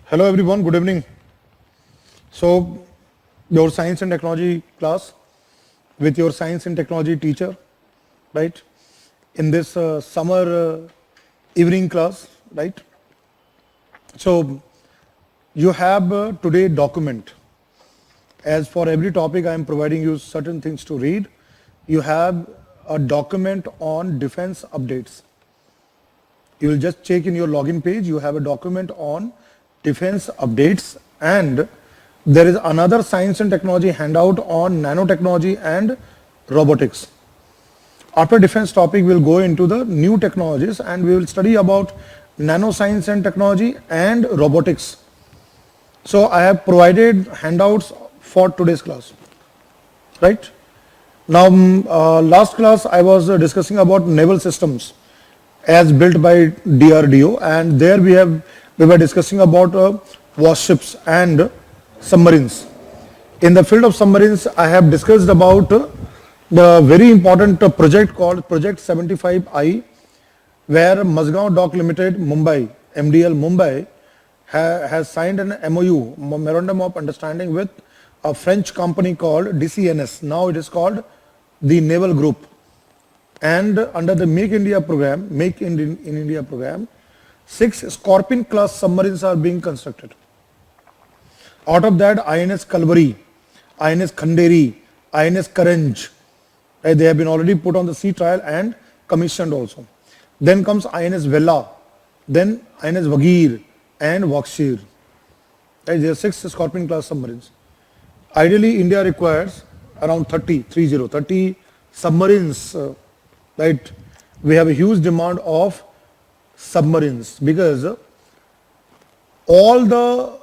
Hello everyone, good evening. So, your science and technology class with your science and technology teacher, right? In this summer evening class, right? So, you have today document. As for every topic, I am providing you certain things to read. You have a document on defense updates. You will just check in your login page, you have a document on defense updates, and there is another science and technology handout on nanotechnology and robotics. After defense topic, we'll go into the new technologies and we will study about nanoscience and technology and robotics. So I have provided handouts for today's class, right? Now, last class I was discussing about naval systems as built by DRDO, and there we were discussing about warships and submarines. In the field of submarines, I have discussed about the very important project called Project 75I, where Mazgaon Dock Limited, Mumbai, MDL Mumbai, has signed an MOU, Memorandum of Understanding, with a French company called DCNS. Now it is called the Naval Group. And under the Make in India program, 6 Scorpion class submarines are being constructed. Out of that, INS Kalvari, INS Khanderi, INS Karanj, right, they have been already put on the sea trial and commissioned also. Then comes INS Vella, then INS Vagir and Vakshir. Right, there are 6 Scorpion class submarines. Ideally, India requires around 30 submarines. Right, we have a huge demand of submarines because all the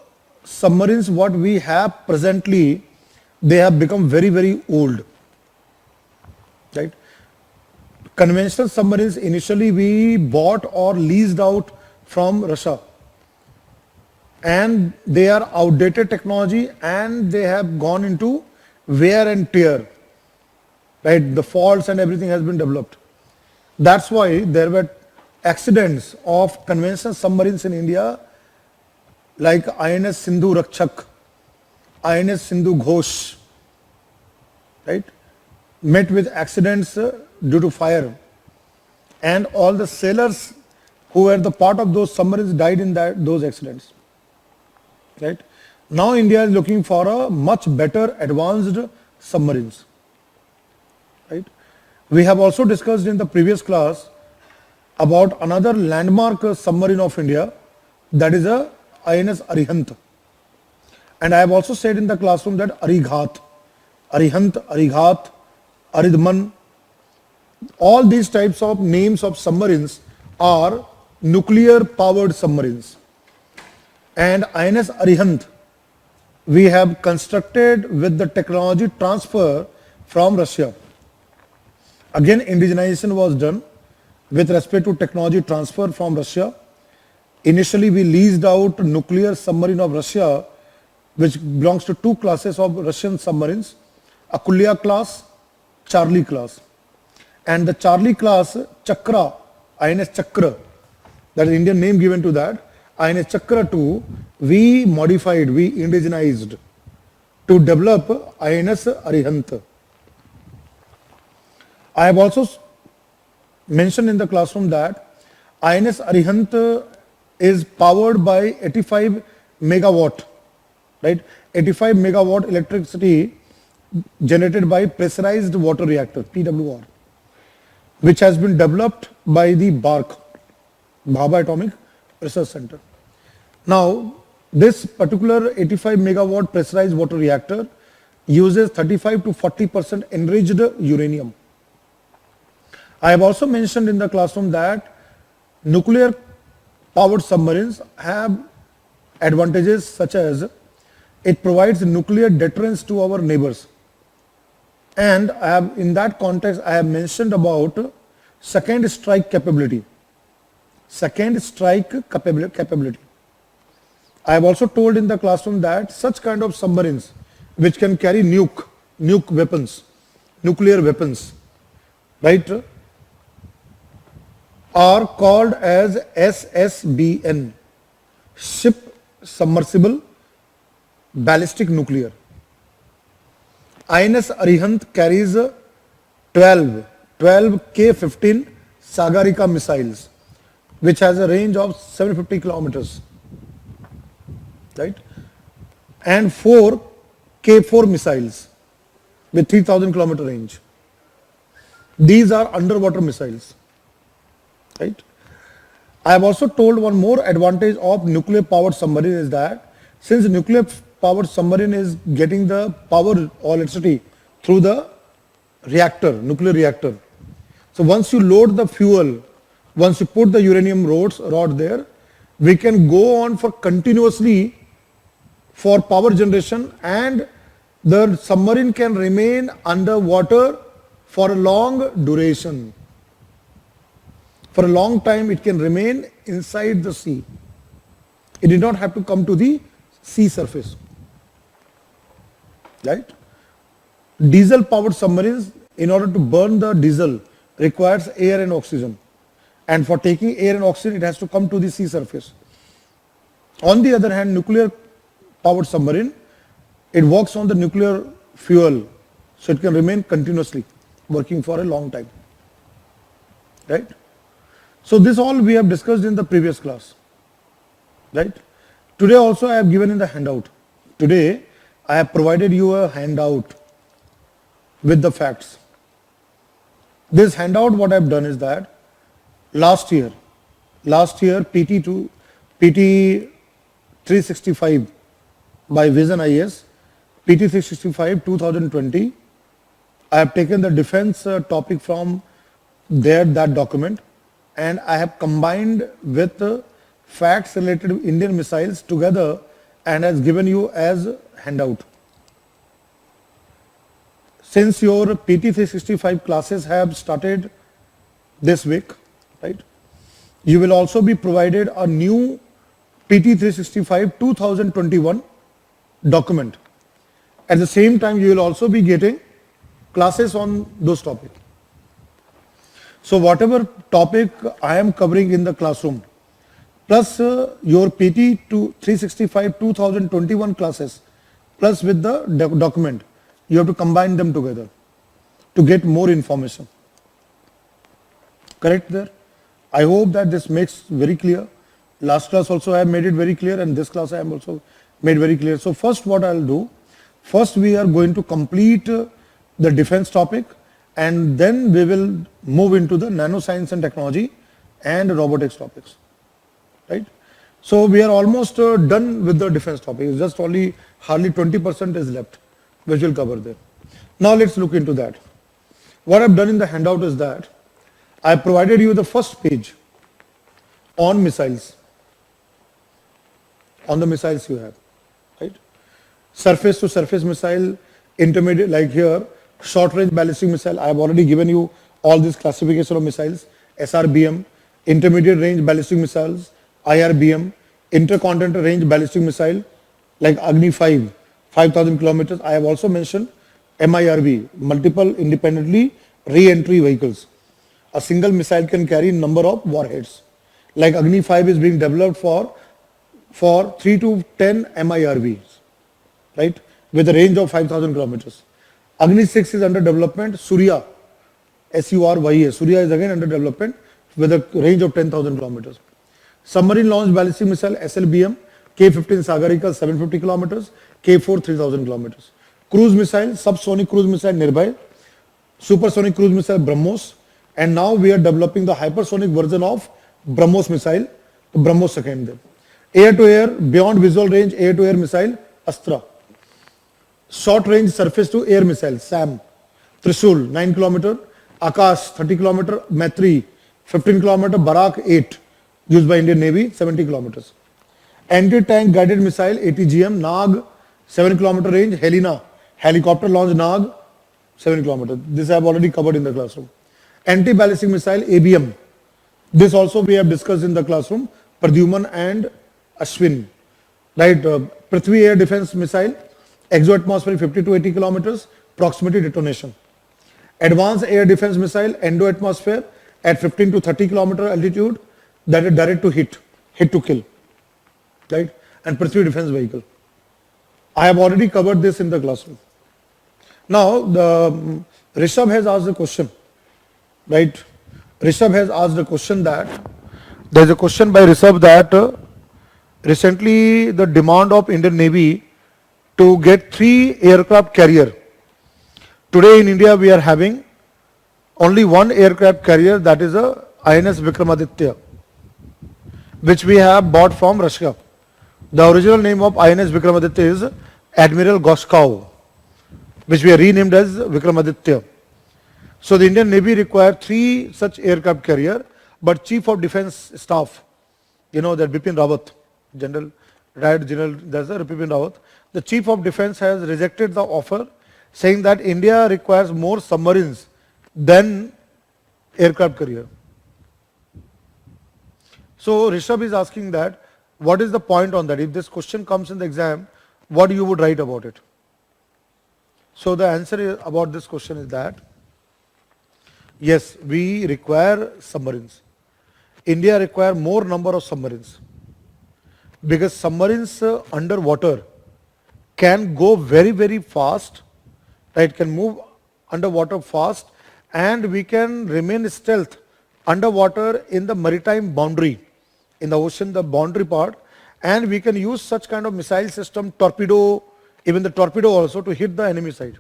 submarines what we have presently, they have become very, very old. Right, conventional submarines initially we bought or leased out from Russia, and they are outdated technology and they have gone into wear and tear. Right, the faults and everything has been developed. That's why there were accidents of conventional submarines in India like INS Sindhu Rakshak, INS Sindhu Ghosh, right, met with accidents due to fire. And all the sailors who were the part of those submarines died in those accidents. Right. Now India is looking for a much better advanced submarines. Right. We have also discussed in the previous class about another landmark submarine of India, that is a INS Arihant. And I have also said in the classroom that Arighat, Aridman, all these types of names of submarines are nuclear powered submarines. And INS Arihant we have constructed with the technology transfer from Russia. Again, indigenization was done with respect to technology transfer from Russia. Initially, we leased out nuclear submarine of Russia, which belongs to 2 classes of Russian submarines, Akulya class, Charlie class. And the Charlie class, Chakra, INS Chakra, that is Indian name given to that, INS Chakra 2, we modified, we indigenized to develop INS Arihant. I have also mentioned in the classroom that INS Arihant is powered by 85 megawatt, right? 85 megawatt electricity generated by pressurized water reactor, PWR, which has been developed by the BARC, Bhabha Atomic Research Center. Now, this particular 85 megawatt pressurized water reactor uses 35 to 40% enriched uranium. I have also mentioned in the classroom that nuclear powered submarines have advantages such as it provides nuclear deterrence to our neighbors. And in that context, I have mentioned about second strike capability. Second strike capability. I have also told in the classroom that such kind of submarines which can carry nuke weapons, nuclear weapons, right, are called as SSBN, Ship Submersible Ballistic Nuclear. INS Arihant carries 12 K-15 Sagarika missiles, which has a range of 750 kilometers, right? And 4 K-4 missiles with 3000 kilometer range. These are underwater missiles, right? I have also told one more advantage of nuclear powered submarine is that since nuclear powered submarine is getting the power or electricity through the reactor, nuclear reactor. So once you load the fuel, once you put the uranium rod there, we can go on for continuously for power generation, and the submarine can remain underwater for a long duration. For a long time it can remain inside the sea. It did not have to come to the sea surface, right? Diesel powered submarines, in order to burn the diesel, requires air and oxygen, and for taking air and oxygen it has to come to the sea surface. On the other hand, nuclear powered submarine, it works on the nuclear fuel, so it can remain continuously working for a long time, right? So this all we have discussed in the previous class, right? Today also I have given in the handout. Today I have provided you a handout with the facts. This handout, what I have done is that last year PT 365 by Vision IAS, PT 365 2020, I have taken the defense topic from there, that document, and I have combined with facts related to Indian missiles together and has given you as handout. Since your PT 365 classes have started this week, right, you will also be provided a new PT 365 2021 document. At the same time, you will also be getting classes on those topics. So whatever topic I am covering in the classroom, plus your PT 365 2021 classes, plus with the document, you have to combine them together to get more information. Correct there? I hope that this makes very clear. Last class also I have made it very clear, and this class I have also made very clear. So first what I will do, first we are going to complete the defense topic, and then we will move into the nanoscience and technology and robotics topics, right? So we are almost done with the defense topic. It's just only hardly 20% is left, which we'll cover there. Now let's look into that. What I've done in the handout is that I provided you the first page on missiles, on the missiles you have, right? Surface to surface missile, intermediate, like here, short range ballistic missile. I have already given you all this classification of missiles, SRBM, intermediate range ballistic missiles, IRBM, intercontinental range ballistic missile, like Agni 5, 5,000 kilometers. I have also mentioned MIRV, multiple independently re-entry vehicles. A single missile can carry number of warheads. Like Agni 5 is being developed for 3 to 10 MIRVs, right, with a range of 5,000 kilometers. Agni 6 is under development. Surya, SURYA, Surya is again under development with a range of 10,000 kilometers. Submarine launched ballistic missile SLBM, K-15 Sagarika 750 kilometers, K-4 3000 kilometers. Cruise missile, subsonic cruise missile Nirbhay, supersonic cruise missile BrahMos, and now we are developing the hypersonic version of BrahMos missile, the BrahMos second. Air-to-air, beyond visual range, air-to-air missile Astra. Short range surface to air missile SAM, Trishul 9 km, Akash 30 km, Maitri 15 km, Barak 8, used by Indian Navy 70 kilometers. Anti-tank guided missile ATGM Nag 7 km range, Helena helicopter launched Nag 7 km. This I have already covered in the classroom. Anti-ballistic missile ABM. This also we have discussed in the classroom. Pradyuman and Ashwin. Right, Prithvi air defense missile, exo-atmospheric 50 to 80 kilometers, proximity detonation. Advanced air defense missile, endo-atmosphere, at 15 to 30 kilometer altitude, that is direct to hit to kill, right? And Prithvi defense vehicle. I have already covered this in the classroom. Now, Rishabh has asked the question, right? Rishabh has asked the question that, there is a question by Rishabh that recently the demand of Indian Navy to get 3 aircraft carrier. Today in India we are having only 1 aircraft carrier, that is a INS Vikramaditya, which we have bought from Russia. The original name of INS Vikramaditya is Admiral Goskov, which we are renamed as Vikramaditya. So the Indian Navy required 3 such aircraft carrier, but Chief of Defence Staff, you know that Bipin Rawat, General, retired General, that's the Bipin Rawat. The Chief of Defence has rejected the offer, saying that India requires more submarines than aircraft carrier. So Rishabh is asking that, what is the point on that? If this question comes in the exam, what you would write about it? So the answer about this question is that, yes, we require submarines. India require more number of submarines, because submarines underwater can go very, very fast, right? Can move underwater fast, and we can remain stealth underwater in the maritime boundary, in the ocean, the boundary part, and we can use such kind of missile system, torpedo, even the torpedo also, to hit the enemy side.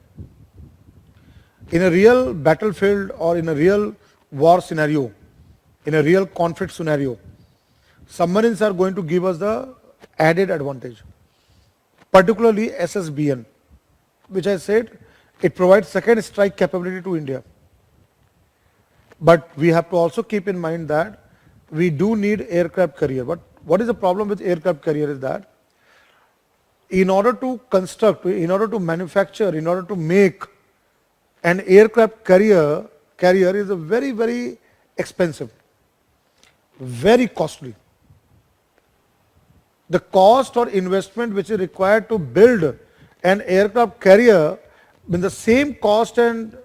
In a real battlefield or in a real war scenario, in a real conflict scenario, submarines are going to give us the added advantage, particularly SSBN, which I said it provides second strike capability to India. But we have to also keep in mind that we do need aircraft carrier. But what is the problem with aircraft carrier is that, in order to construct, in order to manufacture, in order to make an aircraft carrier is a very, very expensive, very costly. The cost or investment which is required to build an aircraft carrier, with the same cost and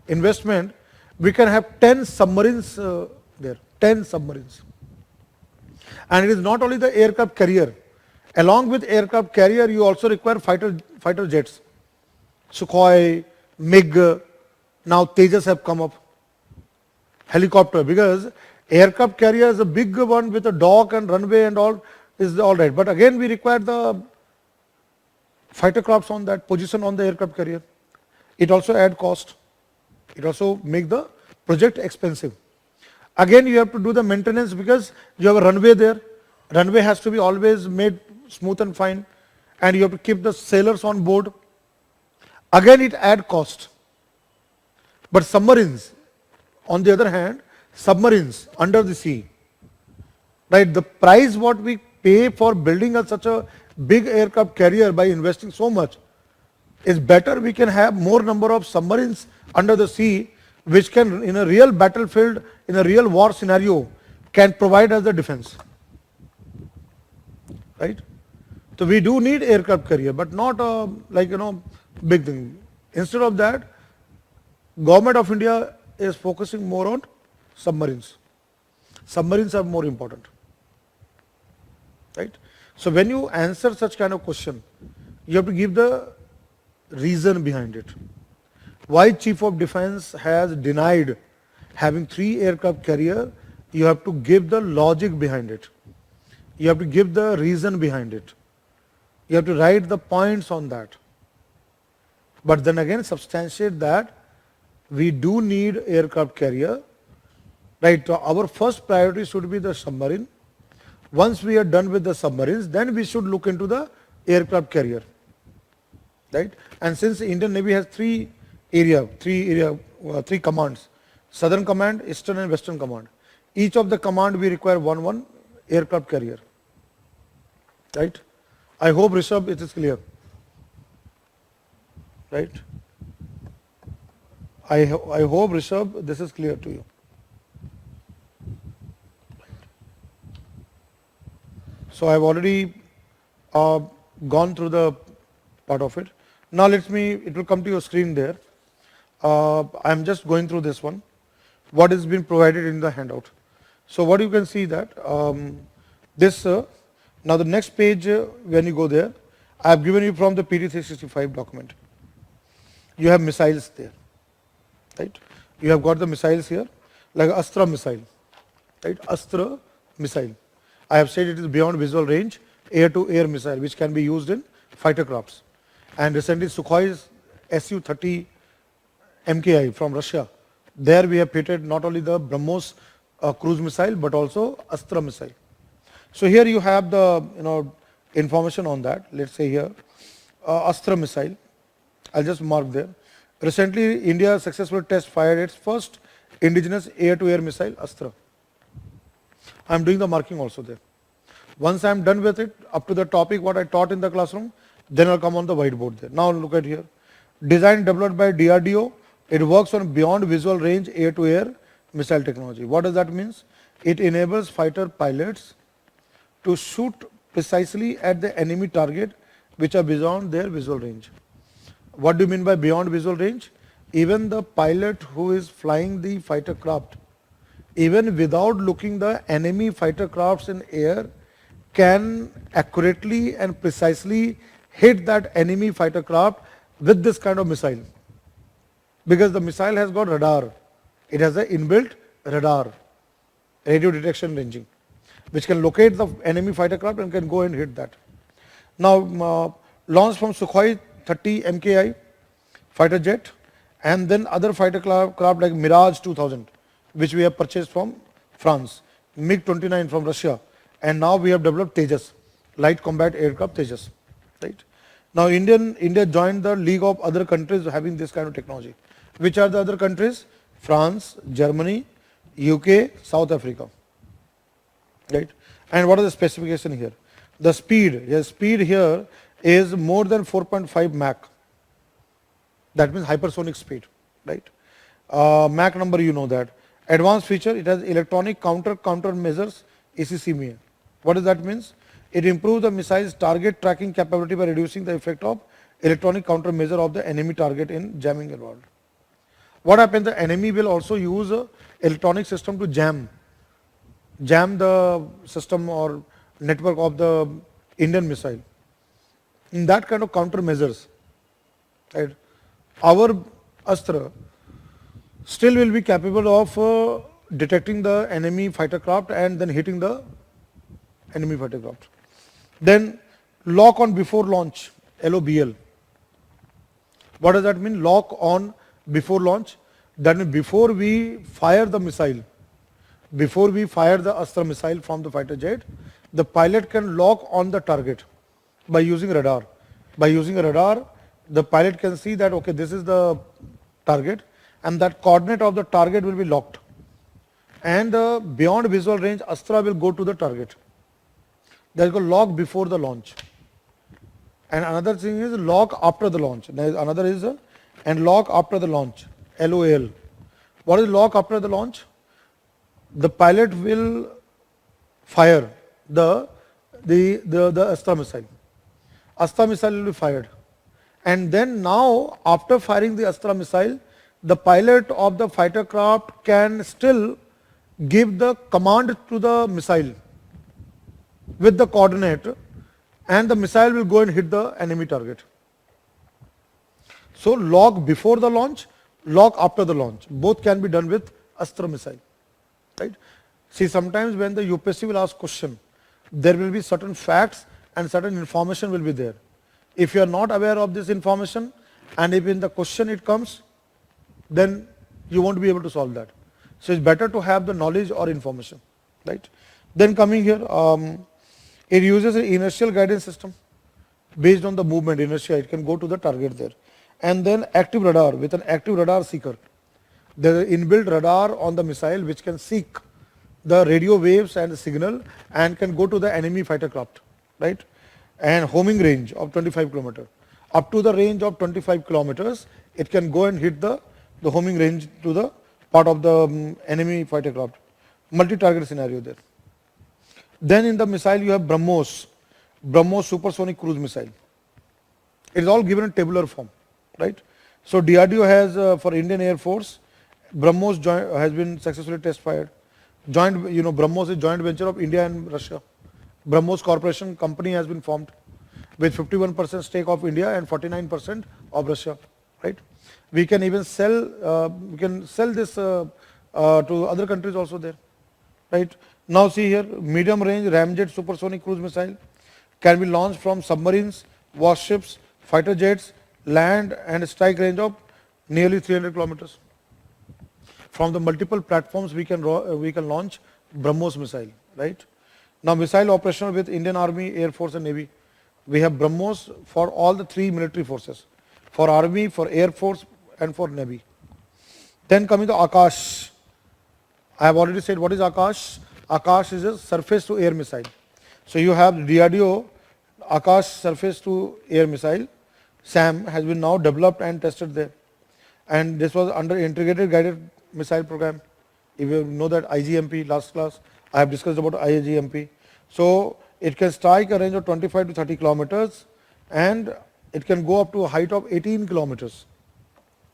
investment, we can have 10 submarines there, 10 submarines. And it is not only the aircraft carrier. Along with aircraft carrier, you also require fighter jets, Sukhoi, MiG, now Tejas have come up, helicopter, because aircraft carrier is a big one with a dock and runway and all, is all right. But again, we require the fighter crafts on that position on the aircraft carrier. It also add cost. It also make the project expensive. Again, you have to do the maintenance, because you have a runway there. Runway has to be always made smooth and fine, and you have to keep the sailors on board. Again, it add cost. But submarines, on the other hand, submarines under the sea, right? The price what we pay for building such a big aircraft carrier by investing so much is better. We can have more number of submarines under the sea, which can, in a real battlefield, in a real war scenario, can provide us the defense, right? So we do need aircraft carrier, but not big thing. Instead of that, Government of India is focusing more on submarines. Submarines are more important, right? So when you answer such kind of question, you have to give the reason behind it. Why Chief of Defence has denied having 3 aircraft carrier, you have to give the logic behind it. You have to give the reason behind it. You have to write the points on that. But then again, substantiate that we do need aircraft carrier, right? So our first priority should be the submarine. Once we are done with the submarines, then we should look into the aircraft carrier, right? And since Indian Navy has three commands, Southern Command, Eastern and Western Command. Each of the command we require one aircraft carrier, right? I hope, Rishabh, it is clear, right? I hope, Rishabh, this is clear to you. So I have already gone through the part of it. Now it will come to your screen there. I'm just going through this one, what is been provided in the handout. So what you can see that this, now the next page, when you go there, I have given you from the PT365 document. You have missiles there, right? You have got the missiles here, like Astra missile, right? Astra missile. I have said it is beyond visual range, air-to-air missile, which can be used in fighter crafts. And recently Sukhoi's Su-30 MKI from Russia, there we have pitted not only the BrahMos cruise missile, but also Astra missile. So here you have the information on that. Let's say here, Astra missile. I'll just mark there. Recently, India successfully test fired its first indigenous air-to-air missile, Astra. I'm doing the marking also there. Once I'm done with it, up to the topic what I taught in the classroom, then I'll come on the whiteboard there. Now look at here. Designed developed by DRDO, it works on beyond visual range air-to-air missile technology. What does that mean? It enables fighter pilots to shoot precisely at the enemy target which are beyond their visual range. What do you mean by beyond visual range? Even the pilot who is flying the fighter craft, even without looking the enemy fighter crafts in air, can accurately and precisely hit that enemy fighter craft with this kind of missile. Because the missile has got radar. It has an inbuilt radar, radio detection ranging, which can locate the enemy fighter craft and can go and hit that. Now, launched from Sukhoi 30 MKI fighter jet, and then other fighter craft like Mirage 2000, which we have purchased from France, MiG-29 from Russia, and now we have developed Tejas, light combat aircraft Tejas. Right? Now India joined the league of other countries having this kind of technology. Which are the other countries? France, Germany, UK, South Africa. Right? And what are the specification here? The speed, yes, speed here is more than 4.5 Mach. That means hypersonic speed, right? Mach number, you know that. Advanced feature, it has electronic countermeasures, ECCME. What does that mean? It improves the missile's target tracking capability by reducing the effect of electronic countermeasure of the enemy target in jamming involved. What happens? The enemy will also use a electronic system to jam the system or network of the Indian missile. In that kind of countermeasures, right, our Astra still will be capable of detecting the enemy fighter craft and then hitting the enemy fighter craft. Then lock on before launch, LOBL. What does that mean? Lock on before launch. That means before we fire the missile, before we fire the Astra missile from the fighter jet, the pilot can lock on the target by using radar. By using a radar, the pilot can see that, okay, this is the target, and that coordinate of the target will be locked. And beyond visual range, Astra will go to the target. That is called lock before the launch. And another thing is lock after the launch. Another is and lock after the launch, LOL. What is lock after the launch? The pilot will fire the Astra missile. Astra missile will be fired. And then now, after firing the Astra missile, the pilot of the fighter craft can still give the command to the missile with the coordinate, and the missile will go and hit the enemy target. So lock before the launch, lock after the launch. Both can be done with Astra missile. Right? See, sometimes when the UPSC will ask question, there will be certain facts and certain information will be there. If you are not aware of this information, and if in the question it comes, then you won't be able to solve that. So it's better to have the knowledge or information. Right? Then coming here, it uses an inertial guidance system. Based on the movement, inertia, it can go to the target there. And then active radar, with an active radar seeker. There is an inbuilt radar on the missile which can seek the radio waves and the signal and can go to the enemy fighter craft, right? And homing range of 25 kilometers. Up to the range of 25 kilometers, it can go and hit the homing range to the part of the enemy fighter craft. Multi-target scenario there. Then in the missile you have BrahMos supersonic cruise missile. It is all given in tabular form, right? So DRDO has for Indian Air Force, BrahMos has been successfully test fired. Joint, BrahMos is joint venture of India and Russia. BrahMos Corporation company has been formed with 51% stake of India and 49% of Russia, right? We can even sell this to other countries also there, right? Now see here, medium range Ramjet supersonic cruise missile can be launched from submarines, warships, fighter jets, land and strike range of nearly 300 kilometers. From the multiple platforms we can launch BrahMos missile, right? Now missile operational with Indian Army, Air Force and Navy. We have BrahMos for all the three military forces, for Army, for Air Force and for Navy. Then coming to Akash. I have already said what is Akash. Akash is a surface to air missile. So you have DRDO Akash surface to air missile. SAM has been now developed and tested there. And this was under integrated guided missile program. If you know that IGMP last class, I have discussed about IGMP. So it can strike a range of 25 to 30 kilometers and it can go up to a height of 18 kilometers.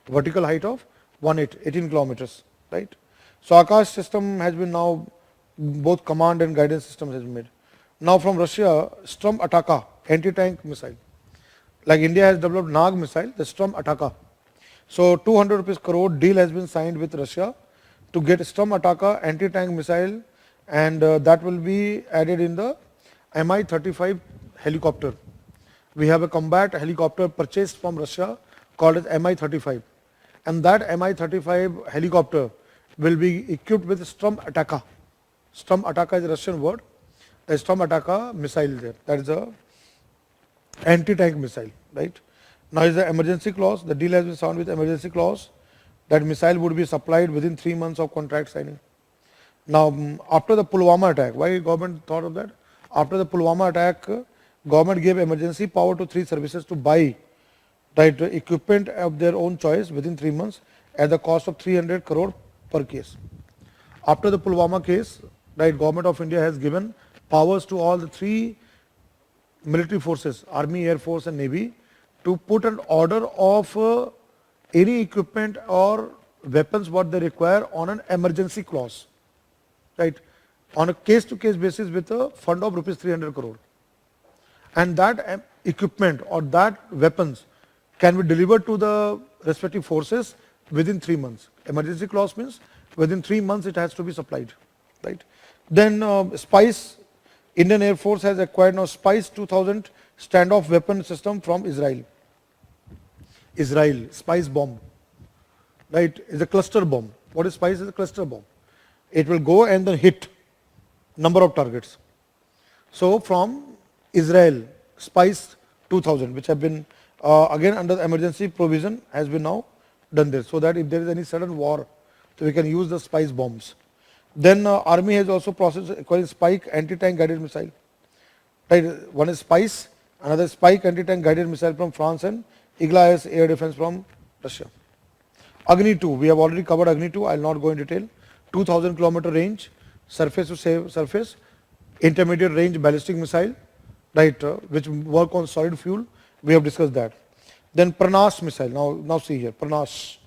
Vertical height of 18 kilometers, right? So Akash system has been now, both command and guidance systems has been made. Now from Russia, Strum Ataka anti-tank missile. Like India has developed Nag missile, the Strum Ataka. So 200 rupees crore deal has been signed with Russia to get Strum Ataka anti-tank missile, and that will be added in the Mi-35 helicopter. We have a combat helicopter purchased from Russia called as Mi-35, and that Mi-35 helicopter will be equipped with Strum Ataka. Strum Ataka is a Russian word. The Strum Ataka missile there, that is a anti-tank missile, right? Now is the emergency clause. The deal has been signed with emergency clause. That missile would be supplied within 3 months of contract signing. Now after the Pulwama attack, why government thought of that? After the Pulwama attack, government gave emergency power to 3 services to buy equipment of their own choice within 3 months at the cost of 300 crore per case. After the Pulwama case, government of India has given powers to all the 3 military forces, Army, Air Force and Navy, to put an order of any equipment or weapons what they require on an emergency clause, right? On a case-to-case basis with a fund of rupees 300 crore. And that equipment or that weapons can be delivered to the respective forces within 3 months. Emergency clause means within 3 months it has to be supplied, right? Then SPICE, Indian Air Force has acquired now SPICE 2000 standoff weapon system from Israel. SPICE bomb, right, is a cluster bomb. What is SPICE? Is a cluster bomb. It will go and then hit number of targets. So from Israel, SPICE 2000, which have been again under the emergency provision, has been now done there, so that if there is any sudden war, so we can use the SPICE bombs. Then Army has also processed acquiring Spike anti-tank guided missile. Right, one is SPICE, another Spike anti-tank guided missile from France, and Igla-IS air defense from Russia. Agni 2, we have already covered Agni 2, I will not go in detail. 2000 kilometer range, surface to surface, intermediate range ballistic missile, right, which work on solid fuel, we have discussed that. Then Pranas missile, now see here, Pranas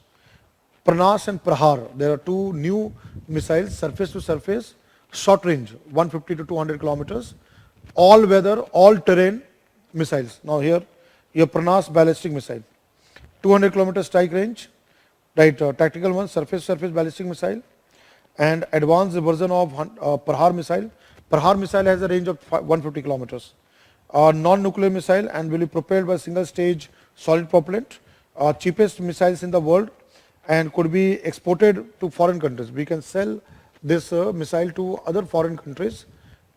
and Prahar, there are 2 new missiles, surface to surface, short range, 150 to 200 kilometers, all weather, all terrain missiles. Now here, your Pranas ballistic missile, 200 kilometer strike range, right, tactical one, surface ballistic missile, and advanced version of Prahar missile. Prahar missile has a range of 150 kilometers. Non-nuclear missile and will be propelled by single stage solid propellant, cheapest missiles in the world, and could be exported to foreign countries. We can sell this missile to other foreign countries,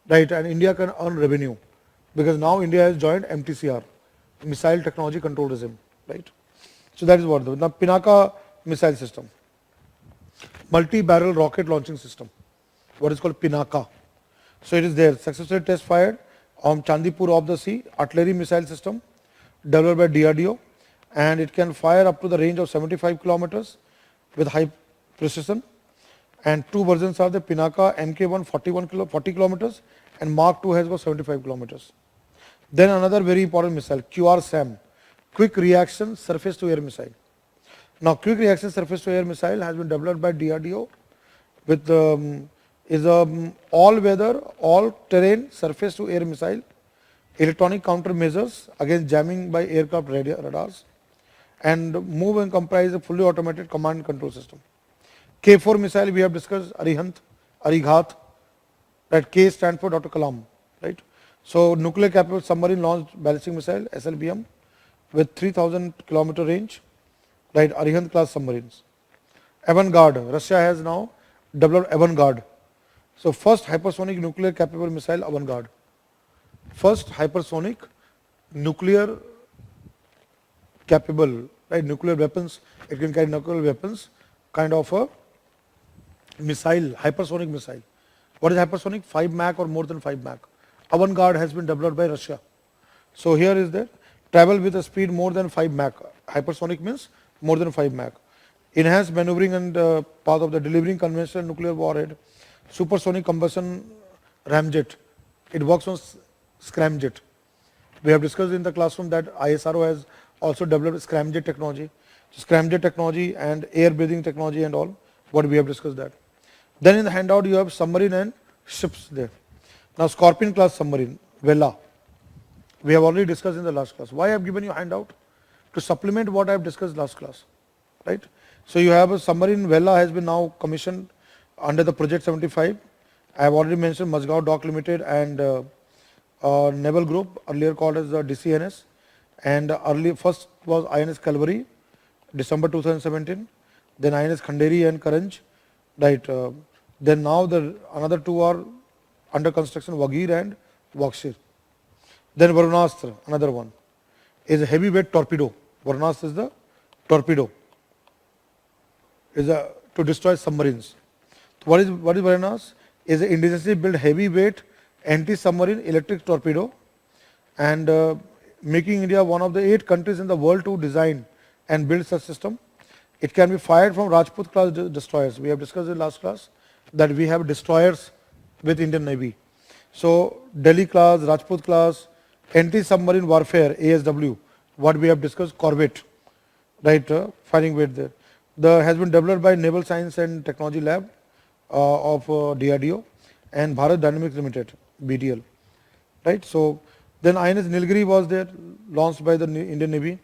right, and India can earn revenue, because now India has joined MTCR, Missile Technology Control Regime, right. So that is what the Pinaka missile system, multi-barrel rocket launching system, what is called Pinaka. So it is there, successfully test fired on Chandipur of the sea, artillery missile system developed by DRDO, and it can fire up to the range of 75 kilometers with high precision. And 2 versions are the Pinaka MK1 40 kilometers, and Mark II has got 75 kilometers. Then another very important missile, QR-SAM, quick reaction surface to air missile. Now, quick reaction surface to air missile has been developed by DRDO with is a all-weather, all-terrain surface to air missile, electronic countermeasures against jamming by aircraft radars, and move and comprise a fully automated command and control system. K4 missile we have discussed, Arihant, Arighat, that K stands for Dr. Kalam, right? So nuclear capable submarine launched ballistic missile, SLBM, with 3000 kilometer range, right? Arihant class submarines. Avangard, Russia has now developed Avangard. So first hypersonic nuclear capable missile, Avangard. First hypersonic nuclear capable, right? Nuclear weapons, it can carry nuclear weapons, kind of a missile, hypersonic missile. What is hypersonic? 5 Mach or more than 5 Mach. Avangard has been developed by Russia. So here is that travel with a speed more than 5 Mach. Hypersonic means more than 5 Mach. Enhanced maneuvering and path of the delivering conventional nuclear warhead. Supersonic combustion ramjet. It works on scramjet. We have discussed in the classroom that ISRO has also developed scramjet technology. Scramjet technology and air breathing technology and all, what we have discussed that. Then in the handout you have submarine and ships there. Now Scorpion class submarine, Vela. We have already discussed in the last class. Why I have given you handout? To supplement what I have discussed last class, right? So you have a submarine Vela has been now commissioned under the Project 75. I have already mentioned Mazgaon Dock Limited and Naval Group, earlier called as the DCNS, and first was INS Calvary, December 2017, then INS Khanderi and Karanj, right? Then now the another two are under construction, Wagir and Wakshir. Then Varunastra, another one, is a heavyweight torpedo. Varunastra is the torpedo, is to destroy submarines. What is Varunastra? Is an indigenously built heavyweight anti-submarine electric torpedo, and making India one of the 8 countries in the world to design and build such system. It can be fired from Rajput class destroyers. We have discussed in last class that we have destroyers with Indian Navy. So Delhi class, Rajput class, anti-submarine warfare, ASW, what we have discussed, Corvette, right, firing weight there. Has been developed by Naval Science and Technology Lab of DRDO and Bharat Dynamics Limited, BDL, right. So then INS Nilgiri was there, launched by the Indian Navy.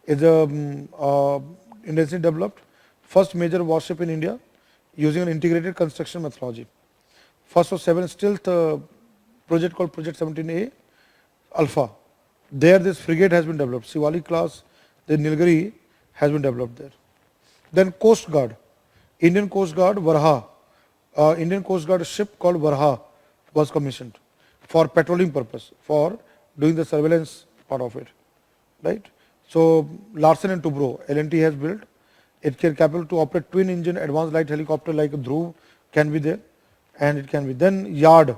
Is a industry developed first major warship in India using an integrated construction methodology. First of 7 stealth project called Project 17A Alpha. There this frigate has been developed. Shivali class, the Nilgiri has been developed there. Then Coast Guard, Indian Coast Guard Varha, Indian Coast Guard ship called Varha was commissioned for patrolling purpose, for doing the surveillance part of it, right. So Larsen and Toubro, L&T has built. It can capable to operate twin engine advanced light helicopter like Dhruv can be there, and it can be. Then Yard,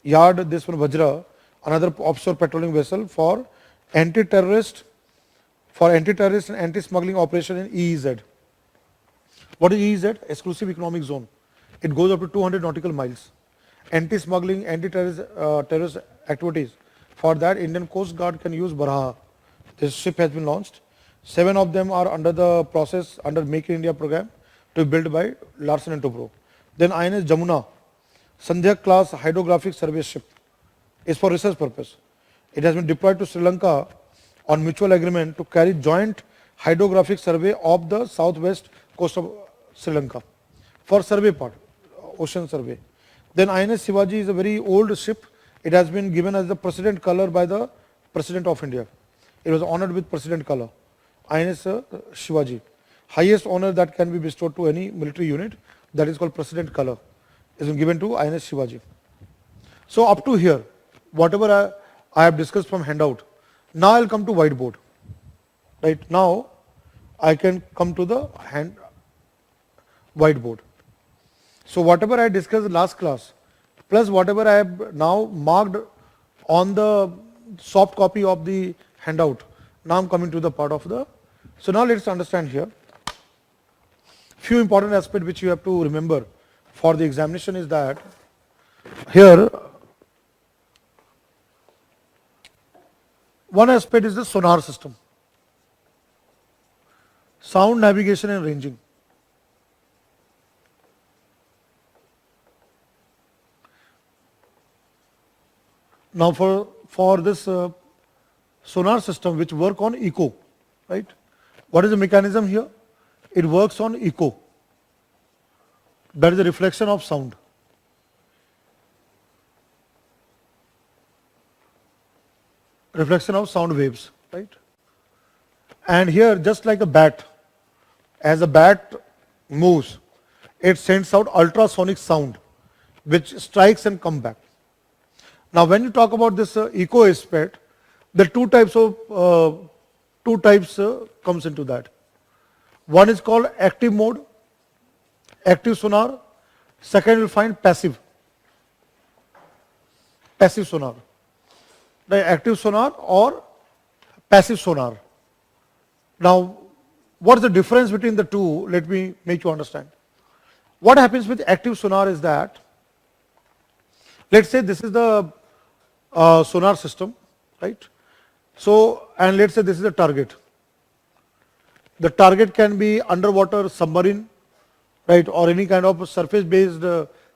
this one Vajra, another offshore patrolling vessel for anti-terrorist and anti-smuggling operation in EEZ. What is EEZ? Exclusive Economic Zone. It goes up to 200 nautical miles. Anti-smuggling, terrorist activities. For that, Indian Coast Guard can use Baraha. This ship has been launched. 7 of them are under the process under Make in India program to be built by Larsen and Toubro. Then INS Jamuna, Sandhya class hydrographic survey ship, is for research purpose. It has been deployed to Sri Lanka on mutual agreement to carry joint hydrographic survey of the southwest coast of Sri Lanka for survey part, ocean survey. Then INS Shivaji is a very old ship. It has been given as the President color by the President of India. It was honored with President color. INS Shivaji. Highest honor that can be bestowed to any military unit, that is called President color, is given to INS Shivaji. So up to here, whatever I have discussed from handout, now I will come to whiteboard. Right now, I can come to the whiteboard. So whatever I discussed last class, plus whatever I have now marked on the soft copy of the handout, now I am coming to the part of the. So now let us understand here. Few important aspects which you have to remember for the examination is that here one aspect is the sonar system. sound navigation and ranging. Now for this sonar system which work on echo, right? What is the mechanism here? It works on echo. That is the reflection of sound. Reflection of sound waves, right? And here, just like a bat, as a bat moves, it sends out ultrasonic sound, which strikes and come back. Now, when you talk about this echo aspect, the two types comes into that. One is called active mode, active sonar. Second, you'll find passive sonar. The active sonar or passive sonar. Now, what is the difference between the two? Let me make you understand. What happens with active sonar is that, let's say this is the sonar system, right? So, and let's say this is the target. The target can be underwater submarine, right, or any kind of surface-based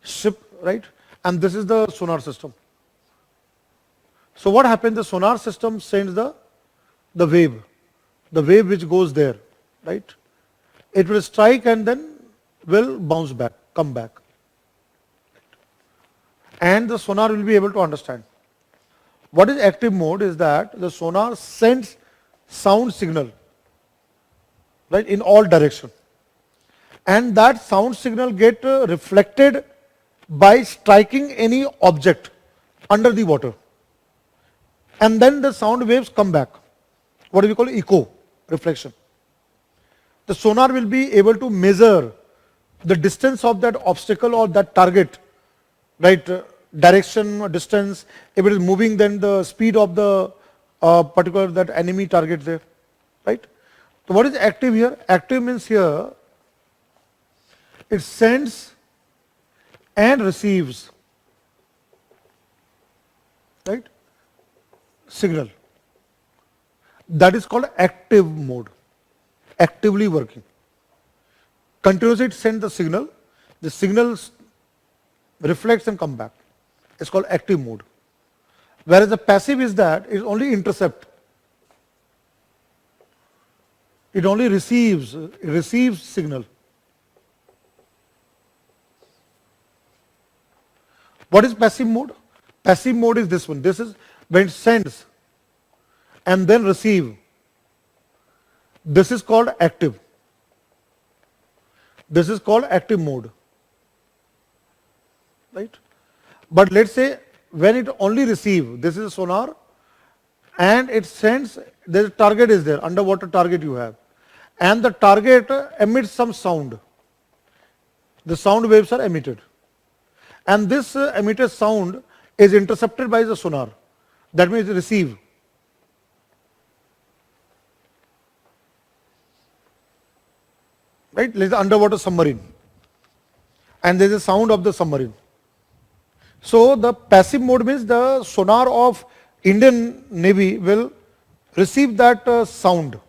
ship, right? And this is the sonar system. So what happens? The sonar system sends the wave which goes there, right? It will strike and then will bounce back, come back. And the sonar will be able to understand. What is active mode is that the sonar sends sound signal, right, in all direction. And that sound signal get reflected by striking any object under the water. And then the sound waves come back. What do we call echo, reflection. The sonar will be able to measure the distance of that obstacle or that target, right, direction, distance. If it is moving, then the speed of the particular that enemy target there, right. So what is active here? Active means here it sends and receives, right, signal. That is called active mode, actively working. Continuously it sends the signal reflects and come back. It's called active mode. Whereas the passive is that it only intercept. It only receives signal. What is passive mode? Passive mode is this one. This is when it sends and then receive. This is called active. This is called active mode, right? But let's say when it only receive, this is a sonar and it sends, the target is there, underwater target you have, and the target emits some sound. The sound waves are emitted. And this emitted sound is intercepted by the sonar. That means receive. Right? There is an underwater submarine. And there is a sound of the submarine. So the passive mode means the sonar of Indian Navy will receive that sound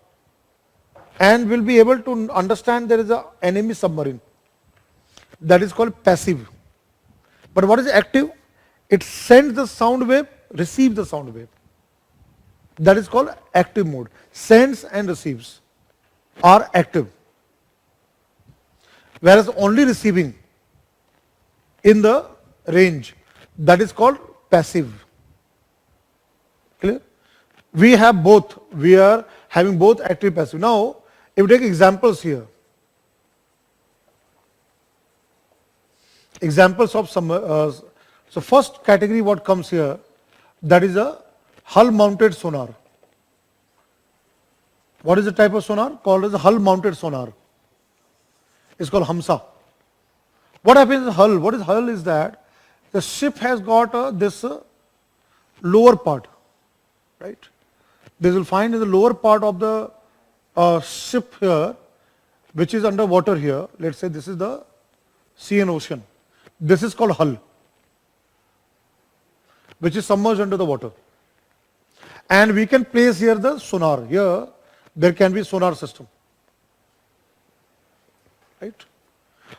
and will be able to understand there is an enemy submarine. That is called passive. But what is active? It sends the sound wave, receives the sound wave. That is called active mode. Sends and receives are active. Whereas only receiving in the range, that is called passive. Clear? We have both. We are having both active passive. Now, if we take examples here, examples of some, so first category what comes here, that is a hull mounted sonar. What is the type of sonar? Called as a hull mounted sonar. It's called Hamsa. What happens in hull? What is hull is that the ship has got this lower part, right? They will find in the lower part of the ship here, which is under water here. Let's say this is the sea and ocean. This is called hull, which is submerged under the water. And we can place here the sonar. Here there can be sonar system. right?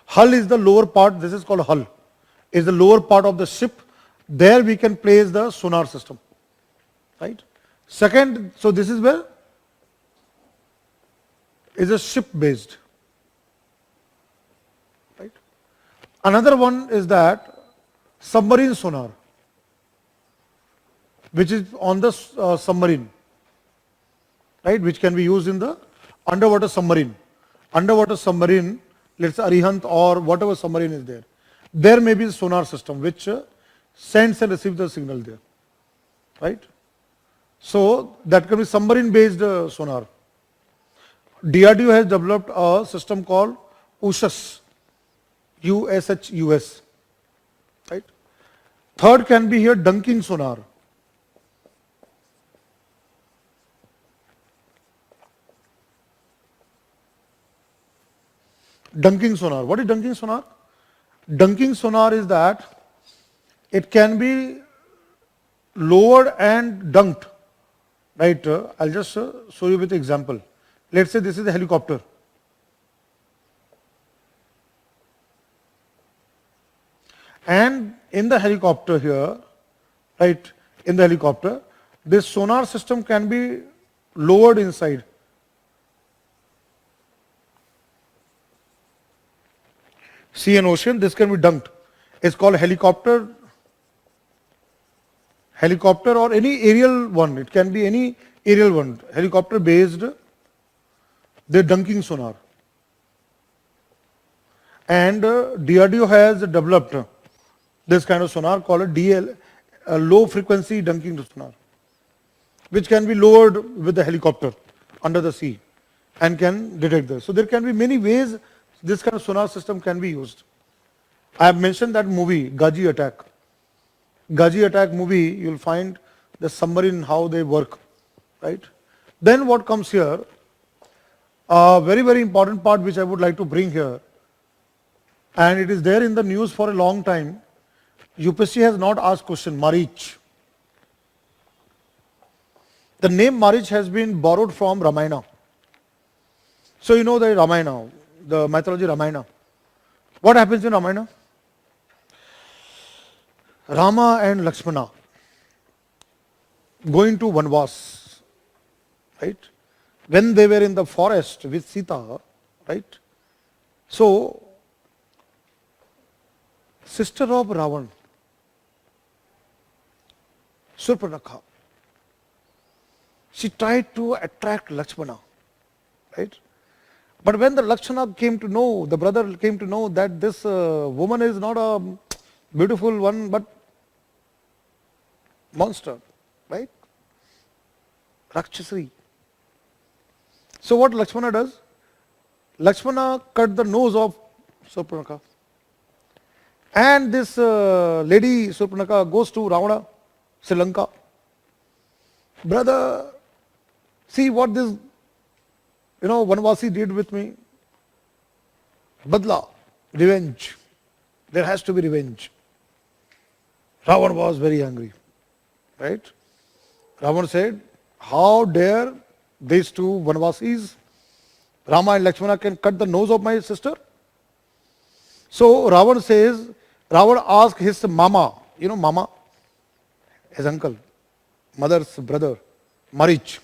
Hull is the lower part, this is called hull, is the lower part of the ship. There we can place the sonar system, right? Second, so this is where is a ship based, right? Another one is that submarine sonar, which is on the submarine, right, which can be used in the underwater submarine. Underwater submarine, let's say Arihant or whatever submarine is there, there may be a sonar system which sends and receives the signal there, right? So that can be submarine based sonar. DRDO has developed a system called USHUS, USHUS, right? Third can be here dunking sonar. Dunking sonar. What is dunking sonar? Dunking sonar is that it can be lowered and dunked, right? I'll just show you with example. Let's say this is a helicopter. And in the helicopter here, right, in the helicopter, this sonar system can be lowered inside. Sea and ocean, this can be dunked. It's called helicopter or any aerial one. It can be any aerial one, helicopter based, the dunking sonar. And DRDO has developed this kind of sonar called a DL, a low frequency dunking sonar, which can be lowered with the helicopter under the sea and can detect this. So there can be many ways this kind of sonar system can be used. I have mentioned that movie, Ghazi Attack. Ghazi Attack movie, you will find the submarine, how they work, right? Then what comes here, a very, very important part which I would like to bring here, and it is there in the news for a long time. UPSC has not asked question, Marich. The name Marich has been borrowed from Ramayana. So you know the Ramayana, the mythology Ramayana. What happens in Ramayana? Rama and Lakshmana going to Vanvas, right? When they were in the forest with Sita, right? So, sister of Ravan, Surpanakha, she tried to attract Lakshmana, right? But when the Lakshmana came to know, the brother came to know that this woman is not a beautiful one, but monster, right? Rakshasri. So what Lakshmana does? Lakshmana cut the nose of Surpanakha. And this lady Surpanakha goes to Ravana, Sri Lanka. Brother, see what this, Vanvasi did with me. Badla, revenge. There has to be revenge. Ravan was very angry, right? Ravan said, how dare these two Vanvasis, Rama and Lakshmana, can cut the nose of my sister? So Ravan says, Ravan asked his mama, mama, his uncle, mother's brother, Marich,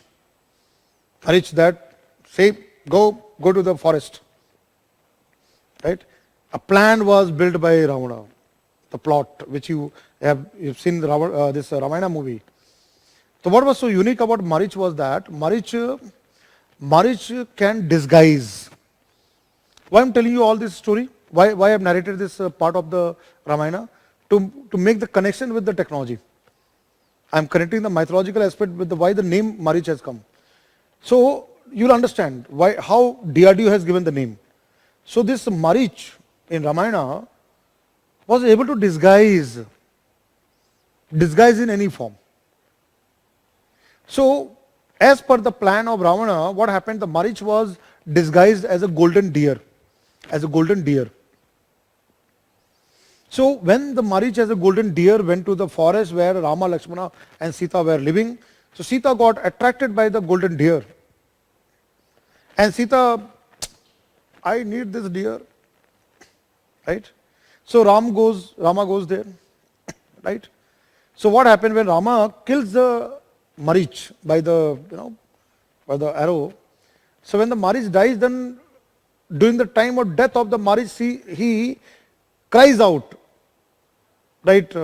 that say, go to the forest, right? A plan was built by Ravana, the plot which you've seen this Ramayana movie. So what was so unique about Marich was that Marich can disguise. Why I'm telling you all this story? Why I have narrated this part of the Ramayana? To make the connection with the technology. I am connecting the mythological aspect with why the name Marich has come. So you'll understand how DRDO has given the name. So this Marich in Ramayana was able to disguise in any form. So as per the plan of Ravana, what happened? The Marich was disguised as a golden deer. So when the Marich as a golden deer went to the forest where Rama, Lakshmana and Sita were living, so Sita got attracted by the golden deer. And Sita, I need this deer. right? So Rama goes there, right? So what happened when Rama kills the Marich by the by the arrow? So when the Marich dies, then during the time of death of the Marich, he cries out, right,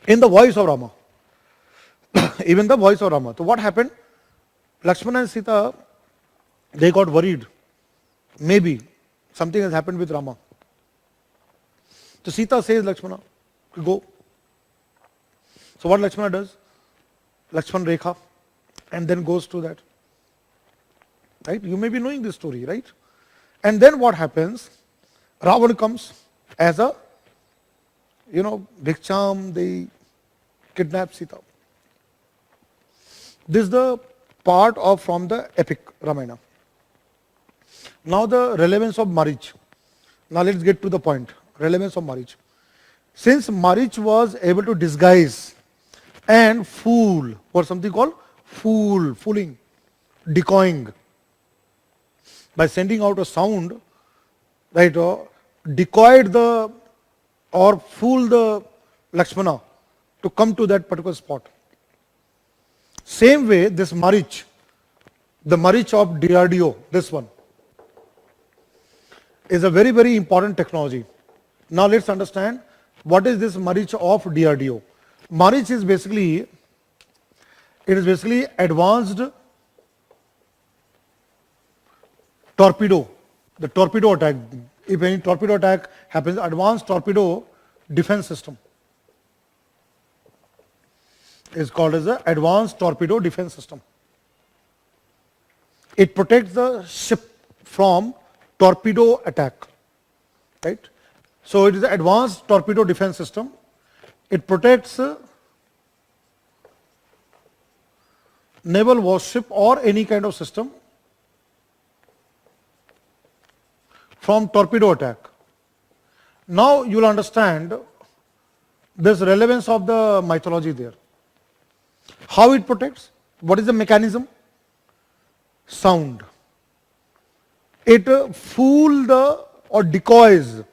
in the voice of Rama, even the voice of Rama. So what happened? Lakshmana and Sita, they got worried. Maybe something has happened with Rama. So Sita says, Lakshmana, go. So what Lakshmana does? Lakshman Rekha, and then goes to that. Right? You may be knowing this story, right? And then what happens? Ravan comes as a, Bhiksham, they kidnap Sita. This is the part of from the epic Ramayana. Now the relevance of Marich. Now let's get to the point. Relevance of Marich. Since Marich was able to disguise and fool, or something called fooling, decoying, by sending out a sound, right, decoyed the or fooled the Lakshmana to come to that particular spot. Same way, this Marich, the Marich of DRDO, this one, is a very, very important technology. Now let's understand what is this Marich of DRDO. Marich is basically, advanced torpedo, the torpedo attack. If any torpedo attack happens, advanced torpedo defense system is called as the advanced torpedo defense system. It protects the ship from torpedo attack, right? So it is an advanced torpedo defense system. It protects naval warship or any kind of system from torpedo attack. Now you will understand this relevance of the mythology there. How it protects? What is the mechanism? Sound. It fools or decoys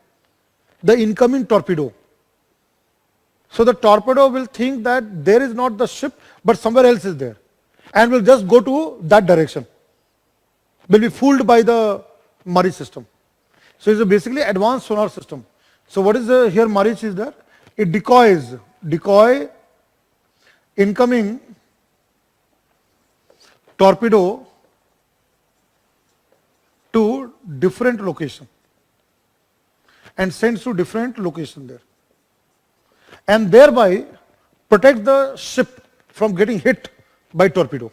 the incoming torpedo. So the torpedo will think that there is not the ship, but somewhere else is there, and will just go to that direction. Will be fooled by the Marich system. So it's a basically advanced sonar system. So what is here Marich is there? It decoy incoming torpedo to different location and sends to different location there, and thereby protect the ship from getting hit by torpedo.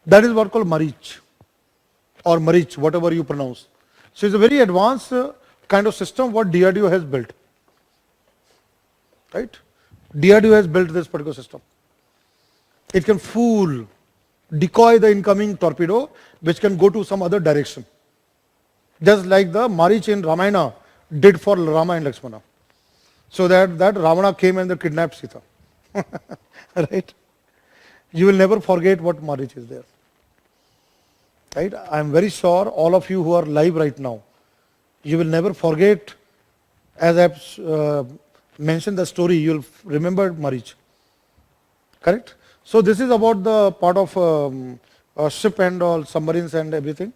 That is what called Marich or Marich, whatever you pronounce. So it's a very advanced kind of system what DRDO has built, right? DRDO has built this particular system. It can fool, decoy the incoming torpedo which can go to some other direction. Just like the Marich in Ramayana did for Rama and Lakshmana. So that Ravana came and kidnapped Sita. Right? You will never forget what Marich is there. Right? I am very sure all of you who are live right now, you will never forget, as I have mentioned the story, you will remember Marich. Correct? So this is about the part of ship and all, submarines and everything,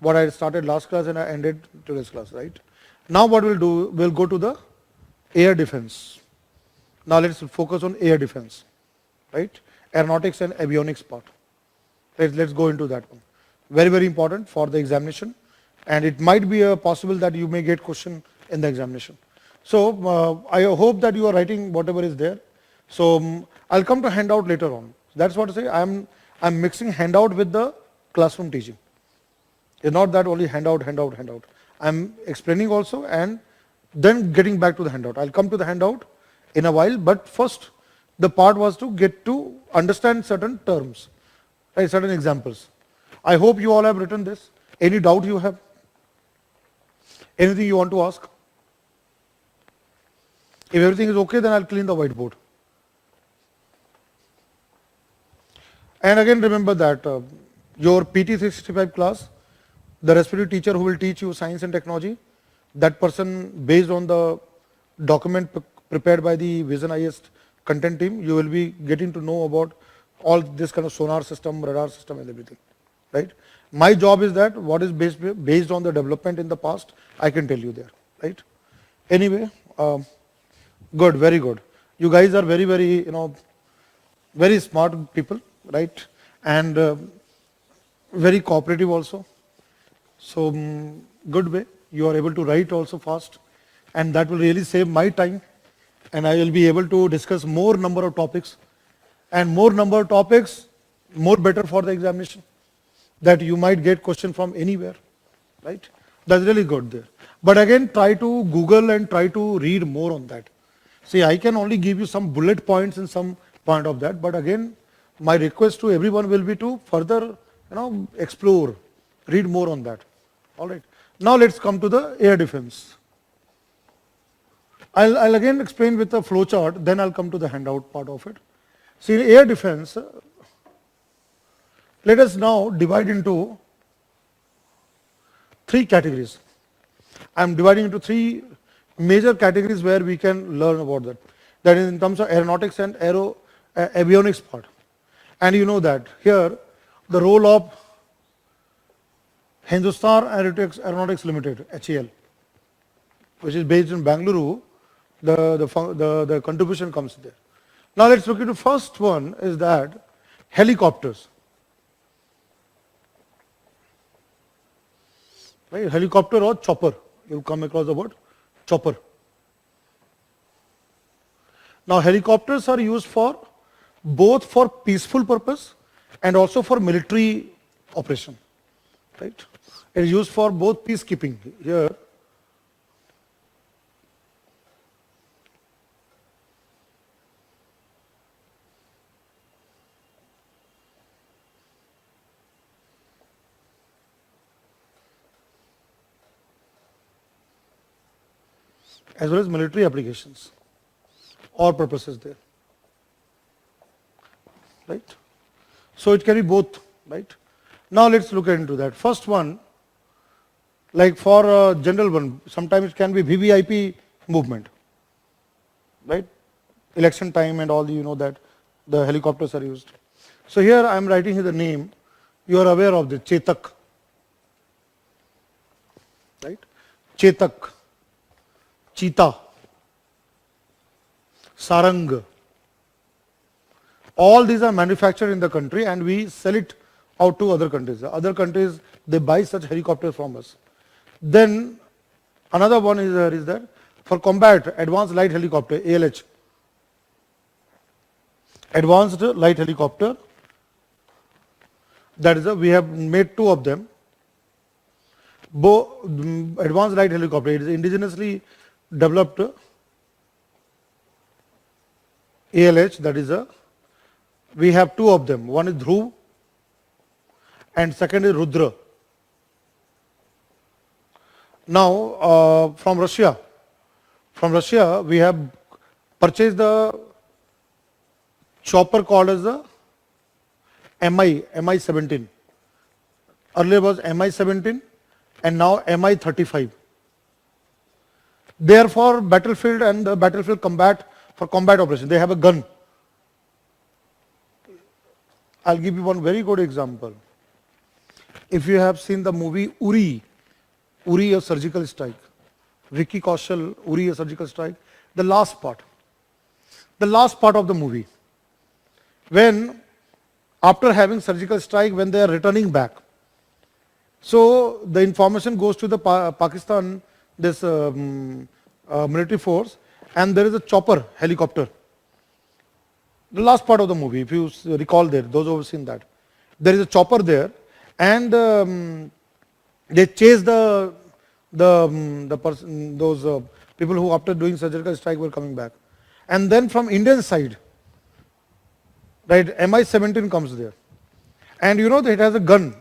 what I started last class and I ended today's class, right? Now what we'll do, we'll go to the air defense. Now let's focus on air defense, right? Aeronautics and avionics part. Let's go into that one. Very, very important for the examination, and it might be possible that you may get question in the examination. So I hope that you are writing whatever is there. So I'll come to handout later on. That's what I say. I'm mixing handout with the classroom teaching. It's not that only handout. I'm explaining also and then getting back to the handout. I'll come to the handout in a while, but first the part was to get to understand certain terms, right, certain examples. I hope you all have written this. Any doubt you have? Anything you want to ask? If everything is okay, then I'll clean the whiteboard. And again, remember that your PT 365 class, the respective teacher who will teach you science and technology, that person, based on the document prepared by the Vision IS content team, you will be getting to know about all this kind of sonar system, radar system and everything, right? My job is that what is based on the development in the past, I can tell you there, right? Anyway, good, very good. You guys are very, very, very smart people, right? And very cooperative also. So good way. You are able to write also fast, and that will really save my time, and I will be able to discuss more number of topics, and more number of topics, more better for the examination, that you might get question from anywhere, right? That's really good there. But again, try to Google and try to read more on that. See, I can only give you some bullet points and some point of that, but again, my request to everyone will be to further, explore, read more on that. All right. Now let's come to the air defense. I'll again explain with a flow chart, then I'll come to the handout part of it. See, in air defense, let us now divide into three categories. I'm dividing into three major categories where we can learn about that. That is in terms of aeronautics and avionics part. And you know that here the role of Hindustan Aeronautics Limited, HAL, which is based in Bangalore, the contribution comes there. Now let's look at the first one is that helicopters. Right? Helicopter or chopper. You'll come across the word chopper. Now helicopters are used for both for peaceful purpose and also for military operation. Right? It is used for both peacekeeping. Here as well as military applications or purposes there, right? So it can be both, right? Now let's look into that. First one, like for a general one, sometimes it can be VVIP movement, right? Election time and all, that the helicopters are used. So here I am writing here the name. You are aware of the Chetak, right? Chetak, Cheetah, Sarang. All these are manufactured in the country and we sell it out to other countries. Other countries, they buy such helicopters from us. Then another one is that for combat, advanced light helicopter, ALH. Advanced light helicopter, that is, we have made two of them. Advanced light helicopter, it is indigenously developed ALH, that is we have two of them. One is Dhruv and second is Rudra. Now from Russia we have purchased the chopper called as the Mi-17. Earlier was Mi-17 and now Mi-35. They are for battlefield and the battlefield combat, for combat operation. They have a gun. I'll give you one very good example. If you have seen the movie Uri, a surgical strike, Vicky Kaushal, Uri, a surgical strike, the last part of the movie, when after having surgical strike, when they are returning back, so the information goes to the Pakistan, this military force, and there is a chopper helicopter. The last part of the movie, if you recall there, those who have seen that, there is a chopper there, and they chase the person, those people who after doing surgical strike were coming back, and then from Indian side, right, Mi-17 comes there, and you know that it has a gun,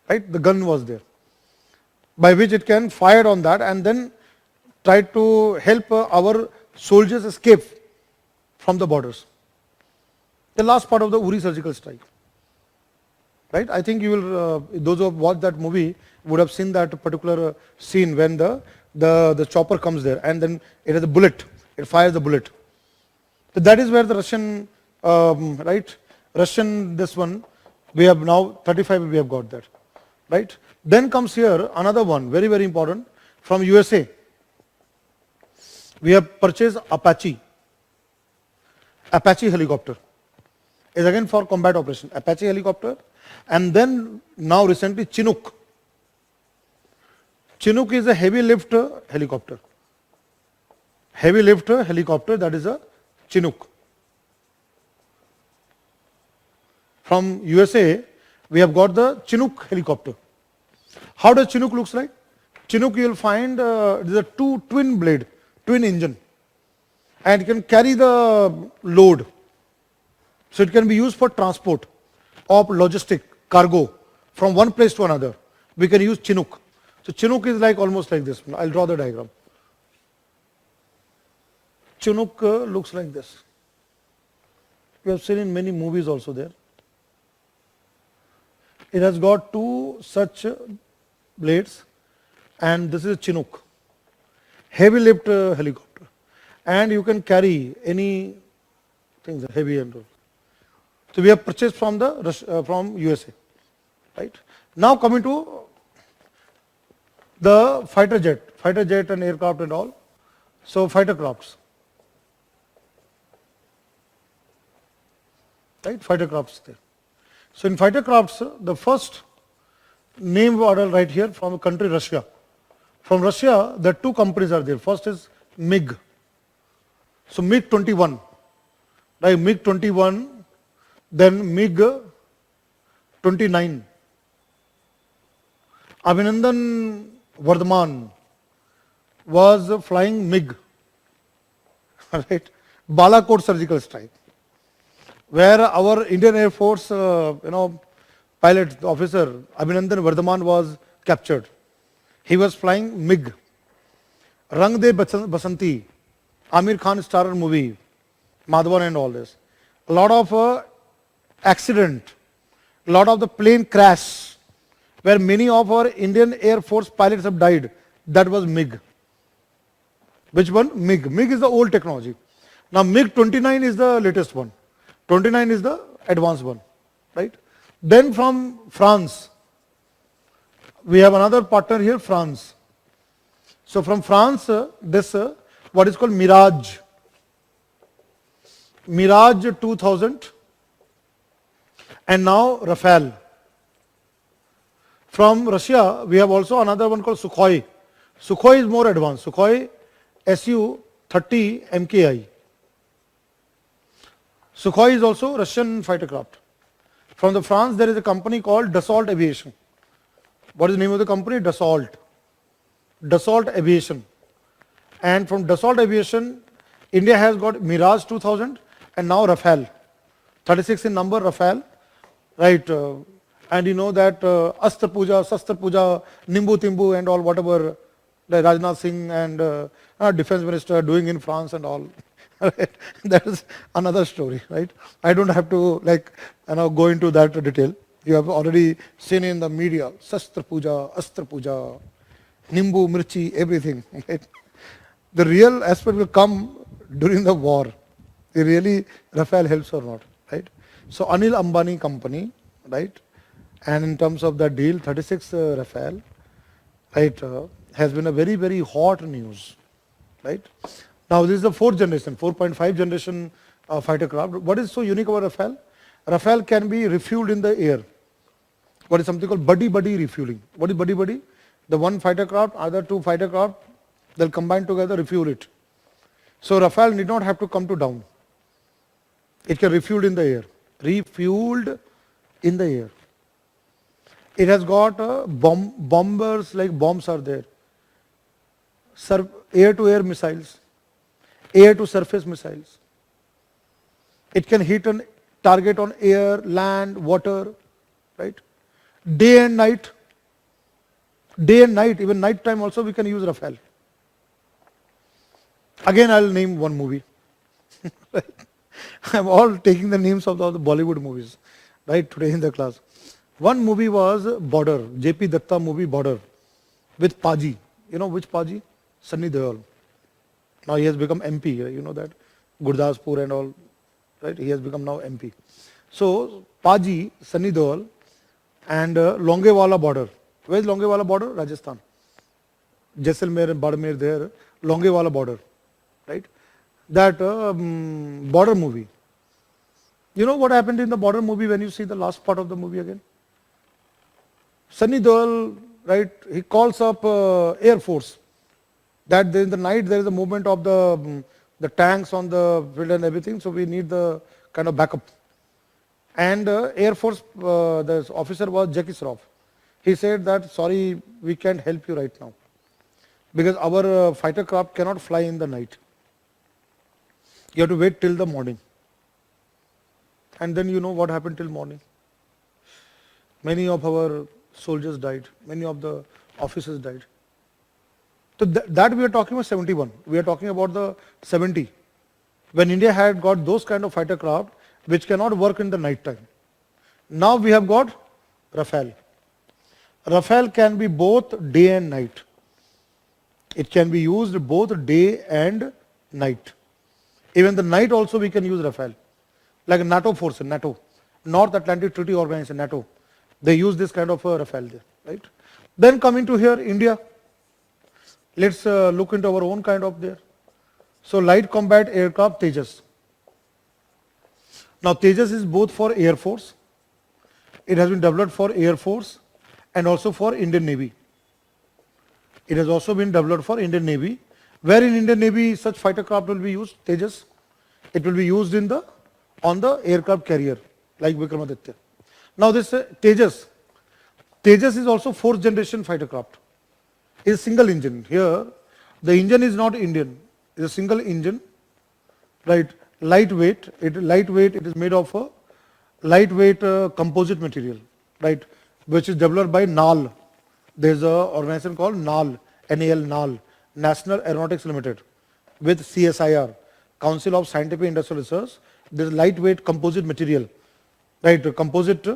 right? The gun was there, by which it can fire on that and then try to help our soldiers escape from the borders. The last part of the Uri surgical strike. right? I think you will, those who have watched that movie would have seen that particular scene when the chopper comes there and then it has a bullet, it fires the bullet. So that is where the Russian, right? Russian, this one, we have now 35, we have got that, right? Then comes here another one, very, very important, from USA. We have purchased Apache. Apache helicopter is again for combat operation. Apache helicopter, and then now recently Chinook. Chinook is a heavy lift helicopter. Heavy lift helicopter, that is a Chinook. From USA, we have got the Chinook helicopter. How does Chinook looks like? Chinook you will find it is a twin blade, twin engine, and it can carry the load. So it can be used for transport of logistic cargo from one place to another. We can use Chinook. So Chinook is like almost like this. I'll draw the diagram. Chinook looks like this. We have seen in many movies also there. It has got two such blades, and this is a Chinook, heavy lift helicopter, and you can carry any things heavy and all. So we have purchased from the from USA, right? Now coming to the fighter jet and aircraft and all. So fighter crafts, right? Fighter crafts there. So in fighter crafts, the first name order right here from the country Russia. From Russia, the two companies are there. First is MiG. So MiG-21, right? MiG-21, then MiG-29. Abhinandan Vardhaman was flying MiG, right? Balakot surgical strike, where our Indian Air Force, pilot, officer Abhinandan Vardhaman was captured. He was flying MiG. Rang De Basanti, Amir Khan starrer movie, Madhavan and all this. A lot of accident, a lot of the plane crash, where many of our Indian Air Force pilots have died. That was MiG. Which one? MiG. MiG is the old technology. Now MiG-29 is the latest one. 29 is the advanced one, right? Then from France, we have another partner here, France. So from France, this what is called Mirage. Mirage 2000, and now Rafale. From Russia, we have also another one called Sukhoi. Sukhoi is more advanced. Sukhoi Su-30 MKI. Sukhoi is also Russian fighter craft. From the France, there is a company called Dassault Aviation. What is the name of the company? Dassault. Dassault Aviation. And from Dassault Aviation, India has got Mirage 2000 and now Rafale. 36 in number, Rafale. Right. And you know that Astra Puja, Sastra Puja, Nimbu Timbu and all whatever the Rajnath Singh and defense minister are doing in France and all. That is another story, right? I don't have to go into that detail. You have already seen in the media, Sastra Puja, Astra Puja, Nimbu, Mirchi, everything. Right? The real aspect will come during the war. Really, Rafale helps or not, right? So Anil Ambani company, right? And in terms of the deal, 36 Rafale, right, has been a very, very hot news, right? Now this is the fourth generation, 4.5 generation fighter craft. What is so unique about Rafale? Rafale can be refueled in the air. What is something called buddy-buddy refueling? What is buddy-buddy? The one fighter craft, other two fighter craft, they'll combine together, refuel it. So Rafale need not have to come to down. It can refuel in the air. Refueled in the air. It has got bombers, like bombs are there. Air-to-air missiles. Air-to-surface missiles. It can hit a target on air, land, water, right? Day and night. Day and night, even night time also we can use Rafale. Again, I'll name one movie. I'm all taking the names of all the Bollywood movies, right, today in the class. One movie was Border, JP Datta movie Border with Paji. You know which Paji? Sunny Deol. Now he has become MP, you know that, Gurdaspur and all, right? He has become now MP. So Paji, Sunny Deol, and Longewala border. Where is Longewala border? Rajasthan. Jaisalmer and Badmer there, Longewala border, right? That border movie. You know what happened in the border movie when you see the last part of the movie again? Sunny Deol, right? He calls up Air Force. That in the night there is a movement of the tanks on the field and everything, so we need the kind of backup. And Air Force, the officer was Jackie Shroff. He said that, sorry, we can't help you right now because our fighter craft cannot fly in the night. You have to wait till the morning. And then you know what happened till morning. Many of our soldiers died. Many of the officers died. So that we are talking about 71. We are talking about the 70. When India had got those kind of fighter craft which cannot work in the night time. Now we have got Rafale. Rafale can be both day and night. It can be used both day and night. Even the night also we can use Rafale. Like NATO force, NATO, North Atlantic Treaty Organization, NATO. They use this kind of Rafale there, right? Then coming to here, India. Let's look into our own kind of there. So light combat aircraft Tejas. Now Tejas is both for Air Force. It has been developed for Air Force and also for Indian Navy. It has also been developed for Indian Navy. Where in Indian Navy such fighter craft will be used? Tejas. It will be used on the aircraft carrier like Vikramaditya. Now this Tejas is also fourth generation fighter craft. It is single engine. Here the engine is not Indian. It is a single engine, right? Lightweight. It is made of a lightweight composite material, right? Which is developed by NAL. There is an organization called NAL, NAL, National Aeronautics Limited, with CSIR, Council of Scientific Industrial Research. There is lightweight composite material, right? Composite.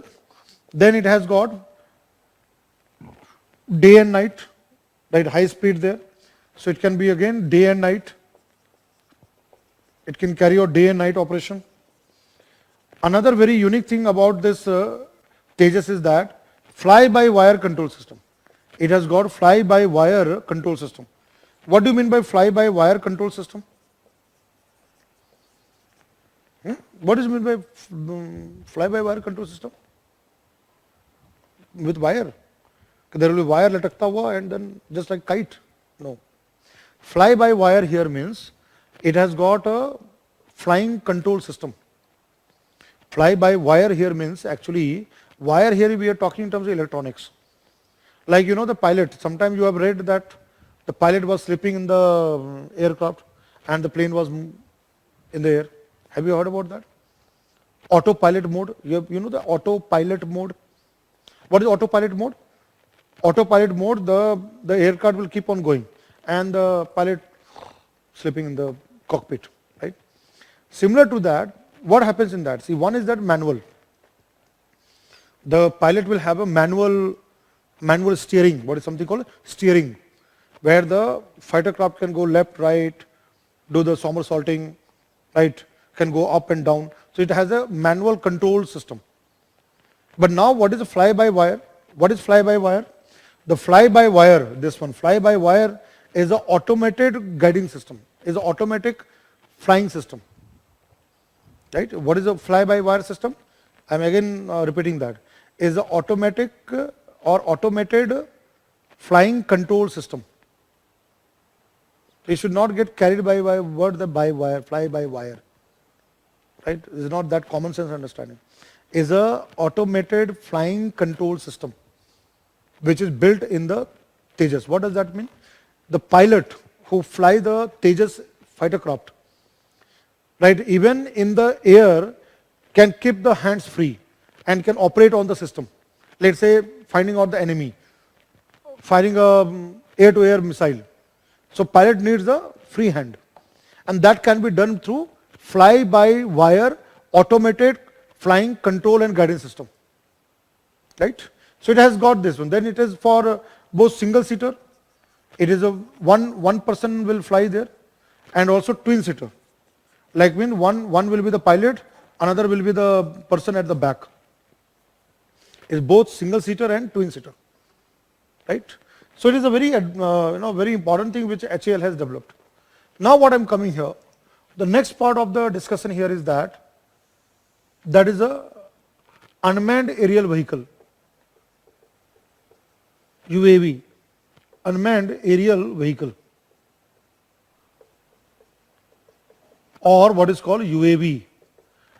Then it has got day and night, right? High speed there. So it can be again day and night. It can carry out day and night operation. Another very unique thing about this Tejas is that fly-by-wire control system. It has got fly-by-wire control system. What do you mean by fly-by-wire control system? What is meant by fly-by-wire control system? With wire. There will be wire latakta hua and then just like kite. No. Fly-by-wire here means it has got a flying control system. Fly-by-wire here means actually wire here we are talking in terms of electronics. Like you know the pilot, sometimes you have read that the pilot was sleeping in the aircraft and the plane was in the air. Have you heard about that? Autopilot mode. You know the autopilot mode. What is autopilot mode? Autopilot mode, the aircraft will keep on going and the pilot sleeping in the cockpit, right? Similar to that, what happens in that? See, one is that manual. The pilot will have a manual steering. What is something called steering, where the fighter craft can go left, right, do the somersaulting, right, can go up and down. So it has a manual control system. But now what is a fly-by-wire? What is fly-by-wire? The fly-by-wire, this one, fly-by-wire is an automated guiding system, is an automatic flying system. Right? What is a fly-by-wire system? I am again repeating that. Is an automatic or automated flying control system. You should not get carried by word the by wire, fly-by-wire. Right? It is not that common sense understanding. Is a automated flying control system which is built in the Tejas. What does that mean? The pilot who fly the Tejas fighter craft, right, even in the air can keep the hands free and can operate on the system. Let's say finding out the enemy, firing a air-to-air missile. So pilot needs a free hand, and that can be done through fly-by-wire automated flying control and guidance system. right? So it has got this one. Then it is for both single seater. It is a one person will fly there, and also twin seater. Like when one will be the pilot, another will be the person at the back. It's both single seater and twin seater, right? So it is a very very important thing which HAL has developed. Now what I'm coming here, the next part of the discussion here is that is a unmanned aerial vehicle, UAV, unmanned aerial vehicle, or what is called UAV.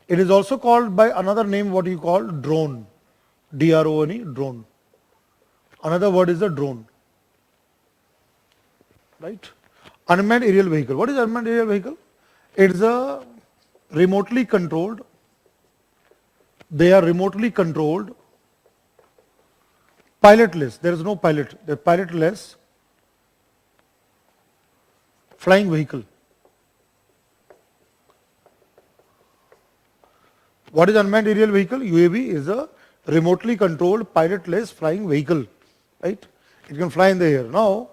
It is also called by another name what you call drone, D-R-O-N-E, drone. Another word is the drone, right? Unmanned aerial vehicle. What is unmanned aerial vehicle? It is a remotely controlled, they are remotely controlled, pilotless, there is no pilot, they are pilotless flying vehicle. What is unmanned aerial vehicle? UAV is a remotely controlled pilotless flying vehicle, right? It can fly in the air. Now,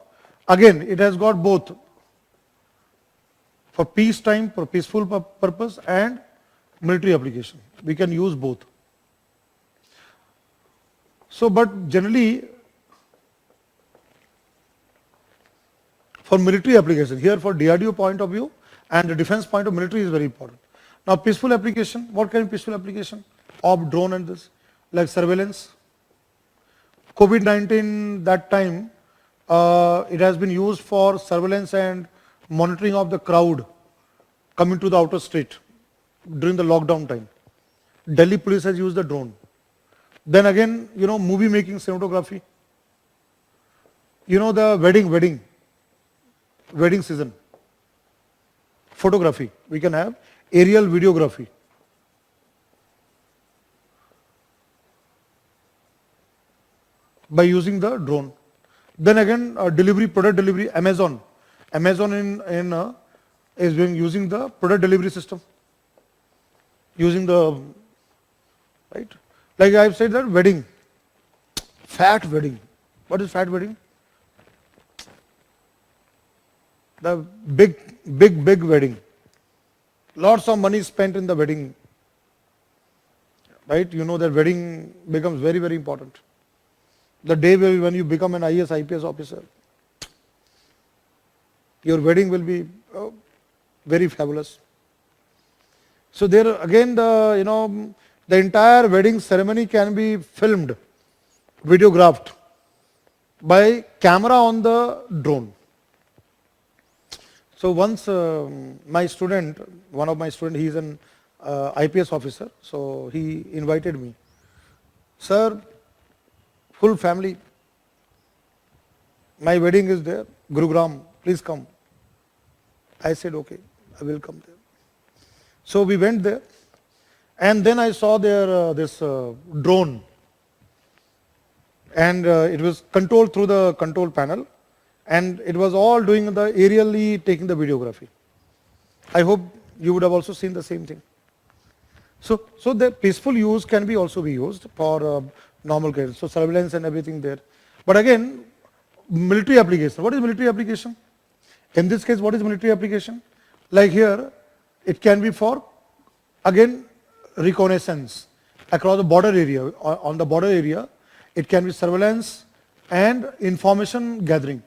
again, it has got both for peacetime, for peaceful purpose and military application. We can use both. So, but generally, for military application, here for DRDO point of view and the defense point of military is very important. Now, peaceful application, what kind of peaceful application? Of drone and this, like surveillance. COVID-19, that time, it has been used for surveillance and monitoring of the crowd coming to the outer street during the lockdown time. Delhi police has used the drone. Then again, movie making, cinematography. The wedding season. Photography. We can have aerial videography. By using the drone. Then again, delivery, product delivery, Amazon. Amazon is using the product delivery system. Using the, right? Like I've said that wedding, fat wedding. What is fat wedding? The big wedding. Lots of money spent in the wedding. Right? You know that wedding becomes very, very important. The day when you become an IAS, IPS officer, your wedding will be very fabulous. So there again, the entire wedding ceremony can be filmed, videographed by camera on the drone. So once my student, one of my students, he is an IPS officer, so he invited me. Sir, full family, my wedding is there, Gurugram, please come. I said, okay, I will come there. So we went there, and then I saw there this drone, and it was controlled through the control panel, and it was all doing the aerially taking the videography. I hope you would have also seen the same thing. So the peaceful use can be also be used for normal cases, so surveillance and everything there. But again, military application. What is military application? In this case, what is military application? Like here, it can be for, again, reconnaissance across the border area. On the border area, it can be surveillance and information gathering.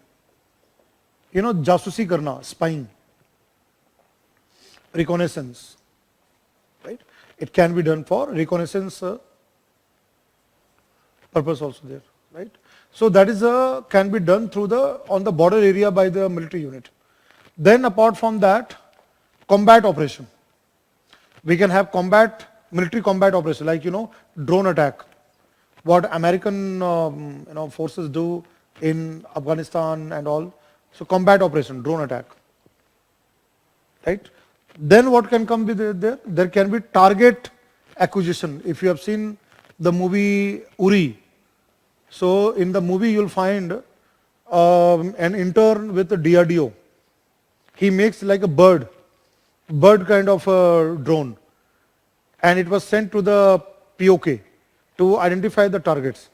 Jasusi karna, spying, reconnaissance, right? It can be done for reconnaissance purpose also there, right? So that is can be done through on the border area by the military unit. Then apart from that, combat operation. We can have military combat operation, like drone attack. What American forces do in Afghanistan and all. So combat operation, drone attack, right? Then what can come with there? There can be target acquisition. If you have seen the movie Uri, so in the movie you'll find an intern with the DRDO. He makes like a bird kind of a drone, and it was sent to the POK, to identify the targets.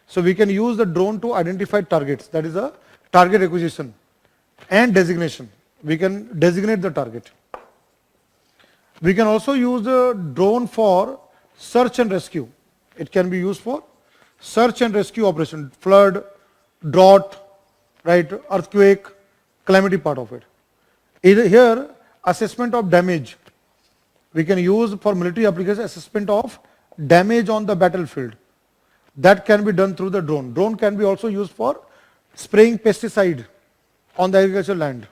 So we can use the drone to identify targets, that is a target acquisition and designation. We can designate the target. We can also use the drone for search and rescue. It can be used for search and rescue operation, flood, drought, right, earthquake, calamity part of it. Here, assessment of damage. We can use for military application assessment of damage on the battlefield. That can be done through the drone. Drone can be also used for spraying pesticide on the agricultural land.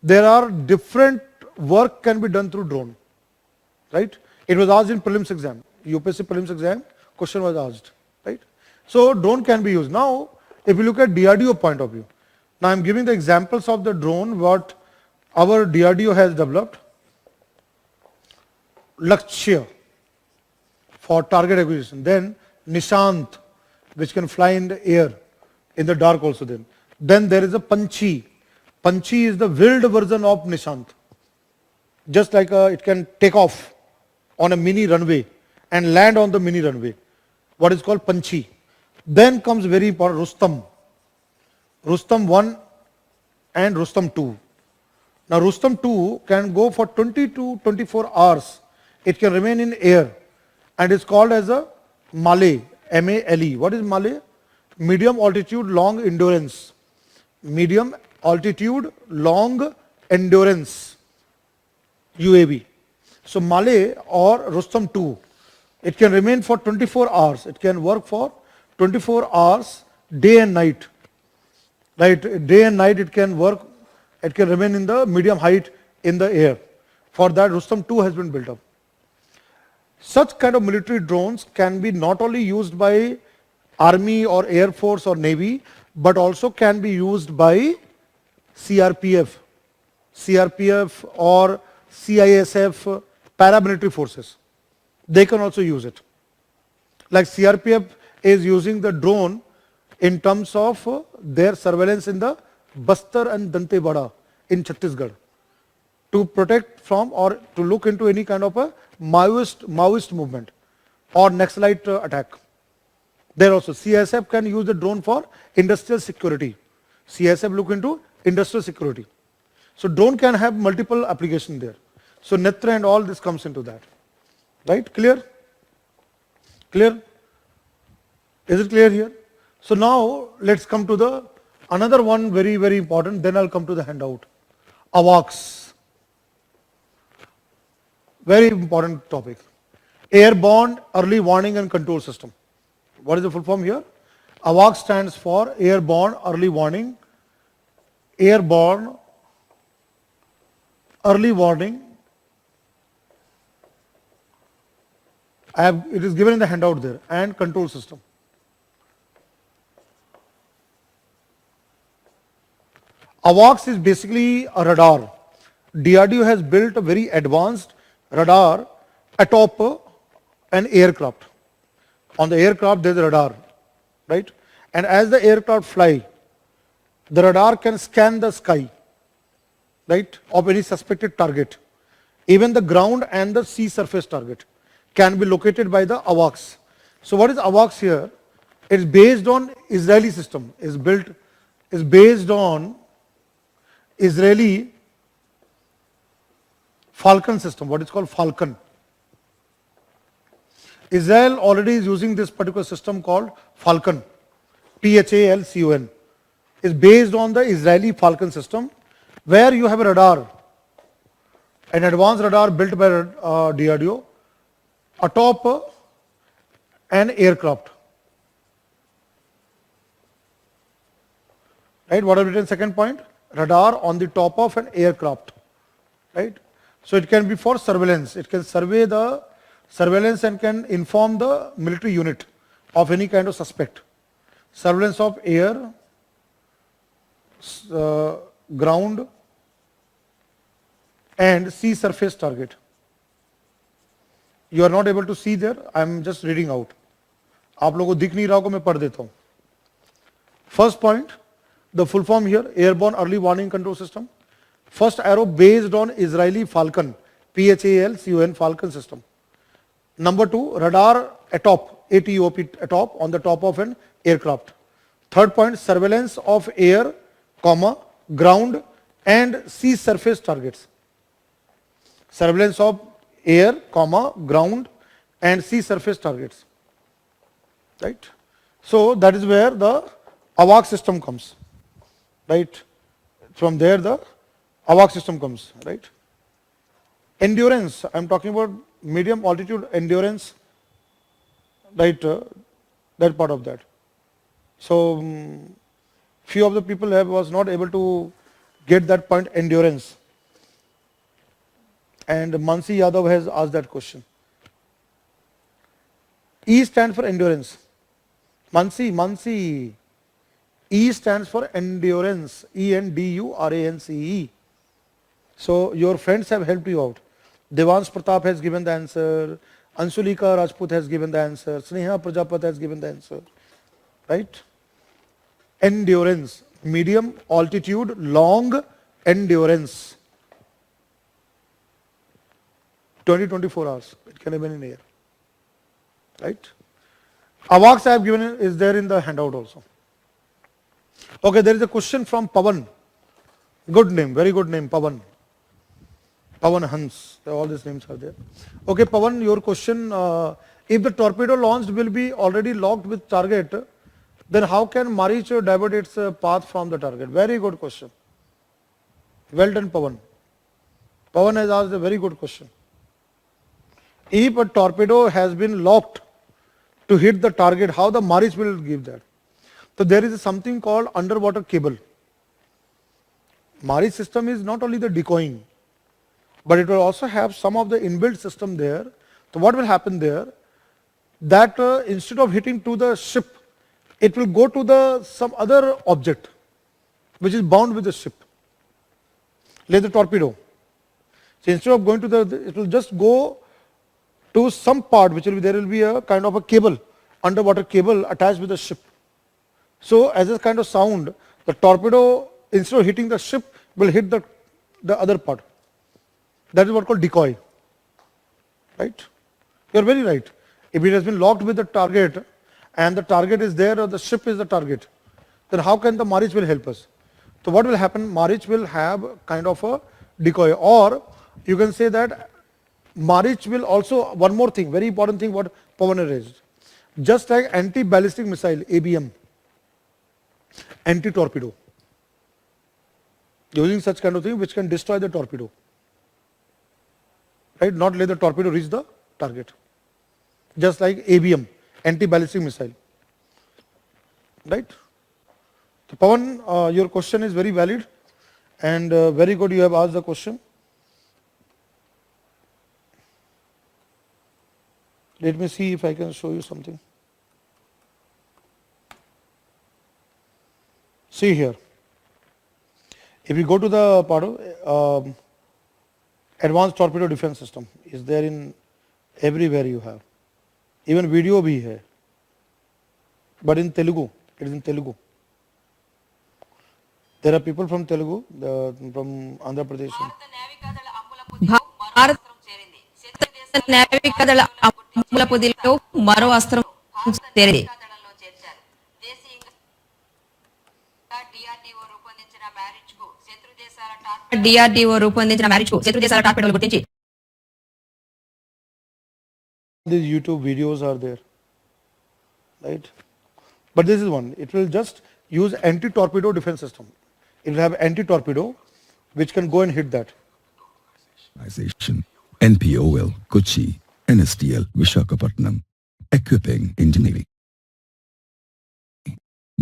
There are different work can be done through drone, right? It was asked in prelims exam, UPSC prelims exam, question was asked, right? So drone can be used. Now, if you look at DRDO point of view, now I'm giving the examples of the drone what our DRDO has developed. Lakshya for target acquisition, then Nishant, which can fly in the air, in the dark also then. Then there is a Panchi. Panchi is the wheeled version of Nishant. Just like it can take off on a mini runway and land on the mini runway. What is called Panchi. Then comes very important Rustam. Rustam 1 and Rustam 2. Now Rustam 2 can go for 20 to 24 hours. It can remain in air and is called as a MALE, M-A-L-E. What is MALE? Medium altitude long endurance. Medium altitude long endurance, UAV. So MALE or Rustam 2, it can remain for 24 hours. It can work for 24 hours, day and night. Right, day and night it can work, it can remain in the medium height in the air. For that Rustam 2 has been built up. Such kind of military drones can be not only used by Army or Air Force or Navy, but also can be used by CRPF or CISF, paramilitary forces. They can also use it. Like CRPF is using the drone in terms of their surveillance in the Bastar and Dantewada in Chhattisgarh to protect from or to look into any kind of a Maoist movement or Naxalite attack. There also CISF can use the drone for industrial security. CISF look into industrial security. So drone can have multiple applications there. So Netra and all this comes into that. Right? Clear? Clear? Is it clear here? So now let's come to the another one very, very important, then I'll come to the handout. AWACS. Very important topic. Airborne Early Warning and Control System. What is the full form here? AWACS stands for Airborne Early Warning. Airborne Early Warning. It is given in the handout there, and control system. AWACS is basically a radar. DRDO has built a very advanced radar atop an aircraft. On the aircraft there is a radar, right? And as the aircraft fly, the radar can scan the sky, right, of any suspected target. Even the ground and the sea surface target can be located by the AWACS. So what is AWACS here? It's based on Israeli system, is based on Israeli Falcon system, what is called Falcon. Israel already is using this particular system called Falcon, P-H-A-L-C-O-N. Is based on the Israeli Falcon system, where you have a radar, an advanced radar built by DRDO atop an aircraft. Right, what I've written second point? Radar on the top of an aircraft. Right? So it can be for surveillance. It can survey the surveillance and can inform the military unit of any kind of suspect. Surveillance of air, ground and sea surface target. You are not able to see there, I am just reading out. आप लोगों को दिख नहीं रहा होगा, मैं पढ़ देता हूँ. First point, the full form here, Airborne Early Warning Control System. First arrow based on Israeli Falcon, P-H-A-L-C-O-N, Falcon system. Number two, radar atop, ATOP, atop, on the top of an aircraft. Third point, surveillance of air, comma, ground and sea surface targets. Surveillance of air, comma, ground and sea surface targets. Right? So that is where the AWACS system comes. Right? From there the AWACS system comes. Right? Endurance, I am talking about medium altitude endurance. Right? That part of that. So few of the people was not able to get that point, endurance. And Mansi Yadav has asked that question. E stands for endurance. Mansi. E stands for endurance. ENDURANCE. So your friends have helped you out. Devans Pratap has given the answer. Anshulika Rajput has given the answer. Sneha Prajapat has given the answer. Right? Endurance. Medium altitude, long endurance. 20-24 hours. It can have been in air. Right? AWACS I have given is there in the handout also. Okay, there is a question from Pavan. Good name, very good name, Pavan. Pavan Hans. All these names are there. Okay, Pavan, your question, if the torpedo launched will be already locked with target, then how can Marich divert its path from the target? Very good question. Well done, Pavan. Pavan has asked a very good question. If a torpedo has been locked to hit the target, how the Marich will give that? So there is something called underwater cable. Marich system is not only the decoying, but it will also have some of the inbuilt system there. So what will happen there? That instead of hitting to the ship, it will go to the some other object which is bound with the ship. Like the torpedo. So instead of going to the, it will just go to some part which will be, there will be a kind of a cable, underwater cable attached with the ship. So as a kind of sound, the torpedo instead of hitting the ship will hit the other part. That is what called decoy. Right? You are very right. If it has been locked with the target and the target is there or the ship is the target, then how can the Marich will help us? So what will happen? Marich will have kind of a decoy, or you can say that Marich will also, one more thing, very important thing what Pawan raised. Just like anti-ballistic missile, ABM, anti-torpedo, using such kind of thing which can destroy the torpedo. Right? Not let the torpedo reach the target. Just like ABM, anti-ballistic missile. Right? So Pawan, your question is very valid and very good you have asked the question. Let me see if I can show you something. See here. If you go to the part of advanced torpedo defense system, is there in everywhere you have. Even video bhi hai. But in Telugu, it is in Telugu. There are people from Telugu, from Andhra Pradesh. భారత నావికాదళ అమ్ముల పొదిలో మరో అస్త్రం చేరింది. DRDO రూపొందించిన మ్యారిచ్ కు శత్రు దేశాల టార్పెడోలు గుర్తించి These YouTube videos are there, right? But this is one. It will just use anti-torpedo defense system. It will have anti-torpedo which can go and hit that. NPOL, Kochi, NSTL, Vishakhapatnam, equipping Indian Navy.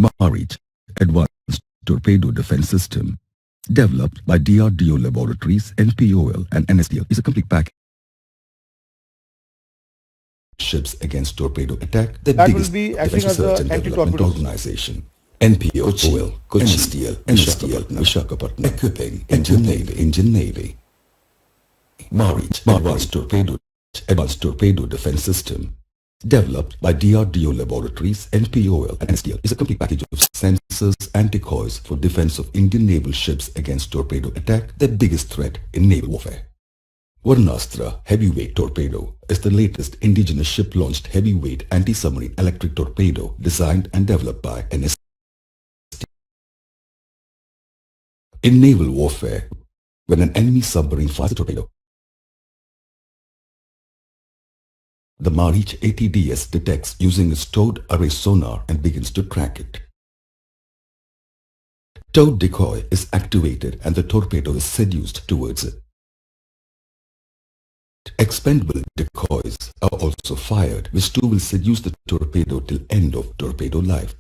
Marich, Advanced Torpedo Defense System, developed by DRDO Laboratories, NPOL and NSTL, is a complete package. Ships against torpedo attack, the that biggest will be acting as an anti-torpedo organization. NPOL, Kochi, NSTL, Vishakhapatnam, equipping Indian Navy. Marich, Advanced Torpedo Defense System, developed by DRDO Laboratories, NPOL and NSTL, is a complete package of sensors and decoys for defense of Indian naval ships against torpedo attack, the biggest threat in naval warfare. Varnastra heavyweight torpedo is the latest indigenous ship-launched heavyweight anti-submarine electric torpedo designed and developed by NST. In naval warfare, when an enemy submarine fires a torpedo, the Marich ATDS detects using its towed array sonar and begins to track it. Towed decoy is activated and the torpedo is seduced towards it. Expendable decoys are also fired, which too will seduce the torpedo till end of torpedo life.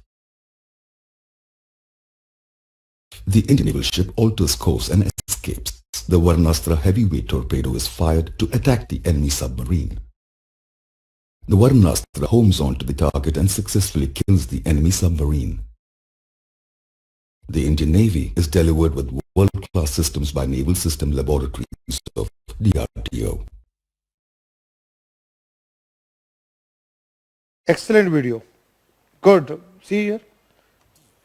The Indian naval ship alters course and escapes. The Varnastra heavyweight torpedo is fired to attack the enemy submarine. The Varnastra homes onto the target and successfully kills the enemy submarine. The Indian Navy is delivered with world-class systems by Naval System Laboratories of DRDO. Excellent video. Good. See here.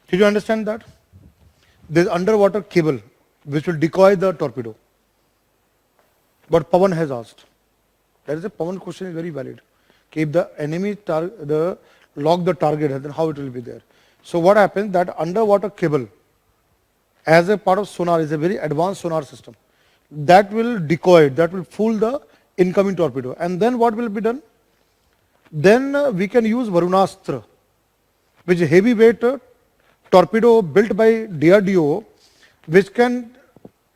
Did you understand that? There's underwater cable which will decoy the torpedo. But Pawan has asked. That is a Pawan question is very valid. If the enemy lock the target, then how it will be there? So what happens that underwater cable as a part of sonar is a very advanced sonar system. That will decoy, that will fool the incoming torpedo. And then what will be done? Then we can use Varunastra, which is a heavyweight torpedo built by DRDO, which can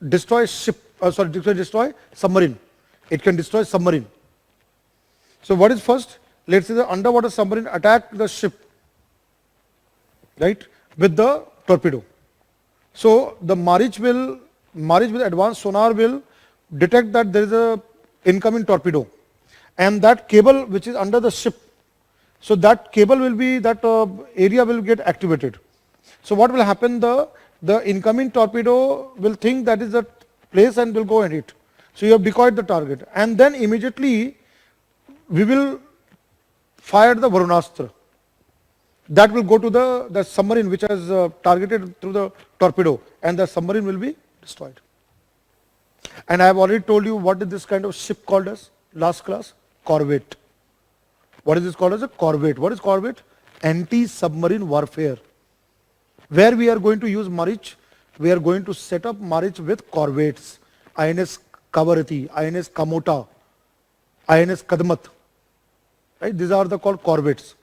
destroy destroy submarine. It can destroy submarine. So what is first? Let's say the underwater submarine attack the ship, right, with the torpedo. So the Marich with advanced sonar will detect that there is a incoming torpedo, and that cable which is under the ship, so that cable will be, that area will get activated. So what will happen? The incoming torpedo will think that is the place and will go and hit. So you have decoyed the target, and then immediately we will fire the Varunastra. That will go to the submarine which has targeted through the torpedo, and the submarine will be destroyed. And I have already told you what is this kind of ship called as last class? Corvette. What is this called as? A corvette. What is corvette? Anti-submarine warfare. Where we are going to use Marich, we are going to set up Marich with corvettes. INS Kavarati, INS Kamota, INS Kadmat. Right? These are the called corvettes,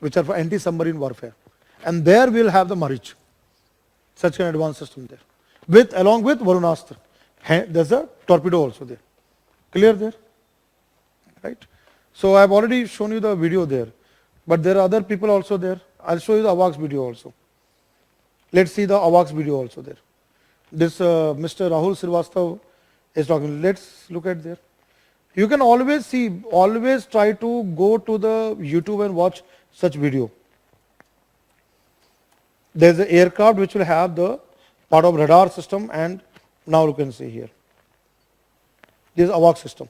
which are for anti-submarine warfare. And there we will have the Marich, such an advanced system there, along with Varunastra. There's a torpedo also there. Clear there? Right? So I have already shown you the video there, but there are other people also there. I'll show you the AWACS video also. Let's see the AWACS video also there. This Mr. Rahul Srivastava is talking. Let's look at there. You can always see, always try to go to the YouTube and watch such video. There's an aircraft which will have the part of radar system, and now you can see here. This is AWACS system.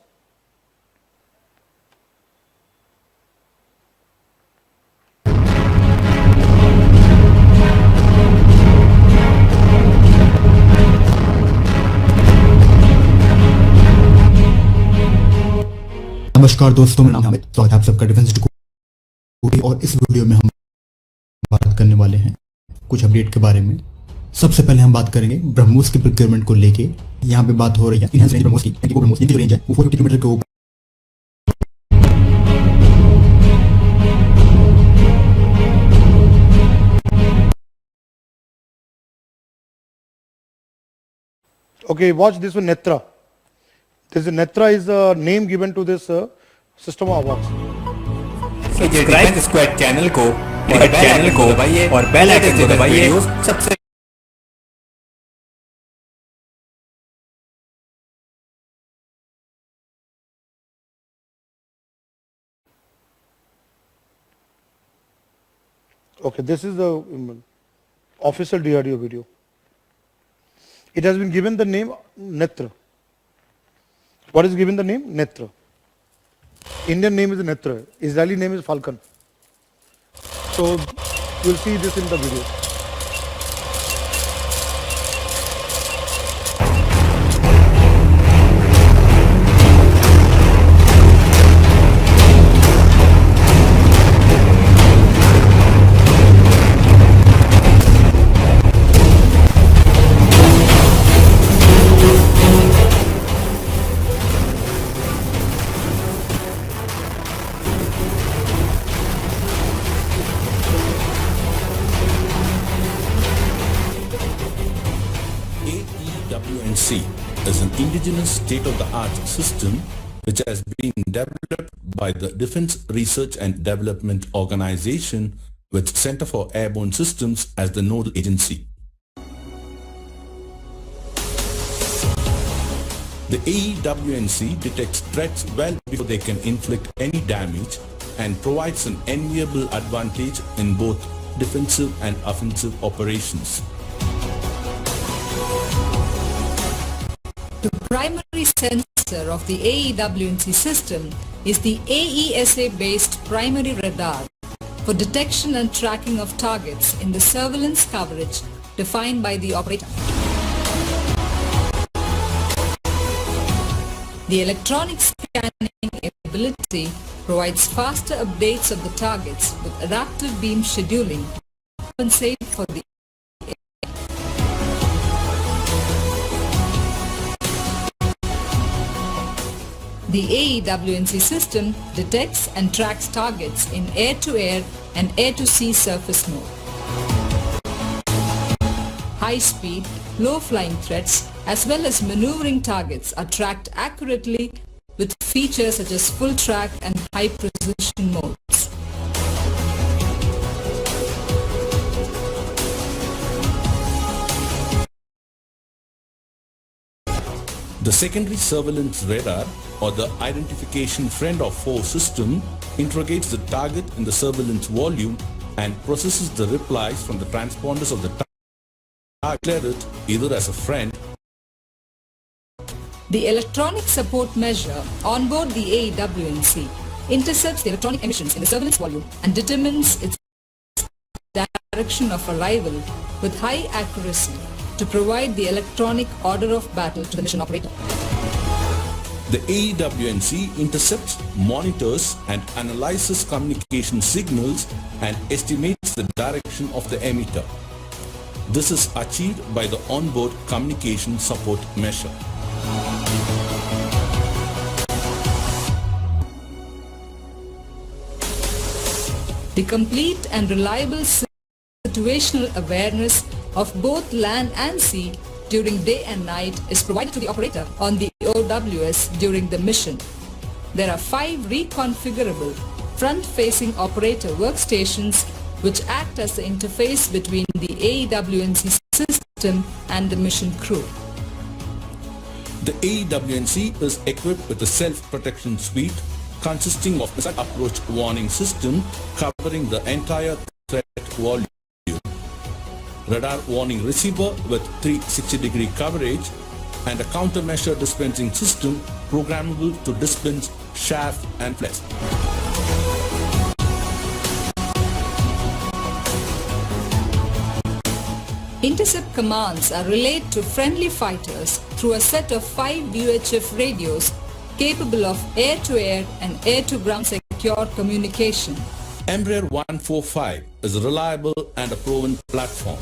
नमस्कार दोस्तों, मेरा नाम हामिद। स्वागत है आप सबका defence education, और इस वीडियो में हम बात करने वाले हैं कुछ अपडेट के बारे में। सबसे पहले हम बात करेंगे ब्रह्मोस की प्रोक्योरमेंट को लेके। यहाँ पे बात हो रही है इनहैंस रेंज ब्रह्मोस की, क्योंकि वो ब्रह्मोस की जो रेंज है वो 450 किलोमीटर के ऊपर। Okay, watch this one, Netra. This Netra is a name given to this system of AWACS. Subscribe squad channel को दबाइए और बेल आइकन को दबाइए। सबसे Okay, this is the official DRDO video. It has been given the name Netra. What is given the name? Netra. Indian name is Netra. Israeli name is Falcon. So you'll see this in the video. AWNC is an indigenous state-of-the-art system which has been developed by the Defense Research and Development Organization with Center for Airborne Systems as the nodal agency. The AEWNC detects threats well before they can inflict any damage and provides an enviable advantage in both defensive and offensive operations. The primary sensor of the AEWNC system is the AESA-based primary radar for detection and tracking of targets in the surveillance coverage defined by the operator. The electronic scanning ability provides faster updates of the targets with adaptive beam scheduling to compensate for the AEWNC system detects and tracks targets in air-to-air and air-to-sea surface mode. High-speed, low-flying threats as well as maneuvering targets are tracked accurately with features such as full track and high precision modes. The secondary surveillance radar or the identification friend of foe system interrogates the target in the surveillance volume and processes the replies from the transponders of the target, declare it either as a friend. The electronic support measure on board the AEWNC intercepts the electronic emissions in the surveillance volume and determines its direction of arrival with high accuracy to provide the electronic order of battle to the mission operator. The AEWNC intercepts, monitors and analyzes communication signals and estimates the direction of the emitter. This is achieved by the onboard communication support measure. The complete and reliable situational awareness of both land and sea during day and night is provided to the operator on the OWS during the mission. There are 5 reconfigurable front-facing operator workstations which act as the interface between the AEWNC system and the mission crew. The AEWNC is equipped with a self-protection suite consisting of missile approach warning system covering the entire threat volume, radar warning receiver with 360-degree coverage, and a countermeasure dispensing system programmable to dispense chaff and flesh. Intercept commands are relayed to friendly fighters through a set of 5 UHF radios capable of air-to-air and air-to-ground secure communication. Embraer 145 is a reliable and a proven platform.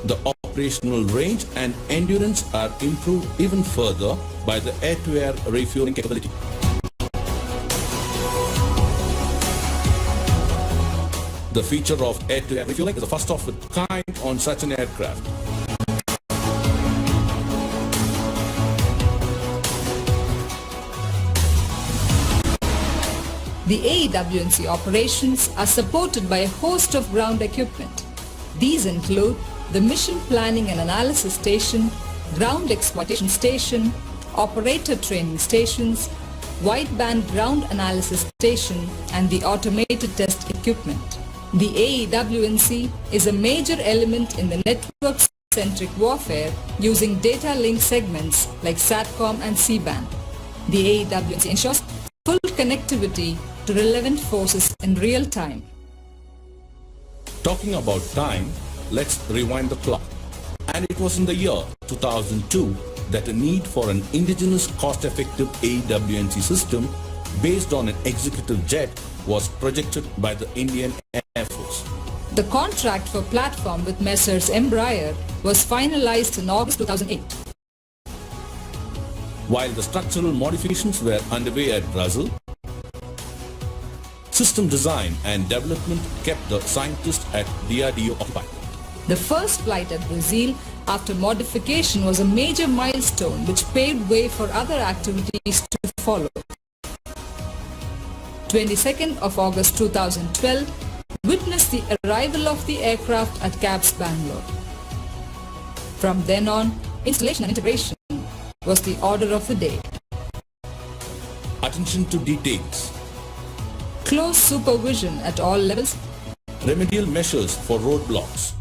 The operational range and endurance are improved even further by the air-to-air refueling capability. The feature of air-to-air refueling is the first of its kind on such an aircraft. The AEWNC operations are supported by a host of ground equipment. These include the Mission Planning and Analysis Station, Ground Exploitation Station, Operator Training Stations, Wideband Ground Analysis Station, and the Automated Test Equipment. The AEWNC is a major element in the network-centric warfare using data link segments like SATCOM and C-band. The AEWNC ensures full connectivity to relevant forces in real time. Talking about time, let's rewind the clock. And it was in the year 2002 that a need for an indigenous cost-effective AEWNC system based on an executive jet was projected by the Indian Air Force. The contract for platform with Messrs. Embraer was finalized in August 2008. While the structural modifications were underway at Brazil, system design and development kept the scientists at DRDO occupied. The first flight at Brazil after modification was a major milestone which paved way for other activities to follow. 22nd of August 2012 witnessed the arrival of the aircraft at CABS Bangalore. From then on, installation and integration was the order of the day. Attention to details. Close supervision at all levels, Remedial measures for roadblocks.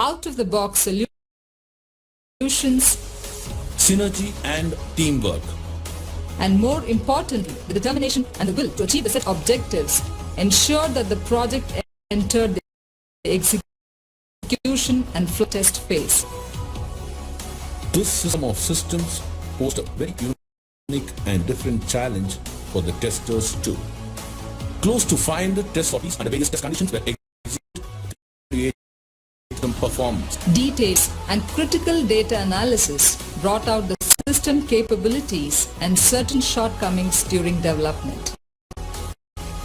out-of-the-box solutions, Synergy and teamwork. and more importantly, the determination and the will to achieve the set objectives ensured that the project entered the execution and flight test phase. This system of systems posed a very unique and different challenge for the testers too. Close to 500 test sorties under various test conditions were executed to create system performance. Details and critical data analysis brought out the system capabilities and certain shortcomings during development.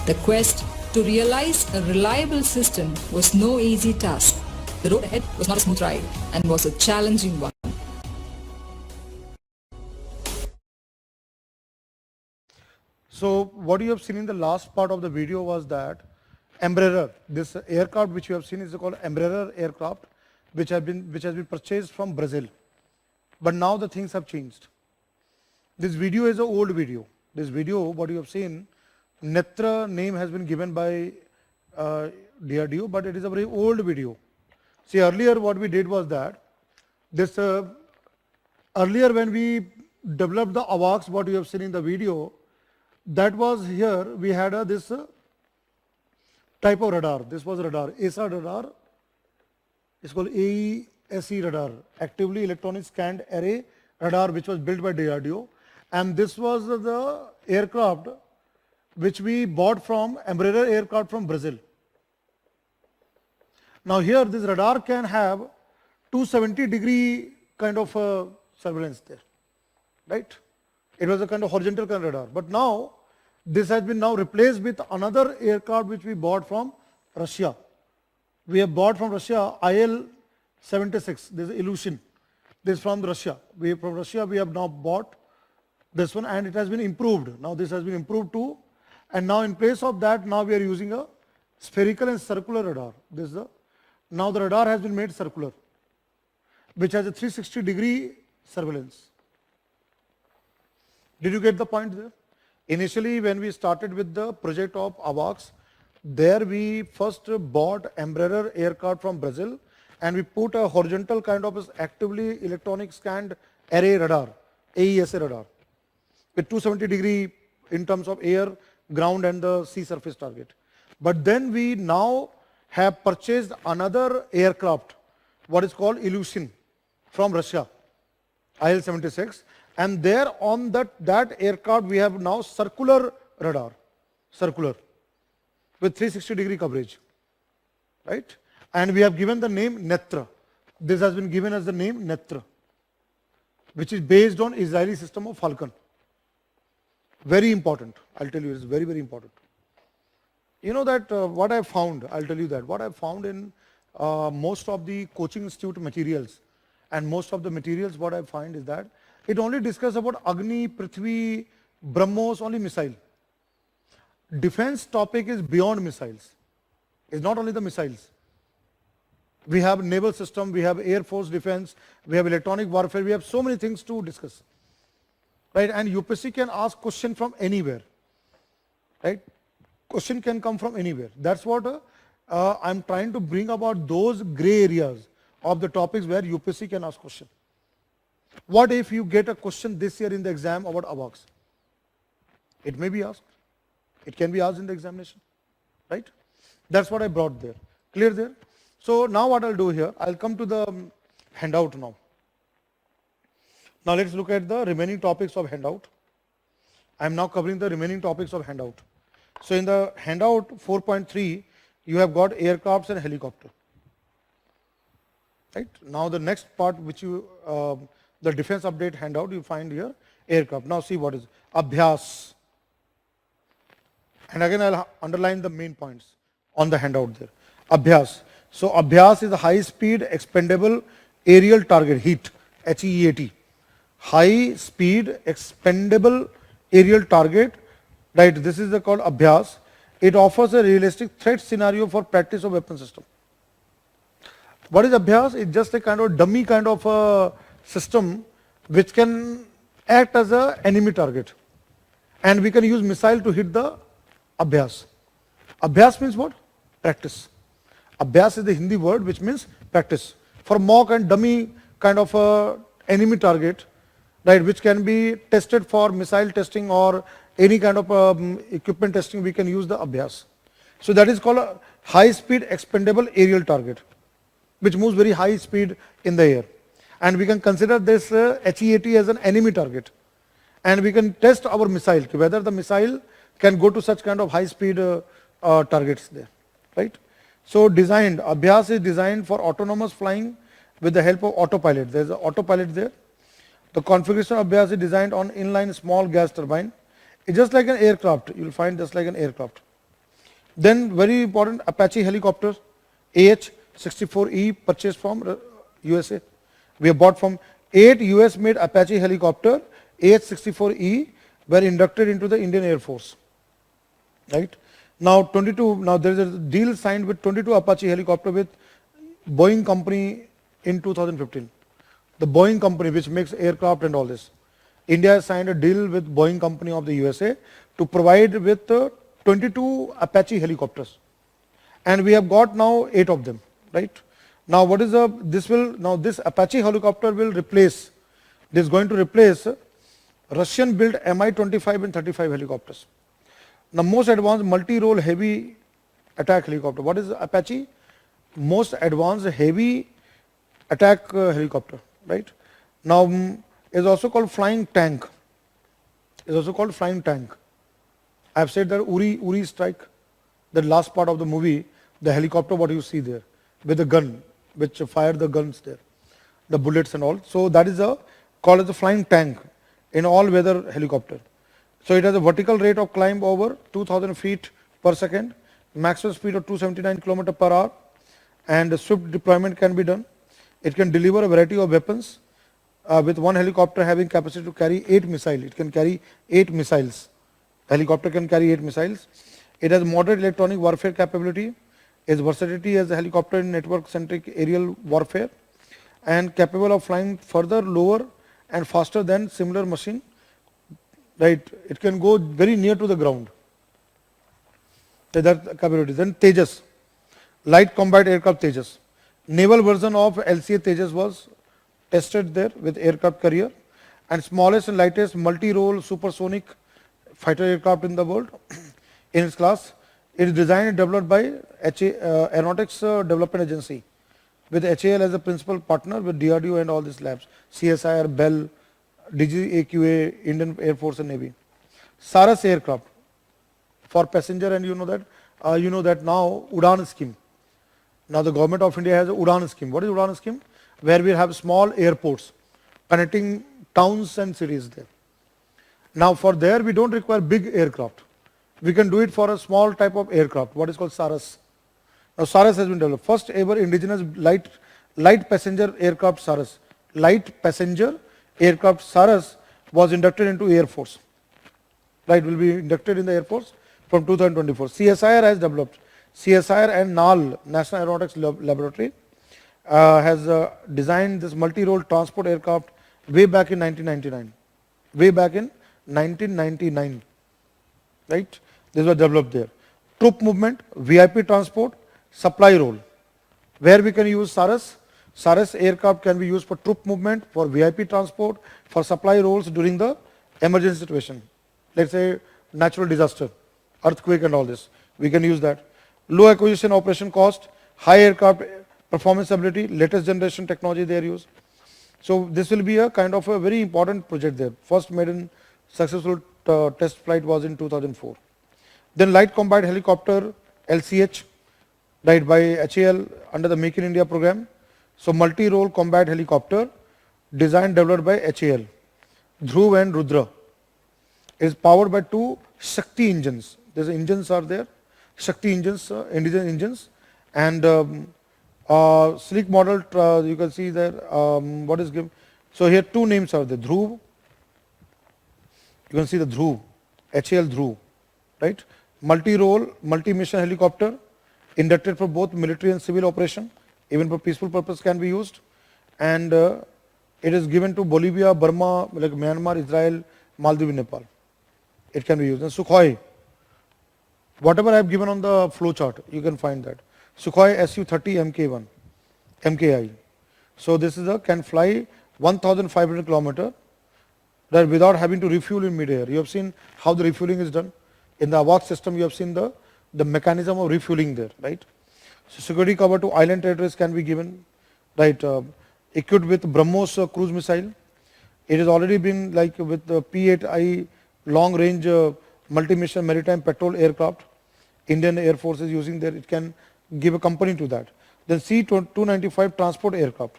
The quest to realize a reliable system was no easy task. The road ahead was not a smooth ride and was a challenging one. So what you have seen in the last part of the video was that Embraer, this aircraft which you have seen is called Embraer aircraft, which has been purchased from Brazil. But now the things have changed. This video is an old video. This video, what you have seen, Netra name has been given by DRDO, but it is a very old video. See, earlier what we did was that this earlier when we developed the AWACS, what you have seen in the video, that was here we had this type of radar. This was radar, AESA radar. It's called AESE radar, actively electronic scanned array radar, which was built by DRDO. And this was the aircraft which we bought from Embraer aircraft from Brazil. Now here this radar can have 270-degree kind of surveillance there, right? It was a kind of horizontal kind of radar. But now this has been now replaced with another aircraft which we bought from Russia. We have bought from Russia IL-76. This is Ilyushin. This is from Russia. From Russia we have now bought this one, and it has been improved. Now this has been improved too. And now in place of that, now we are using a spherical and circular radar. This is now the radar has been made circular, which has a 360-degree surveillance. Did you get the point there? Initially, when we started with the project of AWACS, there we first bought Embraer aircraft from Brazil, and we put a horizontal kind of actively electronic scanned array radar, AESA radar, with 270-degree in terms of air, ground and the sea surface target. But then we now have purchased another aircraft, what is called Ilyushin from Russia, IL-76. And there on that aircraft we have now circular radar, circular, with 360-degree coverage, right? And we have given the name Netra. This has been given as the name Netra, which is based on Israeli system of Falcon. Very important, I'll tell you, it's very, very important. You know that what I found, I'll tell you that, what I found in most of the coaching institute materials and most of the materials, what I find is that it only discusses about Agni, Prithvi, BrahMos, only missile. Defense topic is beyond missiles. It's not only the missiles. We have naval system, we have air force defense, we have electronic warfare, we have so many things to discuss. Right? And UPSC can ask question from anywhere. Right? Question can come from anywhere. That's what I'm trying to bring about, those gray areas of the topics where UPSC can ask question. What if you get a question this year in the exam about AWACS? It may be asked. It can be asked in the examination, right? That's what I brought there. Clear there? So now what I'll do here, I'll come to the handout now. Now let's look at the remaining topics of handout. I'm now covering the remaining topics of handout. So in the handout 4.3, you have got aircrafts and helicopter. Right? Now the next part which you, the defense update handout, you find here aircraft. Now see what is Abhyas. And again I'll underline the main points on the handout there. Abhyas. So Abhyas is a high speed expendable aerial target, HEAT, HEAT. High speed expendable aerial target, right? This is called Abhyas. It offers a realistic threat scenario for practice of weapon system. What is Abhyas? It's just a kind of dummy kind of a system which can act as a enemy target. And we can use missile to hit the Abhyas. Abhyas means what? Practice. Abhyas is the Hindi word which means practice. For mock and dummy kind of a enemy target, right, which can be tested for missile testing or any kind of equipment testing, we can use the Abhyas. So that is called a high speed expendable aerial target, which moves very high speed in the air. And we can consider this HEAT as an enemy target. And we can test our missile, whether the missile can go to such kind of high speed targets there, right? So designed, Abhyas is designed for autonomous flying with the help of autopilot. There is an autopilot there. The configuration of Abhyas is designed on inline small gas turbine. It's just like an aircraft. You will find just like an aircraft. Then very important, Apache helicopter, AH-64E, purchased from USA. We have bought from 8 US made Apache helicopter, AH-64E, were inducted into the Indian Air Force, right? Now there is a deal signed with 22 Apache helicopter with Boeing company in 2015. The Boeing company which makes aircraft and all this. India has signed a deal with Boeing company of the USA to provide with 22 Apache helicopters. And we have got now 8 of them, right? Now what is this Apache helicopter will replace, this is going to replace Russian built Mi-25 and 35 helicopters. The most advanced multi-role heavy attack helicopter. What is Apache? Most advanced heavy attack helicopter, right? Now is also called flying tank. Is also called flying tank. I have said that Uri strike, the last part of the movie, the helicopter what you see there with the gun which fired the guns there, the bullets and all. So that is called as a flying tank in all weather helicopter. So it has a vertical rate of climb over 2000 feet per second, maximum speed of 279 km per hour, and swift deployment can be done. It can deliver a variety of weapons with one helicopter having capacity to carry 8 missiles. It can carry 8 missiles. Helicopter can carry 8 missiles. It has moderate electronic warfare capability, its versatility as a helicopter in network-centric aerial warfare, and capable of flying further, lower and faster than similar machine. Right, it can go very near to the ground. So that capability. Then Tejas, light combat aircraft Tejas. Naval version of LCA Tejas was tested there with aircraft carrier, and smallest and lightest multi-role supersonic fighter aircraft in the world in its class. It is designed and developed by Aeronautics Development Agency with HAL as a principal partner with DRDO and all these labs, CSIR, Bell, DGAQA, Indian Air Force and Navy. Saras aircraft for passenger, and you know that now Udan scheme. Now the government of India has a Udan scheme. What is Udan scheme? Where we have small airports connecting towns and cities there. Now for there we don't require big aircraft. We can do it for a small type of aircraft, what is called Saras. Now Saras has been developed. First ever indigenous light passenger aircraft Saras. Light passenger aircraft Saras was inducted into Air Force. Right, will be inducted in the Air Force from 2024. CSIR has developed. CSIR and NAL, National Aeronautics Laboratory, has designed this multi-role transport aircraft way back in 1999. Way back in 1999. Right, this was developed there. Troop movement, VIP transport, supply role. Where we can use Saras? Saras aircraft can be used for troop movement, for VIP transport, for supply roles during the emergency situation. Let's say natural disaster, earthquake and all this. We can use that. Low acquisition operation cost, high aircraft performance ability, latest generation technology they are used. So this will be a kind of a very important project there. First maiden successful test flight was in 2004. Then light combat helicopter LCH, right, by HAL under the Make in India program. So multi-role combat helicopter designed developed by HAL, Dhruv and Rudra. It is powered by 2 Shakti engines. These engines are there, Shakti engines, indigenous engines, and Sleek model, you can see there, what is given. So here two names are there, Dhruv. You can see the Dhruv, HAL Dhruv, right? Multi-role, multi-mission helicopter, inducted for both military and civil operation, even for peaceful purpose can be used. And it is given to Bolivia, Burma, like Myanmar, Israel, Maldives, Nepal. It can be used. And Sukhoi, whatever I have given on the flow chart, you can find that. Sukhoi Su-30 Mk1, MKI. So this is a can fly 1,500 kilometer, that without having to refuel in mid-air. You have seen how the refueling is done. In the AWACS system, you have seen the mechanism of refueling there, right? So security cover to island territories can be given, right? Equipped with BrahMos cruise missile. It has already been like with the P-8I long range multi-mission maritime patrol aircraft. Indian Air Force is using there. It can give a company to that. Then C-295 transport aircraft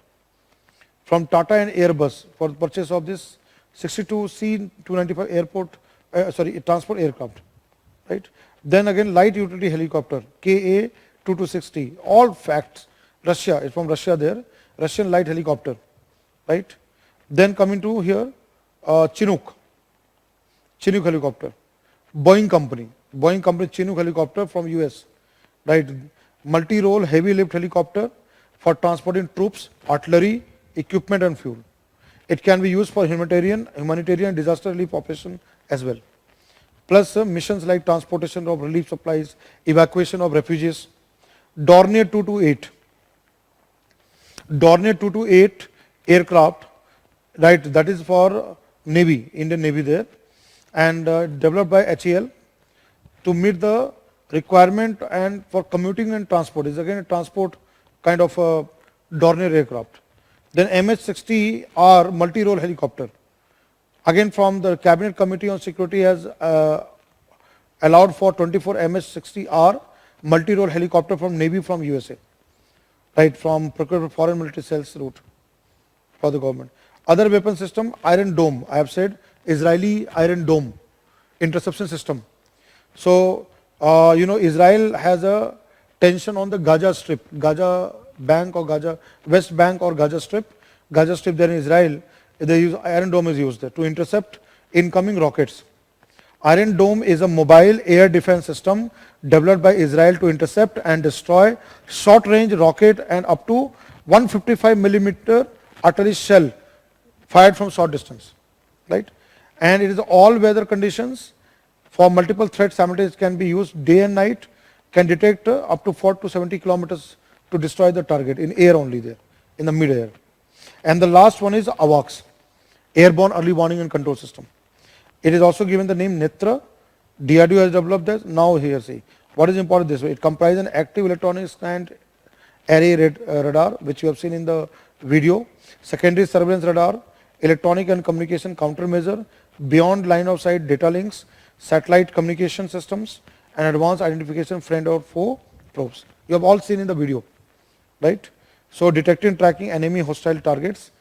from Tata and Airbus for purchase of this 62 C-295 transport aircraft, right? Then again light utility helicopter KA-2260. All facts. Russia is from Russia there. Russian light helicopter, right? Then coming to here, Chinook helicopter, Boeing company Chinook helicopter from US, right? Multi-role heavy lift helicopter for transporting troops, artillery, equipment and fuel. It can be used for humanitarian disaster relief operation as well. Plus missions like transportation of relief supplies, evacuation of refugees. Dornier 228 aircraft, right? That is for Navy, Indian Navy there, and developed by HAL to meet the requirement and for commuting and transport. Is again a transport kind of a Dornier aircraft. Then MH-60R multi-role helicopter. Again from the Cabinet Committee on Security has allowed for 24 MH-60R multi-role helicopter from Navy from USA. Right, from procured foreign military sales route for the government. Other weapon system, Iron Dome. I have said Israeli Iron Dome interception system. So, Israel has a tension on the Gaza Strip, Gaza Bank or Gaza, West Bank or Gaza Strip. Gaza Strip there in Israel, they use Iron Dome is used there to intercept incoming rockets. Iron Dome is a mobile air defense system developed by Israel to intercept and destroy short-range rocket and up to 155 millimeter artillery shell fired from short distance, right? And it is all weather conditions for multiple threats simultaneously can be used day and night, can detect up to 4 to 70 kilometers to destroy the target in air only there, in the mid-air. And the last one is AWACS, Airborne Early Warning and Control System. It is also given the name Netra. DRDO has developed this. Now here see, what is important this way? It comprises an active electronic scanned array radar, which you have seen in the video, secondary surveillance radar, electronic and communication countermeasure, beyond line of sight data links, satellite communication systems, and advanced identification friend or foe probes. You have all seen in the video, right? So detecting, tracking enemy hostile targets,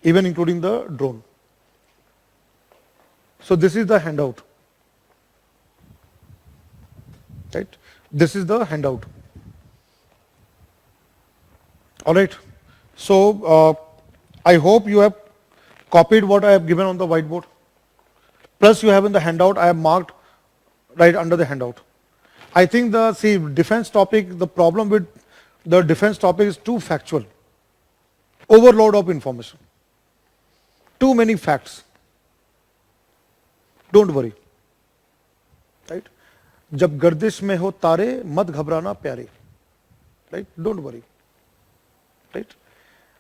even including the drone. So this is the handout, right? This is the handout. All right. So I hope you have copied what I have given on the whiteboard. Plus you have in the handout, I have marked right under the handout. I think defense topic, the problem with the defense topic is too factual. Overload of information. Too many facts. Don't worry, right? जब गर्दिश में हो तारे मत घबराना प्यारे, right? Don't worry, right?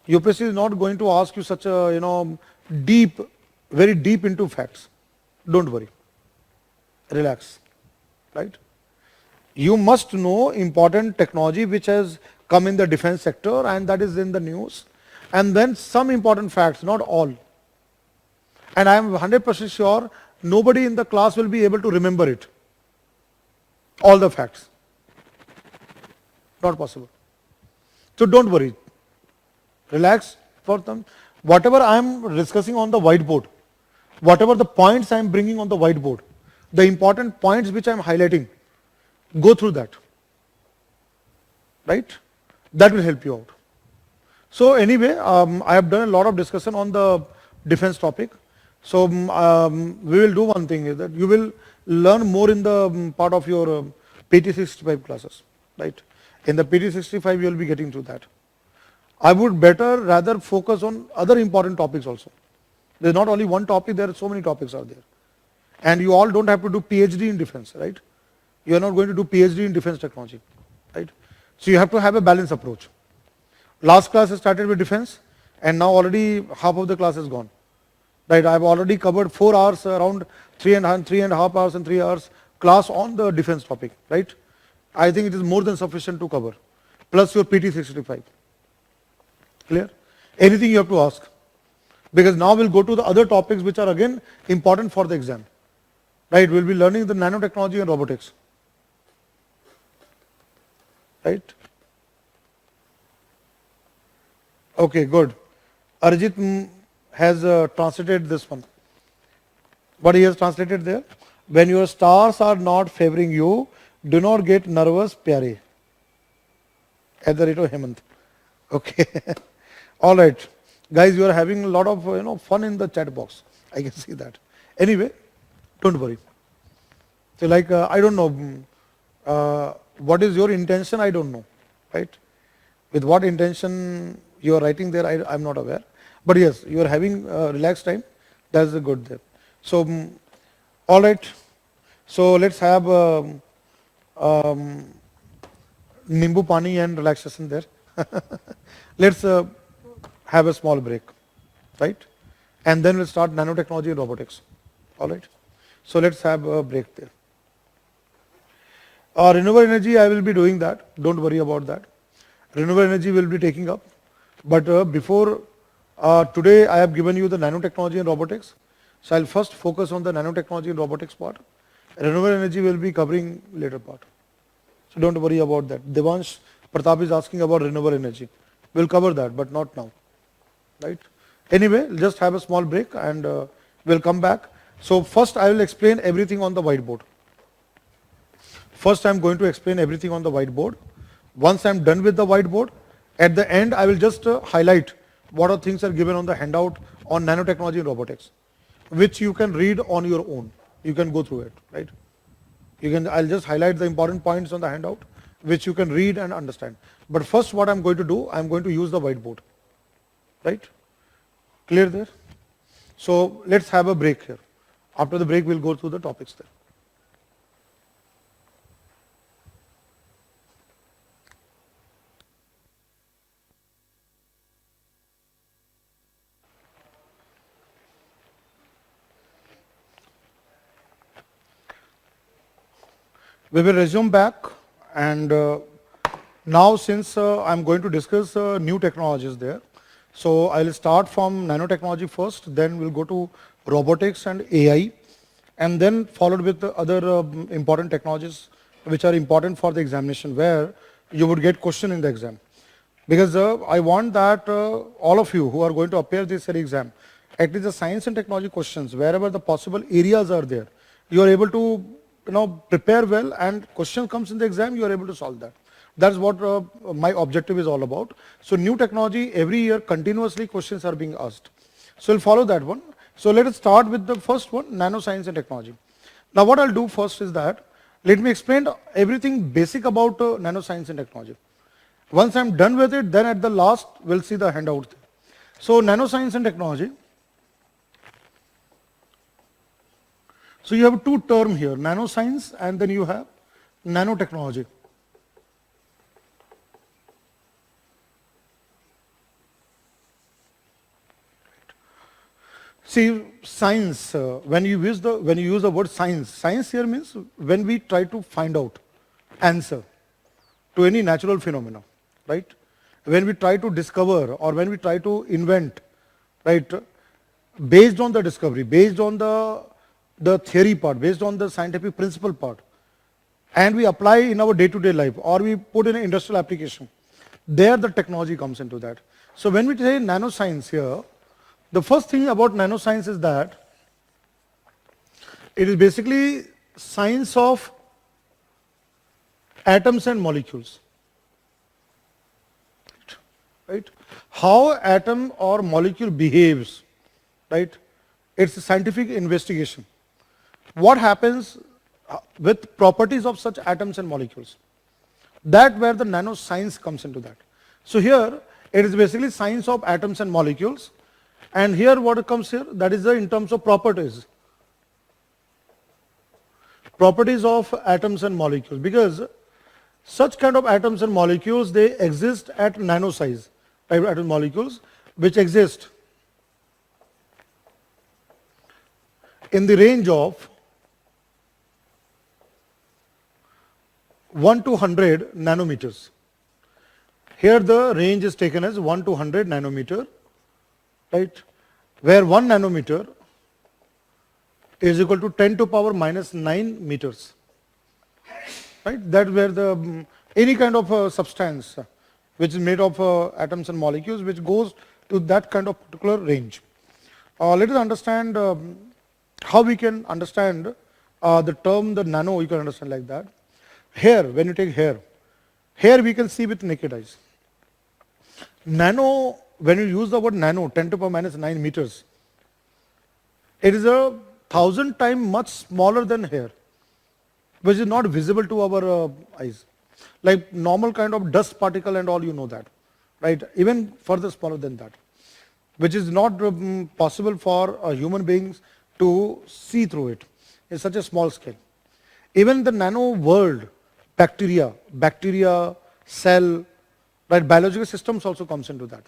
UPSC is not going to ask you such a deep, very deep into facts. Don't worry, relax, right? You must know important technology which has come in the defense sector and that is in the news, and then some important facts, not all. And I am 100% sure nobody in the class will be able to remember it, all the facts. Not possible. So don't worry. Relax for them. Whatever I am discussing on the whiteboard, whatever the points I am bringing on the whiteboard, the important points which I am highlighting, go through that. Right? That will help you out. So anyway, I have done a lot of discussion on the defense topic. So we will do one thing, is that you will learn more in the part of your PT65 classes, right? In the PT65 you will be getting to that. I would better rather focus on other important topics also. There's not only one topic, there are so many topics out there. And you all don't have to do PhD in defense, right? You are not going to do PhD in defense technology, right? So you have to have a balanced approach. Last class I started with defense, and now already half of the class is gone. Right, I've already covered 4 hours, around 3.5 hours and 3 hours class on the defense topic, right? I think it is more than sufficient to cover, plus your PT65. Clear? Anything you have to ask? Because now we'll go to the other topics which are again important for the exam. Right, we'll be learning the nanotechnology and robotics. Right? Okay, good. Arjit has translated this one. What he has translated there? When your stars are not favoring you, do not get nervous, pyare. At the rate of Hemant. Okay. All right. Guys, you are having a lot of fun in the chat box. I can see that. Anyway, don't worry. So like, I don't know, what is your intention? I don't know, right? With what intention you are writing there, I'm not aware. But yes, you are having relaxed time. That's the good there. So, all right. So let's have Nimbu Pani and relaxation there. Let's have a small break, right? And then we'll start nanotechnology and robotics. All right. So let's have a break there. Renewable energy, I will be doing that. Don't worry about that. Renewable energy will be taking up. But before today, I have given you the nanotechnology and robotics. So I'll first focus on the nanotechnology and robotics part. Renewable energy will be covering later part. So don't worry about that. Devansh Pratap is asking about renewable energy. We'll cover that, but not now. Right? Anyway, just have a small break and we'll come back. So first I will explain everything on the whiteboard. First I'm going to explain everything on the whiteboard. Once I'm done with the whiteboard, at the end I will just highlight what are things are given on the handout on nanotechnology and robotics, which you can read on your own. You can go through it, right? I'll just highlight the important points on the handout, which you can read and understand. But first what I'm going to do, I'm going to use the whiteboard, right? Clear there? So let's have a break here. After the break, we'll go through the topics there. We will resume back, and now since I'm going to discuss new technologies there, so I'll start from nanotechnology first, then we'll go to robotics and AI, and then followed with the other important technologies which are important for the examination, where you would get question in the exam. Because I want that all of you who are going to appear this exam, at least the science and technology questions, wherever the possible areas are there, you are able to prepare well, and question comes in the exam, you are able to solve that. That's what my objective is all about. So new technology, every year continuously questions are being asked. So we'll follow that one. So let us start with the first one, nanoscience and technology. Now what I'll do first is that, let me explain everything basic about nanoscience and technology. Once I'm done with it, then at the last, we'll see the handout. So nanoscience and technology. So you have two terms here, nanoscience and then you have nanotechnology. See, science, when you use the word science here means when we try to find out answer to any natural phenomena, right? When we try to discover or when we try to invent, right, based on the discovery, based on the theory part, based on the scientific principle part, and we apply in our day-to-day life, or we put in an industrial application, there the technology comes into that. So when we say nanoscience here, the first thing about nanoscience is that it is basically science of atoms and molecules. right? How atom or molecule behaves, right? It's a scientific investigation. What happens with properties of such atoms and molecules? That where the nanoscience comes into that. So here it is basically science of atoms and molecules, and here what comes here, that is in terms of properties. Properties of atoms and molecules, because such kind of atoms and molecules, they exist at nano size, right? Atom molecules which exist in the range of 1 to 100 nanometers. Here the range is taken as 1 to 100 nanometer, right? Where 1 nanometer is equal to 10 to power minus 9 meters, right? That where the any kind of substance which is made of atoms and molecules which goes to that kind of particular range. Let us understand how we can understand the term the nano, you can understand like that. Here, when you take here we can see with naked eyes. Nano, when you use the word nano, 10 to the power minus 9 meters, it is 1,000 times much smaller than here, which is not visible to our eyes. Like normal kind of dust particle and all, you know that, right? Even further smaller than that, which is not possible for human beings to see through it in such a small scale. Even the nano world, bacteria, cell, right, biological systems also comes into that.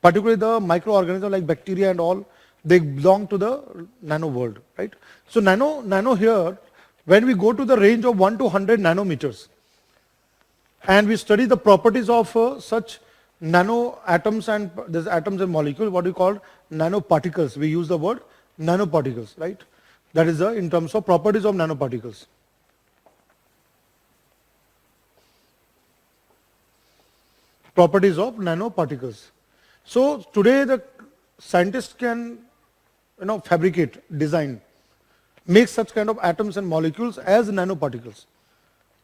Particularly the microorganisms like bacteria and all, they belong to the nano world, right? So nano here, when we go to the range of 1 to 100 nanometers, and we study the properties of such nano atoms and these atoms and molecules, what we call nanoparticles. We use the word nanoparticles, right? That is in terms of properties of nanoparticles. Properties of nanoparticles. So today the scientists can, fabricate, design, make such kind of atoms and molecules as nanoparticles.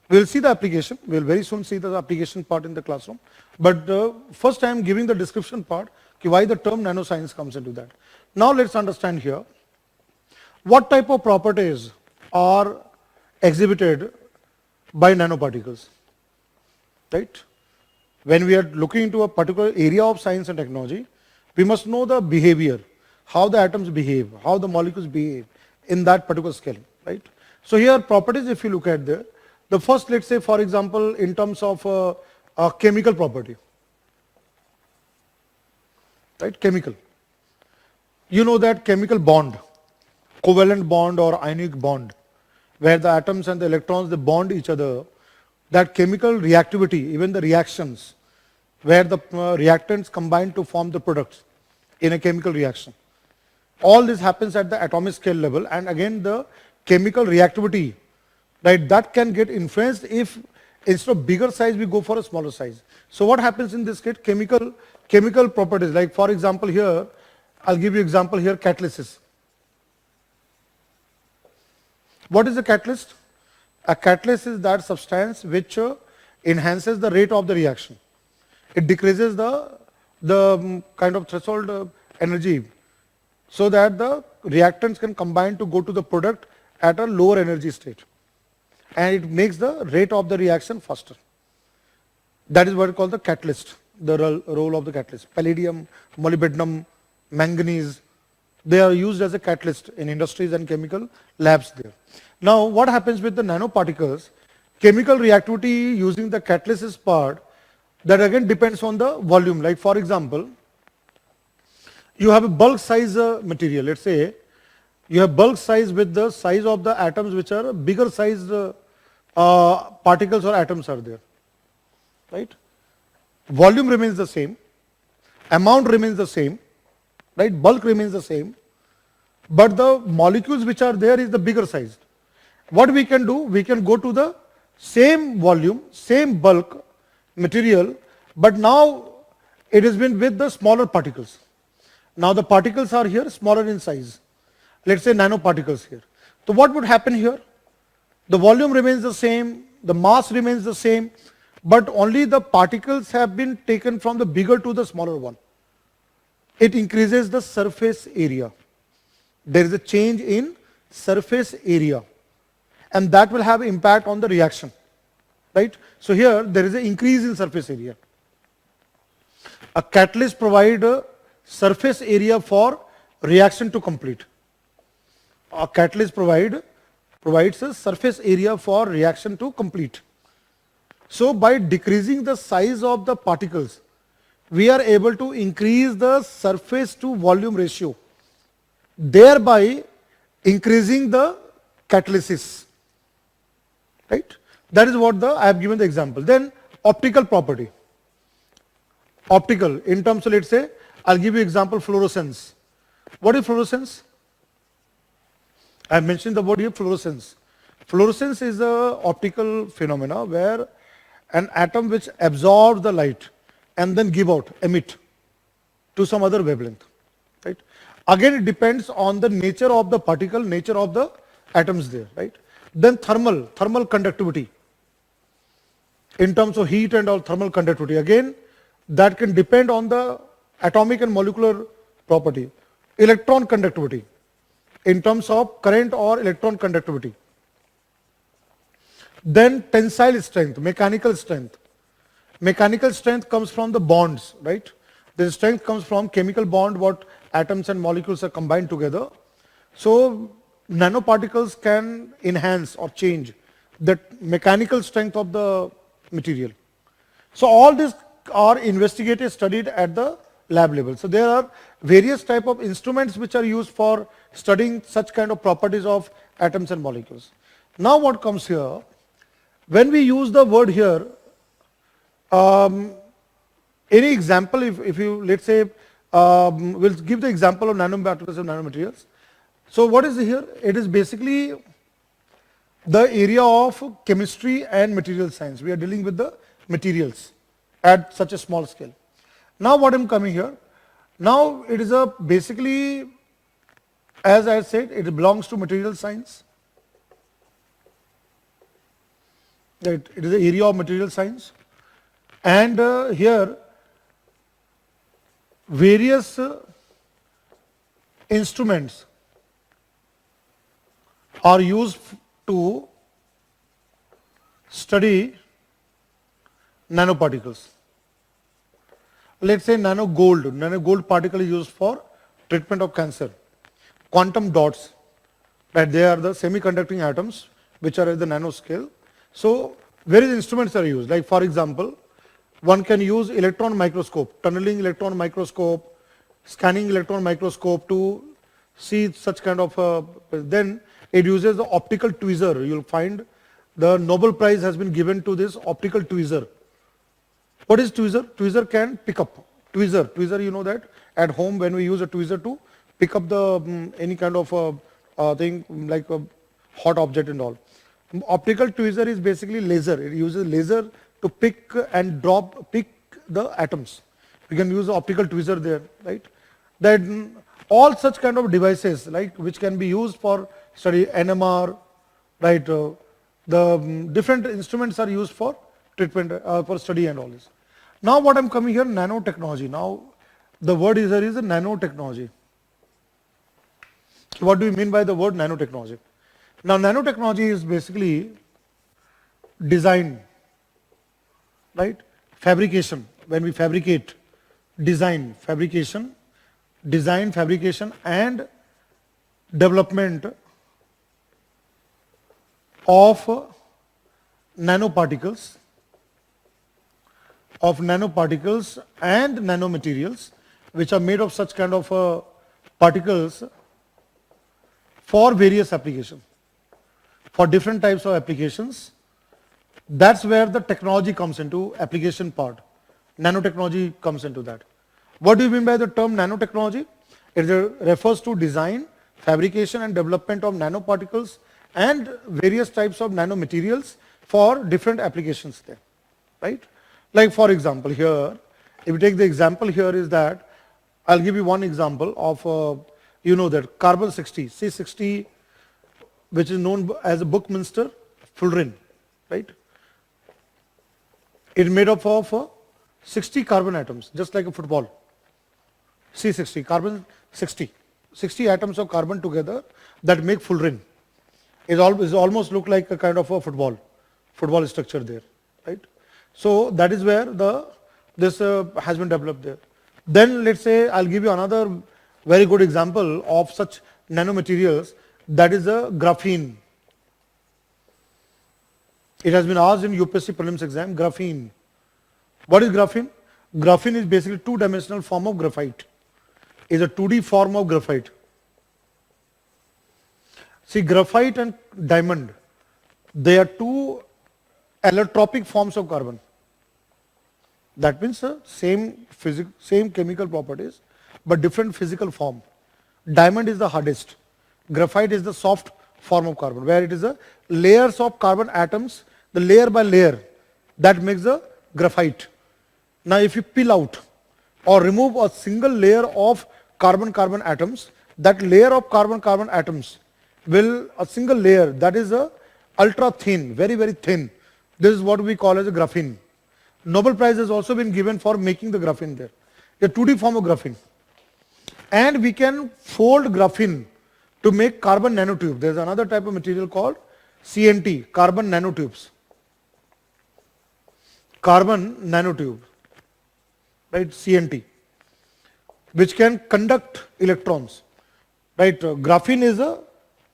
We will see the application. We will very soon see the application part in the classroom. But first I am giving the description part, why the term nanoscience comes into that. Now let's understand here, what type of properties are exhibited by nanoparticles, right? When we are looking into a particular area of science and technology, we must know the behavior, how the atoms behave, how the molecules behave in that particular scale, right? So here properties, if you look at the first, let's say for example, in terms of a chemical property, right? Chemical. You know that chemical bond, covalent bond or ionic bond, where the atoms and the electrons, they bond each other, that chemical reactivity, even the reactions, where the reactants combine to form the products in a chemical reaction. All this happens at the atomic scale level, and again the chemical reactivity, right, that can get influenced if instead of bigger size we go for a smaller size. So what happens in this case? Chemical properties, like for example here, I'll give you example here, catalysis. What is a catalyst? A catalyst is that substance which enhances the rate of the reaction. It decreases the kind of threshold energy so that the reactants can combine to go to the product at a lower energy state. And it makes the rate of the reaction faster. That is what we call the catalyst, the role of the catalyst. Palladium, molybdenum, manganese, they are used as a catalyst in industries and chemical labs there. Now what happens with the nanoparticles? Chemical reactivity using the catalysis part, that again depends on the volume. Like for example, you have a bulk size material. Let's say you have bulk size with the size of the atoms which are bigger sized particles or atoms are there, right? Volume remains the same, amount remains the same, right? Bulk remains the same, but the molecules which are there is the bigger size. What we can do, we can go to the same volume, same bulk material, but now it has been with the smaller particles. Now the particles are here smaller in size. Let's say nanoparticles here. So what would happen here? The volume remains the same, the mass remains the same, but only the particles have been taken from the bigger to the smaller one. It increases the surface area. There is a change in surface area, and that will have impact on the reaction, right? So here there is an increase in surface area. A catalyst provides a surface area for reaction to complete. A catalyst provides a surface area for reaction to complete. So by decreasing the size of the particles, we are able to increase the surface to volume ratio, thereby increasing the catalysis, right? That is what I have given the example. Then optical property. Optical, in terms of, let's say, I'll give you example, fluorescence. What is fluorescence? I mentioned the word here, fluorescence. Fluorescence is a optical phenomena where an atom which absorbs the light and then give out, emit to some other wavelength, right? Again, it depends on the nature of the particle, nature of the atoms there, right? Then thermal conductivity. In terms of heat and all, thermal conductivity. Again, that can depend on the atomic and molecular property. Electron conductivity, in terms of current or electron conductivity. Then tensile strength, mechanical strength. Mechanical strength comes from the bonds, right? The strength comes from chemical bond, what atoms and molecules are combined together. So nanoparticles can enhance or change the mechanical strength of the material. So all these are investigated, studied at the lab level. So there are various type of instruments which are used for studying such kind of properties of atoms and molecules. Now what comes here, when we use the word here, any example, if you, let's say, we'll give the example of nanoparticles and nanomaterials. So what is here? It is basically the area of chemistry and material science. We are dealing with the materials at such a small scale. Now what I'm coming here, now it is a basically, as I said, it belongs to material science. It is the area of material science. And here various instruments are used to study nanoparticles. Let's say nano gold particle is used for treatment of cancer. Quantum dots, that they are the semiconducting atoms which are at the nanoscale. So various instruments are used, like for example, one can use electron microscope, tunneling electron microscope, scanning electron microscope to see such kind of, then it uses the optical tweezer. You'll find the Nobel Prize has been given to this optical tweezer. What is tweezer? Tweezer can pick up. Tweezer, you know that at home when we use a tweezer to pick up the any kind of thing like a hot object and all. Optical tweezer is basically laser. It uses laser to pick and pick the atoms. We can use the optical tweezer there, right? Then all such kind of devices, like which can be used for study NMR, right? The different instruments are used for treatment, for study and all this. Now what I'm coming here, nanotechnology. Now the word here is a nanotechnology. So what do we mean by the word nanotechnology? Now nanotechnology is basically design, right? Fabrication, when we fabricate, design, fabrication and development of nanoparticles and nanomaterials which are made of such kind of particles for various applications, for different types of applications. That's where the technology comes into application part. Nanotechnology comes into that. What do you mean by the term nanotechnology? It refers to design, fabrication and development of nanoparticles and various types of nanomaterials for different applications there, right? Like for example here, if you take the example here is that, I'll give you one example of, you know that carbon-60, C60, which is known as a Buckminster fullerene, right? It's made up of 60 carbon atoms, just like a football. C60, carbon 60. 60 atoms of carbon together that make full ring. It almost look like a kind of a football structure there, right? So that is where this has been developed there. Then let's say I'll give you another very good example of such nanomaterials, that is a graphene. It has been asked in UPSC prelims exam, graphene. What is graphene? Graphene is basically two-dimensional form of graphite. Is a 2D form of graphite. See, graphite and diamond, they are two allotropic forms of carbon. That means same chemical properties, but different physical form. Diamond is the hardest. Graphite is the soft form of carbon, where it is a layers of carbon atoms, the layer by layer, that makes the graphite. Now, if you peel out or remove a single layer of carbon atoms, that layer of carbon atoms will, a single layer, that is a ultra thin, very thin. This is what we call as a graphene. Nobel Prize has also been given for making the graphene there. A 2D form of graphene. And we can fold graphene to make carbon nanotube. There is another type of material called CNT, carbon nanotubes. Carbon nanotube, right, CNT, which can conduct electrons, right. Graphene is a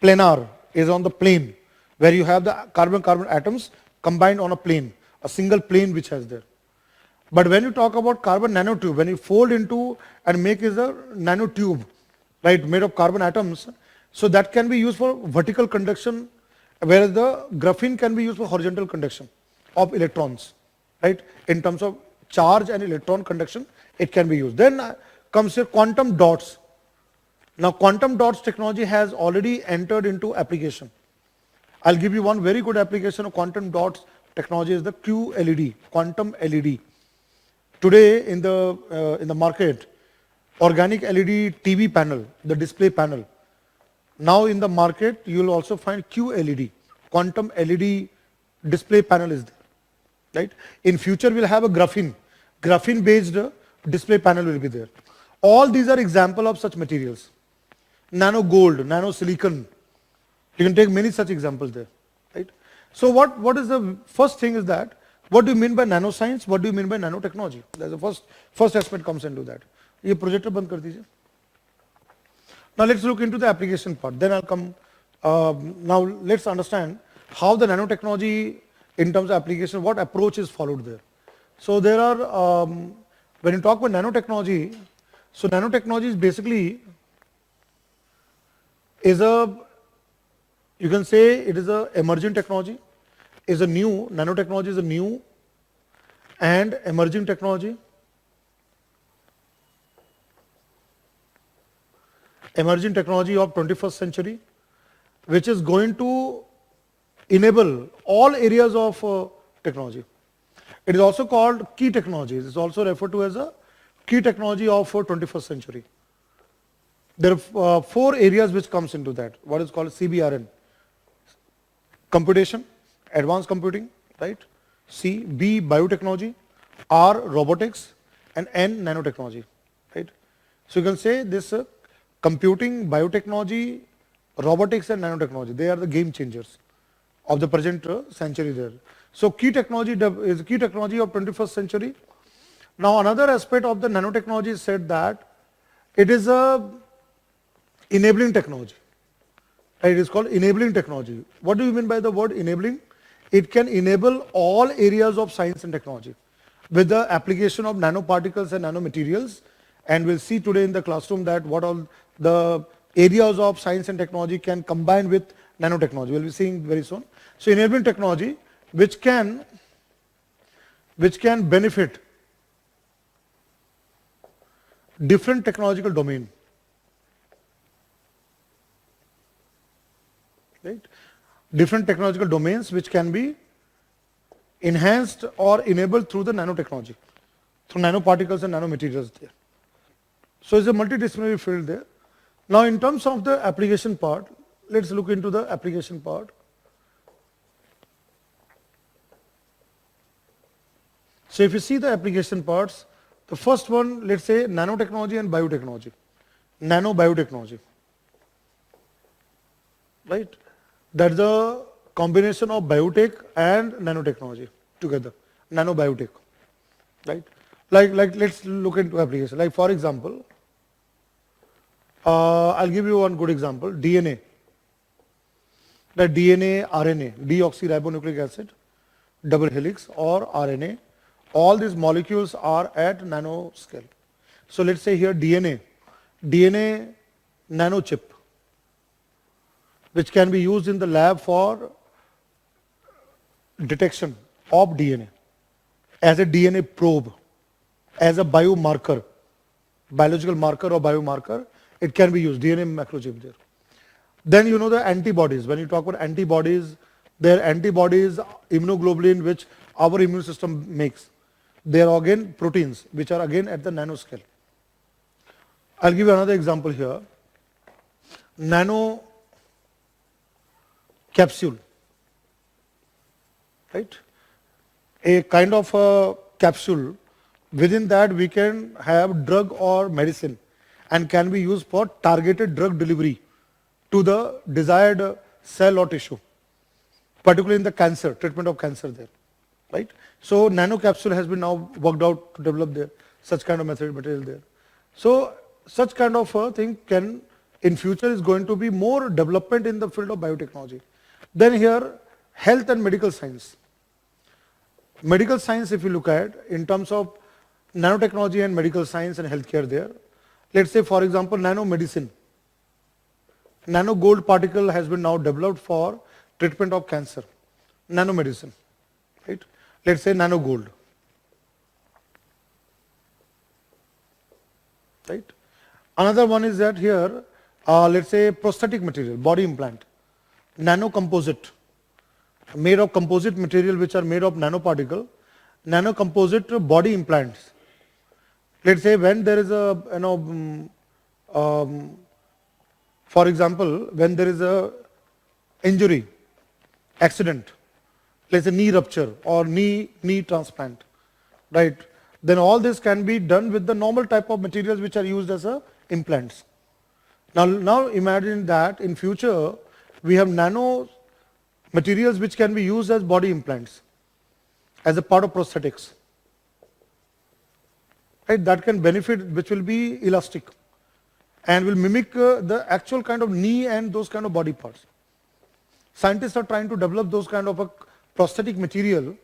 planar, is on the plane, where you have the carbon atoms combined on a plane, a single plane which has there. But when you talk about carbon nanotube, when you fold into and make is a nanotube, right, made of carbon atoms, so that can be used for vertical conduction, whereas the graphene can be used for horizontal conduction of electrons, right, in terms of charge and electron conduction, it can be used. Then comes here quantum dots. Now, quantum dots technology has already entered into application. I'll give you one very good application of quantum dots technology is the QLED, quantum LED. Today in the market, organic LED TV panel, the display panel. Now in the market, you will also find QLED, quantum LED display panel is there, right? In future, we'll have a graphene based display panel will be there. All these are example of such materials. Nano gold, nano silicon. You can take many such examples there, right? So what is the first thing is that, what do you mean by nanoscience? What do you mean by nanotechnology? That's the first aspect comes into that. ये projector बंद कर दीजिए. Now let's look into the application part. Then I'll come. Now let's understand how the nanotechnology in terms of application, what approach is followed there. So there are, when you talk about nanotechnology, so nanotechnology is basically you can say it is a emerging technology, nanotechnology is a new and emerging technology. Emerging technology of 21st century, which is going to enable all areas of technology. It is also called key technologies. It is also referred to as a key technology of 21st century. There are 4 areas which comes into that. What is called CBRN. Computation, advanced computing, right? B, biotechnology, R, robotics, and N, nanotechnology, right? So you can say this computing, biotechnology, robotics and nanotechnology, they are the game changers of the present century there. So key technology is key technology of 21st century. Now another aspect of the nanotechnology is said that it is a enabling technology. Right? It is called enabling technology. What do you mean by the word enabling? It can enable all areas of science and technology with the application of nanoparticles and nanomaterials. And we'll see today in the classroom that what all the areas of science and technology can combine with nanotechnology. We'll be seeing very soon. So enabling technology which can benefit different technological domain. Right? Different technological domains which can be enhanced or enabled through the nanotechnology, through nanoparticles and nanomaterials there. So it's a multidisciplinary field there. Now in terms of the application part, let's look into the application part. So if you see the application parts, the first one, let's say nanotechnology and biotechnology. Nanobiotechnology. Right? That's the combination of biotech and nanotechnology together. Nanobiotech. Right? Like let's look into application. Like for example, I'll give you one good example. DNA. The DNA, RNA, deoxyribonucleic acid, double helix or RNA, all these molecules are at nanoscale. So let's say here DNA nanochip, which can be used in the lab for detection of DNA as a DNA probe, as a biomarker, biological marker or biomarker, it can be used, DNA microchip there. Then you know the antibodies. When you talk about antibodies, there are antibodies, immunoglobulin, which our immune system makes. They are again proteins, which are again at the nanoscale. I'll give you another example here. Nano capsule, right? A kind of a capsule. Within that we can have drug or medicine and can be used for targeted drug delivery to the desired cell or tissue, particularly in the cancer, treatment of cancer there, right? So nano capsule has been now worked out to develop there, such kind of material there. So such kind of a thing can, in future is going to be more development in the field of biotechnology. Then here, health and medical science. Medical science, if you look at, in terms of nanotechnology and medical science and healthcare there, let's say for example, nanomedicine. Nano gold particle has been now developed for treatment of cancer. Nanomedicine, right? Let's say nano gold, right? Another one is that here, let's say prosthetic material, body implant, nano composite, made of composite material which are made of nanoparticle, nano composite body implants. Let's say when there is a, for example, when there is a injury, accident, let's say knee rupture or knee transplant, right? Then all this can be done with the normal type of materials which are used as implants. Now imagine that in future we have nano materials which can be used as body implants, as a part of prosthetics, right? That can benefit, which will be elastic and will mimic the actual kind of knee and those kind of body parts. Scientists are trying to develop those kind of a prosthetic material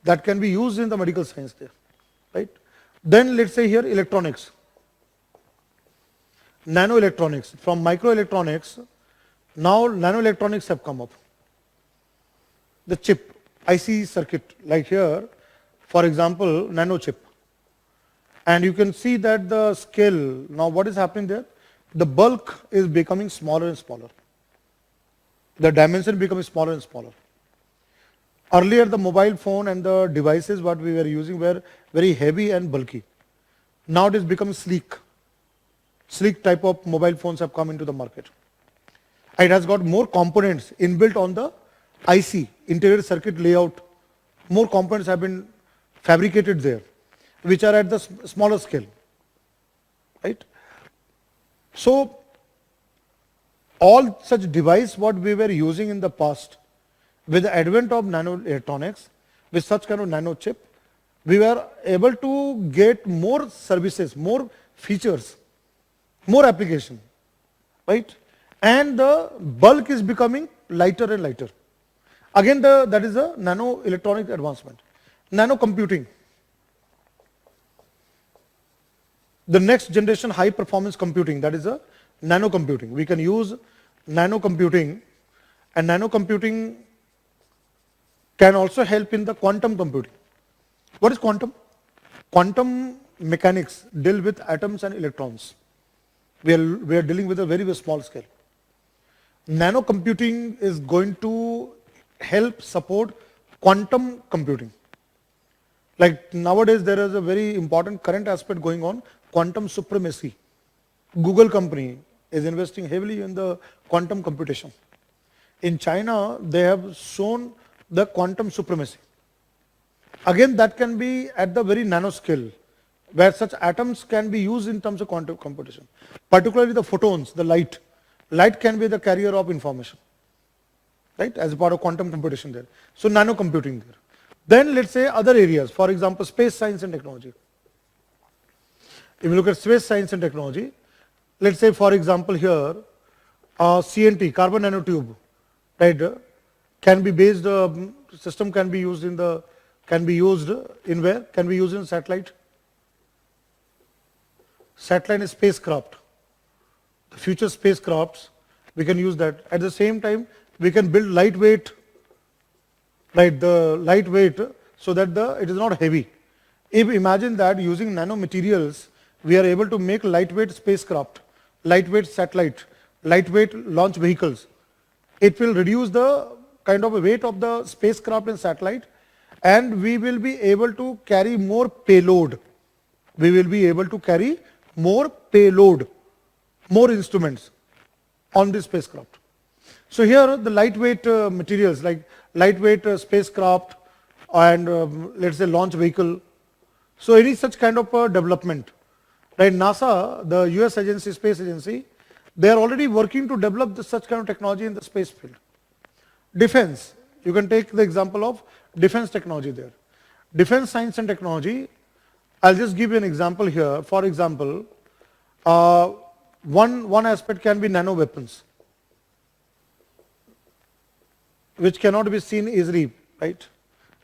that can be used in the medical science there, right? Then let's say here electronics, nanoelectronics. From microelectronics, now nanoelectronics have come up. The chip, IC circuit, like here, for example, nano chip. And you can see that the scale, now what is happening there? The bulk is becoming smaller and smaller. The dimension becoming smaller and smaller. Earlier the mobile phone and the devices what we were using were very heavy and bulky. Now it is becoming sleek. Sleek type of mobile phones have come into the market. It has got more components inbuilt on the IC, integrated circuit layout. More components have been fabricated there, which are at the smaller scale, right? So all such device what we were using in the past, with the advent of nanoelectronics, with such kind of nano chip, we were able to get more services, more features, more application, right? And the bulk is becoming lighter and lighter. Again, that is a nano electronic advancement. Nano computing. The next generation high performance computing, that is a nano computing. We can use nano computing, and nano computing can also help in the quantum computing. What is quantum? Quantum mechanics deal with atoms and electrons. We are dealing with a very, very small scale. Nano computing is going to help support quantum computing. Like nowadays there is a very important current aspect going on, quantum supremacy. Google company is investing heavily in the quantum computation. In China, they have shown the quantum supremacy. Again, that can be at the very nanoscale, where such atoms can be used in terms of quantum computation. Particularly the photons, the light. Light can be the carrier of information, right, as a part of quantum computation there. So nano computing there. Then let's say other areas, for example, space science and technology. If you look at space science and technology, let's say for example here, CNT, carbon nanotube, right, can be based, system can be used in the, can be used in where? Can be used in satellite. Satellite is spacecraft. The future spacecrafts, we can use that. At the same time, we can build lightweight, right, the lightweight so that it is not heavy. If imagine that using nanomaterials, we are able to make lightweight spacecraft, lightweight satellite, lightweight launch vehicles. It will reduce the kind of weight of the spacecraft and satellite, and we will be able to carry more payload. We will be able to carry more payload, more instruments on this spacecraft. So here the lightweight materials like lightweight spacecraft and let's say launch vehicle. So any such kind of development, right? NASA, the US agency, space agency, they are already working to develop such kind of technology in the space field. Defense, you can take the example of defense technology there. Defense science and technology, I'll just give you an example here. For example, one aspect can be nano weapons, which cannot be seen easily, right?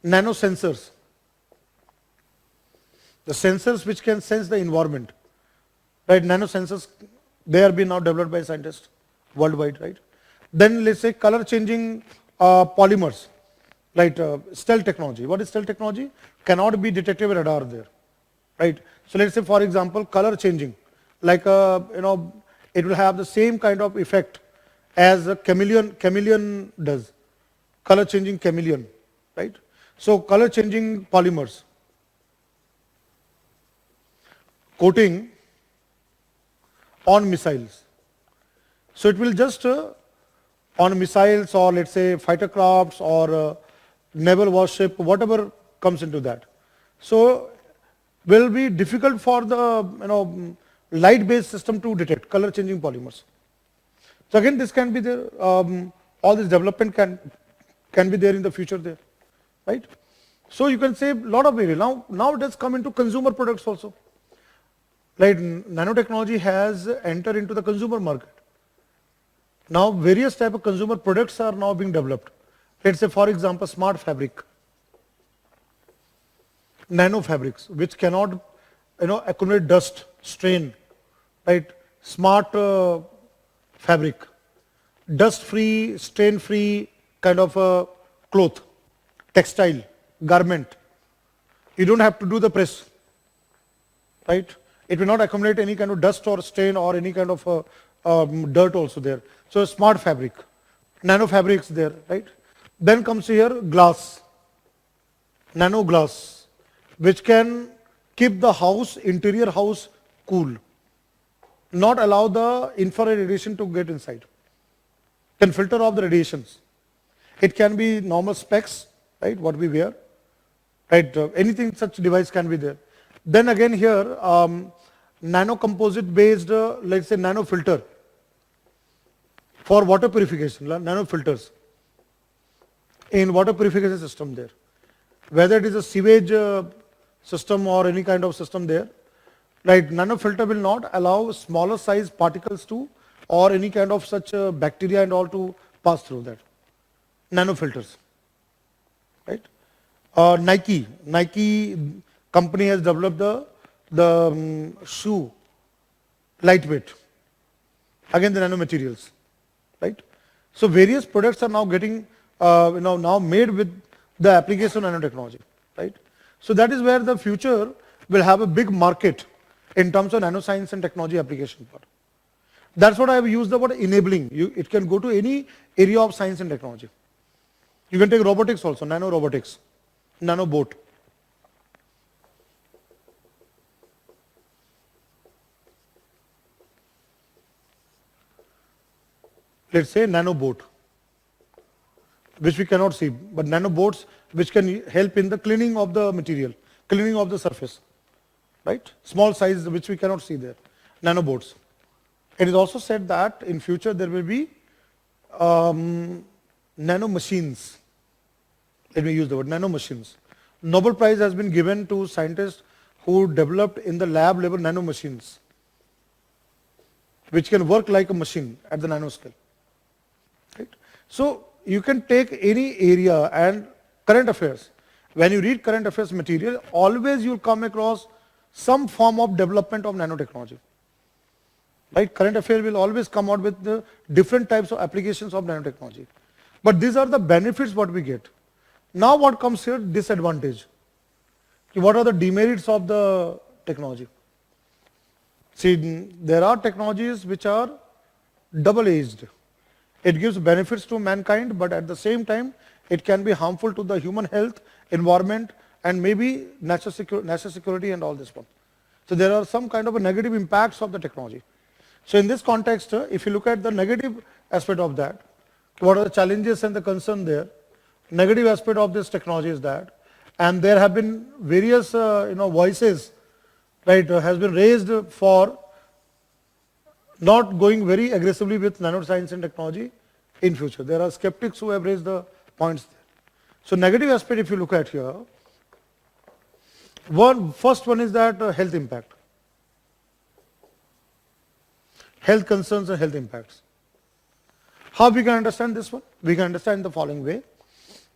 Nano sensors, the sensors which can sense the environment, right? Nano sensors, they are being now developed by scientists worldwide, right? Then let's say color changing polymers, right? Stealth technology. What is stealth technology? Cannot be detected with radar there, right? So let's say for example, color changing, like you know, it will have the same kind of effect as a chameleon does. Color changing chameleon, right? So color changing polymers, coating on missiles. So it will just on missiles or let's say fighter crafts or naval warship, whatever comes into that. So will be difficult for the light based system to detect color changing polymers. So again, this can be there. All this development can be there in the future there, right? So you can say a lot of area. Now it has come into consumer products also. Like nanotechnology has entered into the consumer market. Now various type of consumer products are now being developed. Let's say for example, smart fabric, nano fabrics, which cannot accumulate dust, strain, right? Smart fabric, dust free, stain free kind of cloth, textile, garment. You don't have to do the press, right? It will not accumulate any kind of dust or stain or any kind of dirt also there. So smart fabric, nano fabrics there, right? Then comes here glass, nano glass, which can keep the house, interior house cool, not allow the infrared radiation to get inside, can filter off the radiations. It can be normal specs, right, what we wear, right, anything such device can be there. Then again here, nano composite based, let's say nano filter for water purification, nano filters in water purification system there. Whether it is a sewage system or any kind of system there, right, nano filter will not allow smaller size particles to or any kind of such bacteria and all to pass through that. Nano filters, right? Nike company has developed the shoe lightweight, again the nanomaterials, right? So various products are now getting now made with the application of nanotechnology, right? So that is where the future will have a big market in terms of nanoscience and technology application part. That's what I have used the word enabling. It can go to any area of science and technology. You can take robotics also, nano robotics, nano boat. Let's say nano boat. which we cannot see, but nanobots which can help in the cleaning of the material, cleaning of the surface, right? Small size which we cannot see there, nanobots. It is also said that in future there will be nano machines. Let me use the word nano machines. Nobel Prize has been given to scientists who developed in the lab level nano machines, which can work like a machine at the nanoscale. Right? So you can take any area and current affairs. When you read current affairs material, always you will come across some form of development of nanotechnology. Right? Current affairs will always come out with the different types of applications of nanotechnology. But these are the benefits what we get. Now what comes here? Disadvantage. What are the demerits of the technology? See, there are technologies which are double-edged. It gives benefits to mankind, but at the same time, it can be harmful to the human health, environment, and maybe national security and all this one. So there are some kind of a negative impacts of the technology. So in this context, if you look at the negative aspect of that, what are the challenges and the concern there? Negative aspect of this technology is that, and there have been various voices, right, has been raised for not going very aggressively with nanoscience and technology in future. There are skeptics who have raised the points there. So negative aspect, if you look at here, first one is that health impact. Health concerns and health impacts. How we can understand this one? We can understand the following way.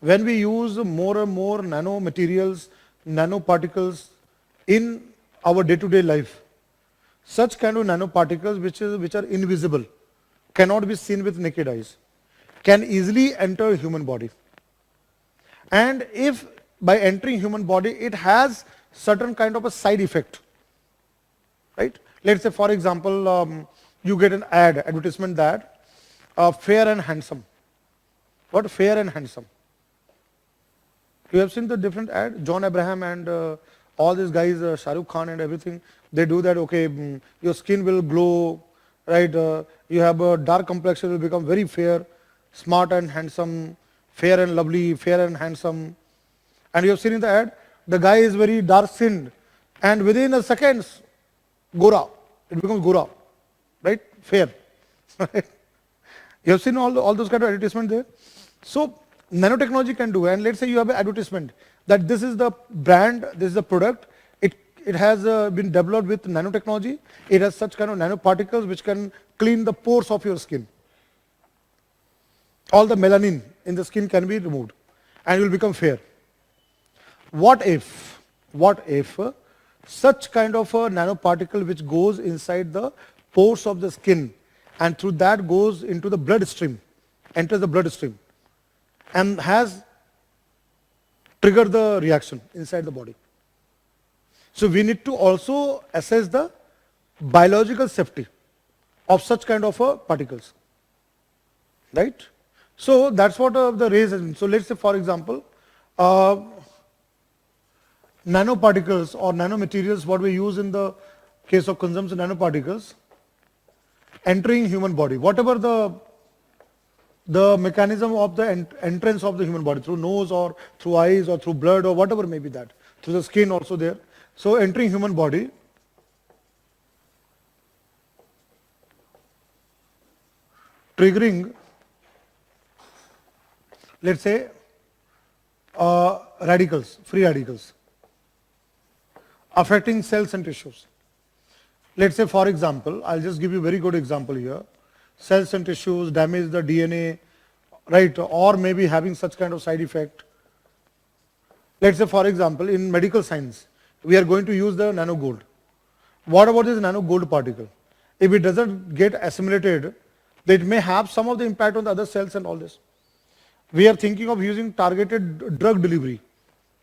When we use more and more nanomaterials, nanoparticles in our day-to-day life, such kind of nanoparticles which are invisible, cannot be seen with naked eyes, can easily enter human body. And if by entering human body, it has certain kind of a side effect, right? Let's say, for example, you get an advertisement that fair and handsome. What fair and handsome? You have seen the different ad, John Abraham and all these guys, Shah Rukh Khan and everything, they do that, okay, your skin will glow, right? You have a dark complexion, will become very fair, smart and handsome, fair and lovely, fair and handsome. And you have seen in the ad, the guy is very dark skinned, and within a second, Gora, it becomes Gora, right? Fair. You have seen all those kind of advertisement there. So nanotechnology can do, and let's say you have an advertisement that this is the brand, this is the product, it has been developed with nanotechnology, it has such kind of nanoparticles which can clean the pores of your skin. All the melanin in the skin can be removed and you will become fair. What if such kind of a nanoparticle which goes inside the pores of the skin and through that goes into the bloodstream, enters the bloodstream, and has triggered the reaction inside the body. So we need to also assess the biological safety of such kind of particles, right? So that's what the raise has been. So let's say, for example, nanoparticles or nanomaterials, what we use in the case of consumption nanoparticles, entering human body, whatever the mechanism of the entrance of the human body, through nose or through eyes or through blood or whatever may be that, through the skin also there. So entering human body, triggering, let's say, radicals, free radicals, affecting cells and tissues. Let's say, for example, I'll just give you a very good example here. Cells and tissues damage the DNA, right, or maybe having such kind of side effect. Let's say, for example, in medical science, we are going to use the nano gold. What about this nano gold particle? If it doesn't get assimilated, then it may have some of the impact on the other cells and all this. We are thinking of using targeted drug delivery,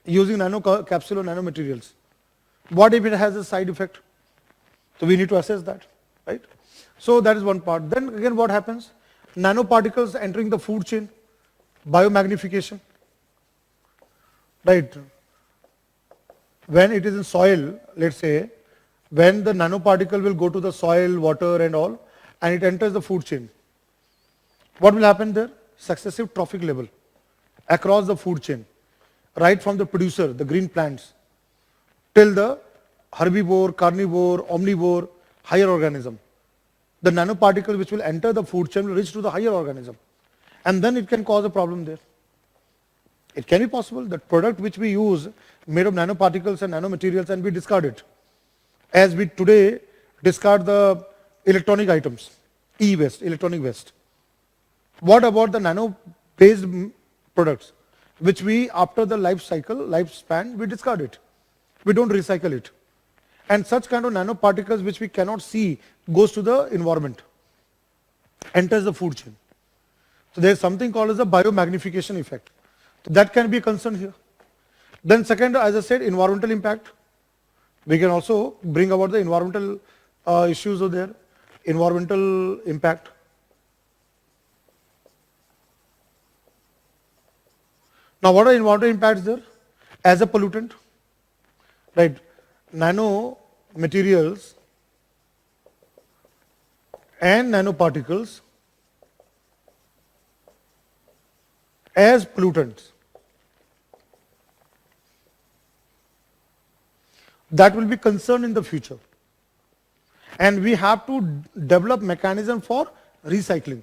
using nano capsule or nanomaterials. What if it has a side effect? So we need to assess that, right? So that is one part. Then again, what happens? Nanoparticles entering the food chain, biomagnification, right? When it is in soil, let's say, when the nanoparticle will go to the soil, water and all, and it enters the food chain, what will happen there? Successive trophic level. across the food chain, right from the producer, the green plants, till the herbivore, carnivore, omnivore, higher organism. The nanoparticle which will enter the food chain will reach to the higher organism. And then it can cause a problem there. It can be possible that product which we use made of nanoparticles and nanomaterials and we discard it. As we today discard the electronic items, e-waste, electronic waste. What about the nano-based products, which we, after the lifespan, we discard it. We don't recycle it. And such kind of nanoparticles which we cannot see goes to the environment, enters the food chain. So there is something called as a biomagnification effect. So that can be a concern here. Then second, as I said, environmental impact. We can also bring about the environmental issues over there. Environmental impact. Now what are environmental impacts there? As a pollutant, right? Nano materials and nanoparticles as pollutants. That will be concerned in the future. And we have to develop mechanism for recycling,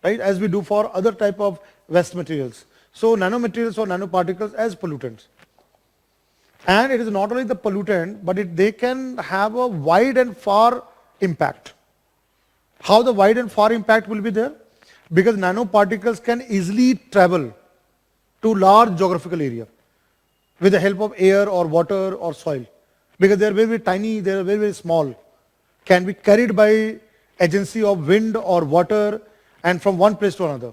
right? As we do for other type of waste materials. So nanomaterials or nanoparticles as pollutants. And it is not only the pollutant, but they can have a wide and far impact. How the wide and far impact will be there? Because nanoparticles can easily travel to large geographical area with the help of air or water or soil. Because they are very, very tiny, they are very, very small. Can be carried by agency of wind or water and from one place to another.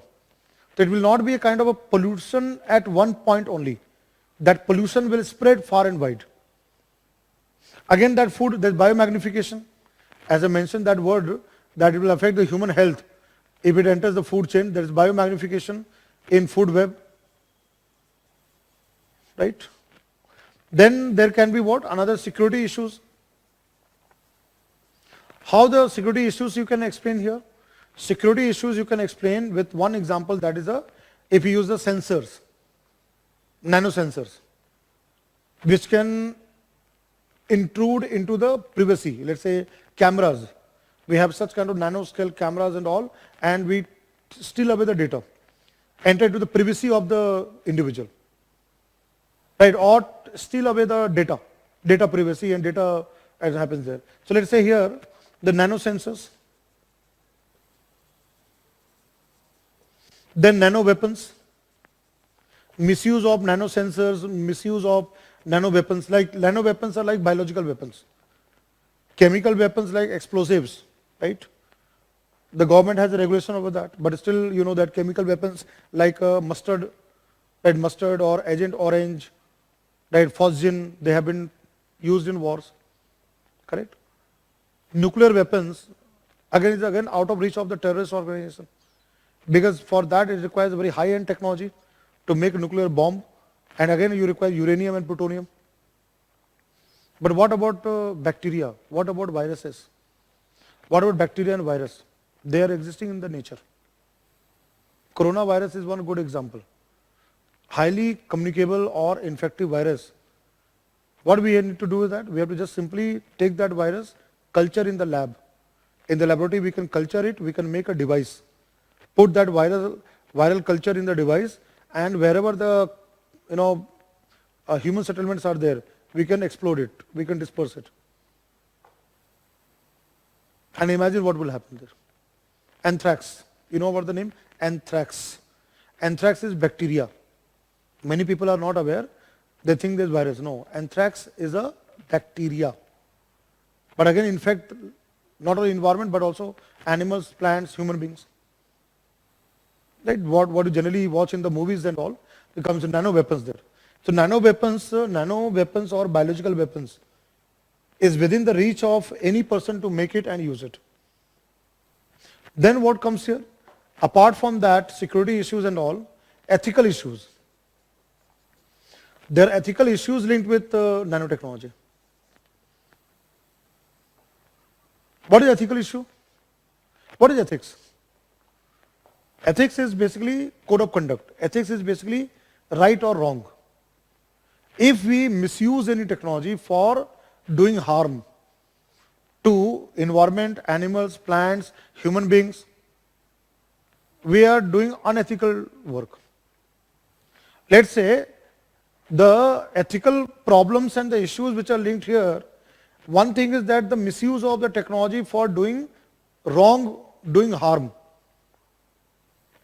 So it will not be a kind of a pollution at one point only. That pollution will spread far and wide. Again, that food, there's biomagnification. As I mentioned that word, that it will affect the human health. If it enters the food chain, there is biomagnification in food web. Right? Then there can be what? Another security issues. How the security issues you can explain here? Security issues you can explain with one example, that is if you use the sensors, nanosensors, which can intrude into the privacy. Let's say cameras. We have such kind of nanoscale cameras and all, and we steal away the data, enter into the privacy of the individual, right? Or steal away the data privacy and data as happens there. So let's say here the nanosensors, then nano weapons, misuse of nanosensors, misuse of nano weapons. Like nano weapons are like biological weapons, chemical weapons like explosives, right? The government has a regulation over that, but still you know that chemical weapons like mustard, right, mustard or Agent Orange, right, phosgene, they have been used in wars, correct? Nuclear weapons again is again out of reach of the terrorist organization, because for that it requires a very high-end technology to make a nuclear bomb, and again you require uranium and plutonium. But what about bacteria? What about viruses? What about bacteria and virus? They are existing in the nature. Coronavirus is one good example. Highly communicable or infective virus. What we need to do is that we have to just simply take that virus, culture in the lab. In the laboratory we can culture it, we can make a device. Put that viral culture in the device, and wherever the human settlements are there, we can explode it, we can disperse it. And imagine what will happen there. Anthrax. You know about the name? Anthrax. Anthrax is bacteria. Many people are not aware. They think there's virus. No. Anthrax is a bacteria. But again, infect not only environment, but also animals, plants, human beings. Right? What you generally watch in the movies and all, it comes in nano weapons there. So nano weapons or biological weapons is within the reach of any person to make it and use it. Then what comes here? Apart from that, security issues and all, ethical issues. There are ethical issues linked with nanotechnology. What is ethical issue? What is ethics? Ethics is basically code of conduct. Ethics is basically right or wrong. If we misuse any technology for doing harm to environment, animals, plants, human beings, we are doing unethical work. Let's say the ethical problems and the issues which are linked here, one thing is that the misuse of the technology for doing wrong, doing harm.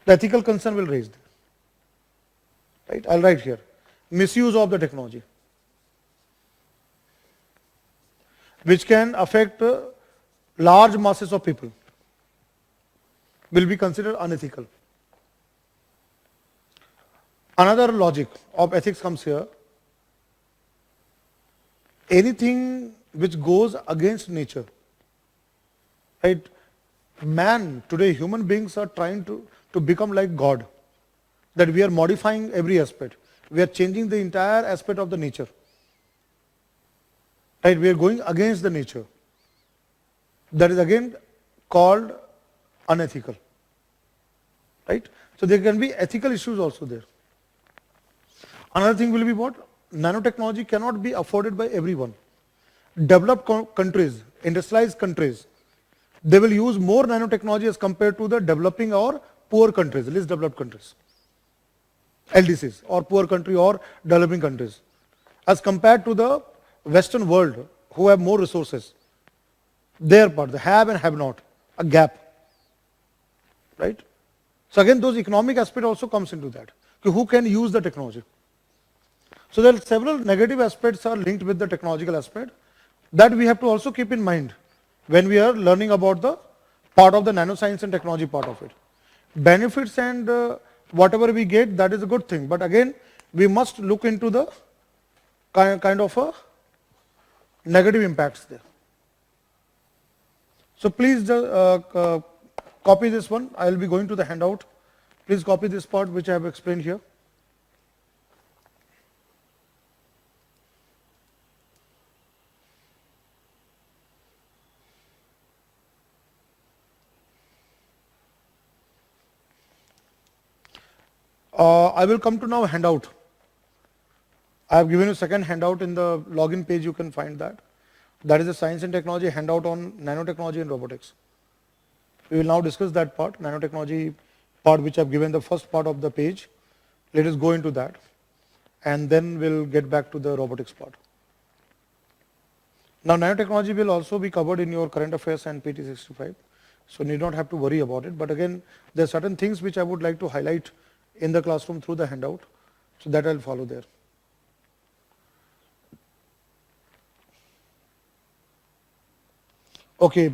The ethical concern will raise. Right? I'll write here. Misuse of the technology, which can affect large masses of people, will be considered unethical. Another logic of ethics comes here. Anything which goes against nature, right? Man, today human beings are trying to become like God, that we are modifying every aspect. We are changing the entire aspect of the nature. Right? We are going against the nature. That is again called unethical. Right? So there can be ethical issues also there. Another thing will be what? Nanotechnology cannot be afforded by everyone. Developed countries, industrialized countries, they will use more nanotechnology as compared to the developing or poor countries, least developed countries. LDCs, or poor country or developing countries, as compared to the Western world who have more resources. Their part, the have and have not, a gap. Right? So again, those economic aspect also comes into that. Who can use the technology? So there are several negative aspects are linked with the technological aspect that we have to also keep in mind when we are learning about the part of the nanoscience and technology part of it. Benefits and whatever we get, that is a good thing. But again, we must look into the kind of a negative impacts there. So please copy this one. I will be going to the handout. Please copy this part which I have explained here. I will come to now handout. I have given you second handout in the login page, you can find that. That is the science and technology handout on nanotechnology and robotics. We will now discuss that part, nanotechnology part which I have given the first part of the page. Let us go into that and then we'll get back to the robotics part. Now nanotechnology will also be covered in your current affairs and PT65, so need not have to worry about it. But again, there are certain things which I would like to highlight in the classroom through the handout, so that I'll follow there. Okay,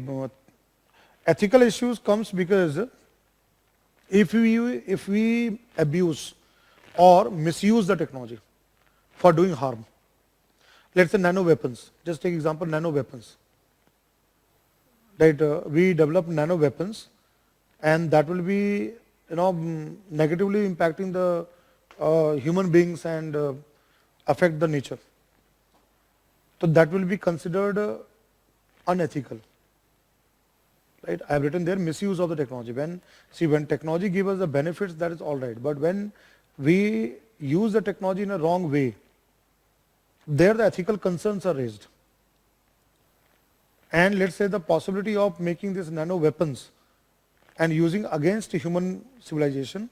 ethical issues comes because if we abuse or misuse the technology for doing harm, let's say nano weapons, just take example nano weapons, right? We develop nano weapons and that will be negatively impacting the human beings and affect the nature. So that will be considered unethical. Right? I have written there misuse of the technology. When technology gives us the benefits, that is all right. But when we use the technology in a wrong way, there the ethical concerns are raised. And let's say the possibility of making these nano weapons and using against human civilization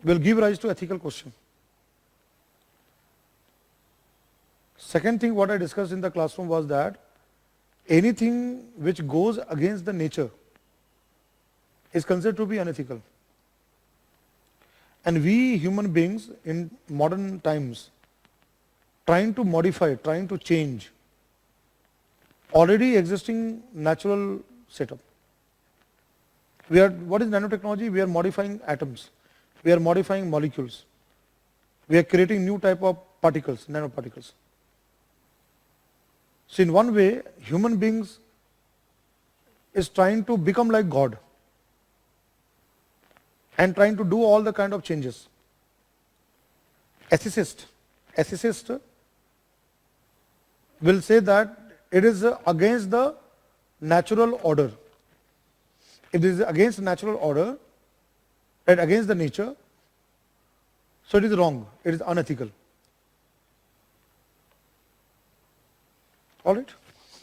will give rise to ethical question. Second thing what I discussed in the classroom was that anything which goes against the nature is considered to be unethical. And we human beings in modern times trying to modify, trying to change already existing natural setup. What is nanotechnology? We are modifying atoms. We are modifying molecules. We are creating new type of particles, nanoparticles. So in one way, human beings is trying to become like God and trying to do all the kind of changes. Ethicist will say that it is against the natural order. If it is against natural order, right, against the nature. So it is wrong, it is unethical. All right.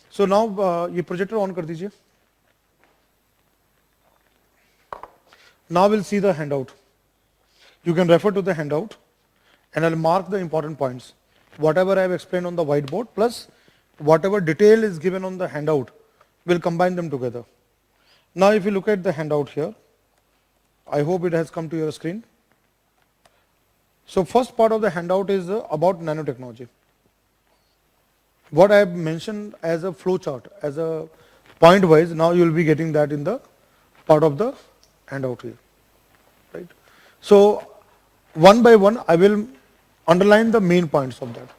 So now ये projector on कर दीजिए. Now we'll see the handout. You can refer to the handout and I'll mark the important points. Whatever I have explained on the whiteboard plus whatever detail is given on the handout, we'll combine them together. Now if you look at the handout here, I hope it has come to your screen. So first part of the handout is about nanotechnology. What I have mentioned as a flow chart, as a point wise, now you will be getting that in the part of the handout here, right? So one by one I will underline the main points of that,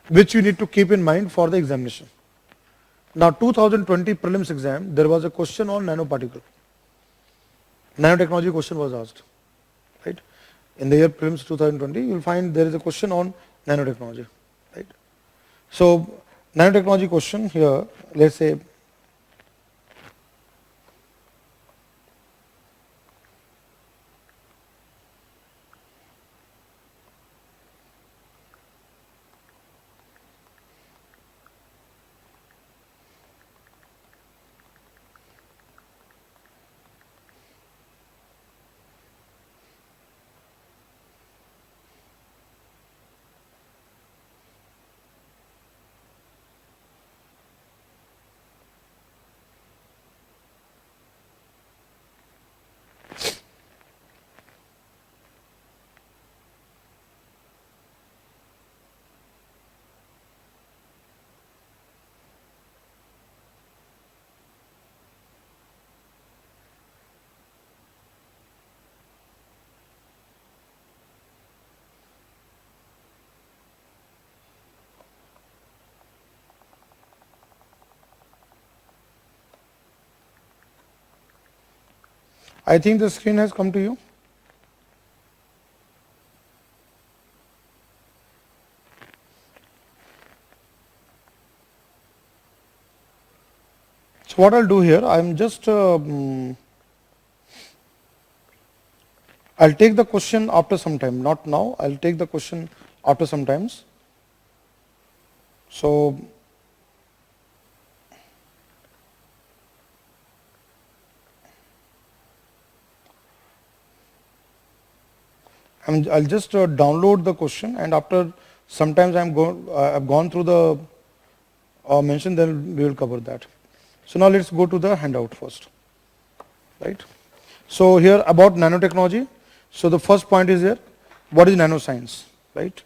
which you need to keep in mind for the examination. Now 2020 prelims exam, there was a question on nanoparticle. Nanotechnology question was asked, right? In the year prelims 2020, you will find there is a question on nanotechnology, right? So nanotechnology question here, let's say I think the screen has come to you. So what I'll do here, I'm just I'll take the question after some time, not now. I'll take the question after some times. So I'll just download the question, and after sometimes I've gone through the mention, then we will cover that. So now let's go to the handout first, right? So here about nanotechnology. So the first point is here, what is nanoscience, right?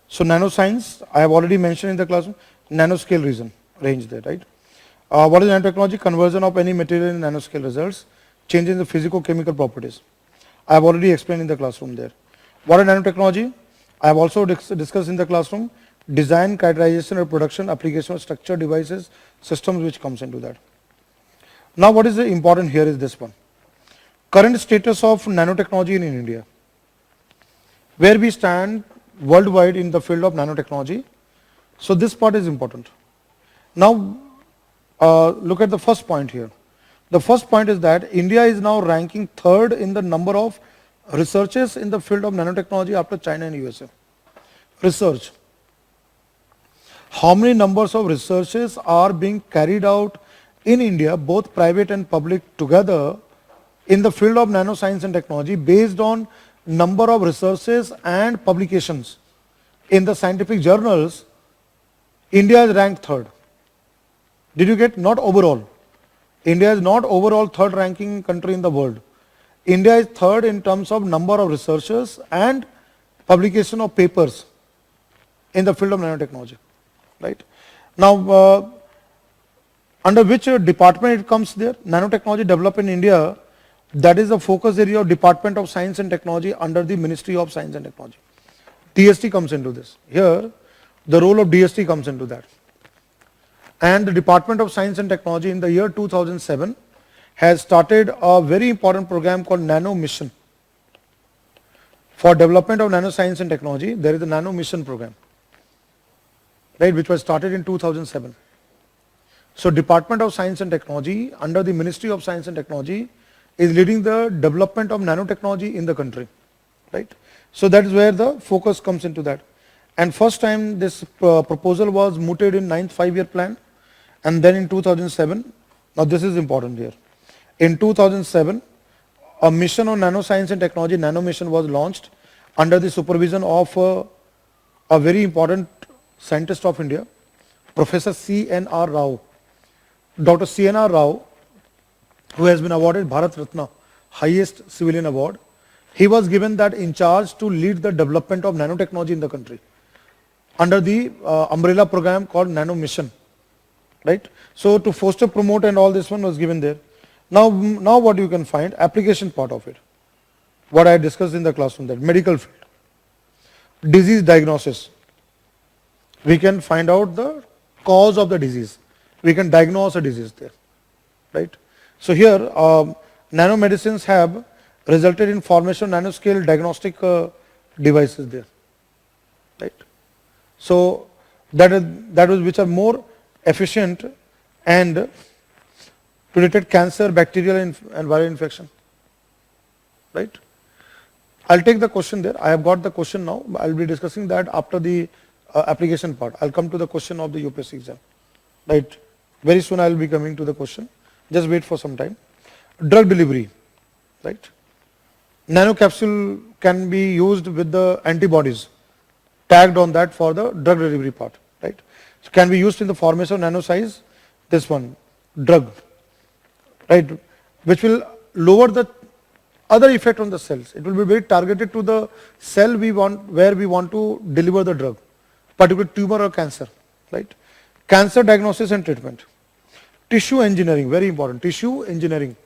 So nanoscience, I have already mentioned in the classroom, nanoscale range there, right? What is nanotechnology? Conversion of any material in nanoscale results, changing the physico-chemical properties. I have already explained in the classroom there. What is nanotechnology? I have also discussed in the classroom, design, characterization or production, application of structured devices, systems which comes into that. Now what is the important here is this one. Current status of nanotechnology in India. Where we stand worldwide in the field of nanotechnology. So this part is important. Now look at the first point here. The first point is that India is now ranking third in the number of researches in the field of nanotechnology after China and USA. Research. How many numbers of researches are being carried out in India, both private and public together, in the field of nanoscience and technology based on number of researches and publications in the scientific journals? India is ranked third. Did you get? Not overall. India is not overall third ranking country in the world. India is third in terms of number of researchers and publication of papers in the field of nanotechnology, right? Now, under which department it comes there? Nanotechnology developed in India, that is the focus area of Department of Science and Technology under the Ministry of Science and Technology. DST comes into this. Here, the role of DST comes into that. And the Department of Science and Technology in the year 2007 has started a very important program called Nano Mission. For development of nanoscience and technology, there is a Nano Mission program, right, which was started in 2007. So Department of Science and Technology under the Ministry of Science and Technology is leading the development of nanotechnology in the country, right? So that is where the focus comes into that. And first time this proposal was mooted in 9th 5-year plan, and then in 2007, now this is important here. In 2007, a mission on nanoscience and technology, Nano Mission, was launched under the supervision of a very important scientist of India, Professor C.N.R. Rao. Dr. C.N.R. Rao, who has been awarded Bharat Ratna, highest civilian award, he was given that in charge to lead the development of nanotechnology in the country under the umbrella program called Nano Mission, right? So to foster, promote, and all this one was given there. Now what you can find, application part of it, what I discussed in the classroom, that medical field, disease diagnosis, we can find out the cause of the disease, we can diagnose a disease there, right? So here nanomedicines have resulted in formation of nanoscale diagnostic devices there, right? So that was which are more efficient and to detect cancer, bacterial and viral infection, right? I'll take the question there. I have got the question now. I'll be discussing that after the application part. I'll come to the question of the UPSC exam, right? Very soon I'll be coming to the question. Just wait for some time. Drug delivery, right? Nanocapsule can be used with the antibodies tagged on that for the drug delivery part, right? So can be used in the formation of nano size, this one, drug, right, which will lower the other effect on the cells. It will be very targeted to the cell we want, where we want to deliver the drug, particularly tumor or cancer, right? Cancer diagnosis and treatment. Tissue engineering, very important, tissue engineering.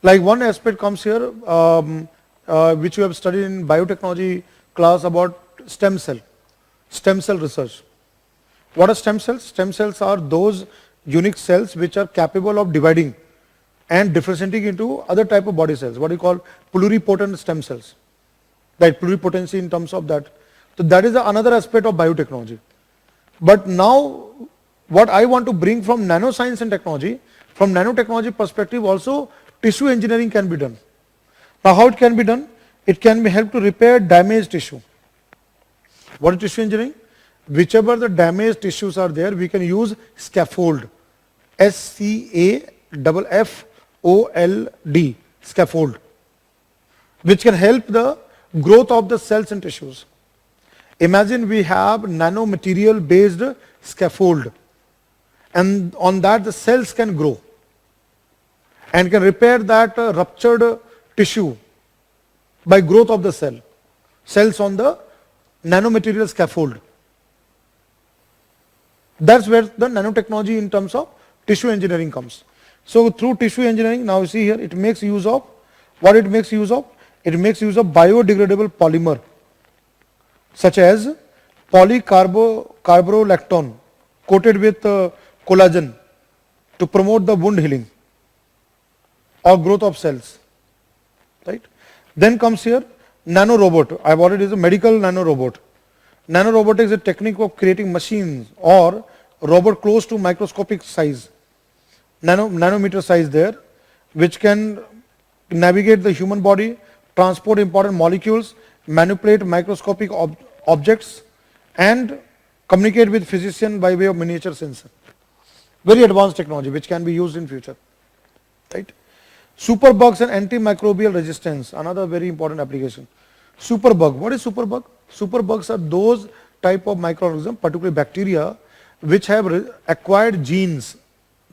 Like one aspect comes here, which you have studied in biotechnology class about stem cell research. What are stem cells? Stem cells are those unique cells which are capable of dividing and differentiating into other type of body cells, what we call pluripotent stem cells, right? Pluripotency in terms of that. So that is another aspect of biotechnology. But now what I want to bring from nanoscience and technology, from nanotechnology perspective also, tissue engineering can be done. Now how it can be done? It can be helped to repair damaged tissue. What is tissue engineering? Whichever the damaged tissues are there, we can use scaffold, SCAFFOLD, scaffold, which can help the growth of the cells and tissues. Imagine we have nanomaterial based scaffold, and on that the cells can grow and can repair that ruptured tissue by growth of the cells on the nanomaterial scaffold. That's where the nanotechnology in terms of tissue engineering comes. So through tissue engineering, now you see here, it makes use of, what it makes use of? It makes use of biodegradable polymer, such as polycarbolactone coated with collagen to promote the wound healing or growth of cells, right? Then comes here nanorobot. I have already used a medical nanorobot. Nanorobotics is a technique of creating machines or robot close to microscopic size, nanometer size there, which can navigate the human body, transport important molecules, manipulate microscopic objects, and communicate with physician by way of miniature sensor. Very advanced technology which can be used in future, right? Superbugs and antimicrobial resistance, another very important application. Superbug, what is superbug? Superbugs are those type of microorganisms, particularly bacteria, which have acquired genes,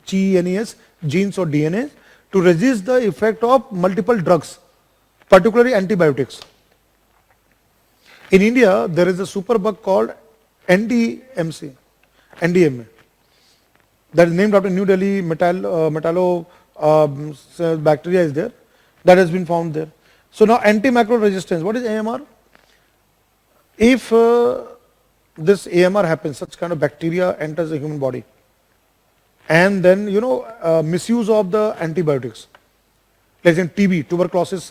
genes, genes or DNA, to resist the effect of multiple drugs, particularly antibiotics. In India, there is a superbug called NDMA, that is named after New Delhi metallo bacteria is there, that has been found there. So now antimicrobial resistance, what is AMR? If this AMR happens, such kind of bacteria enters the human body, and then misuse of the antibiotics, like in TB, tuberculosis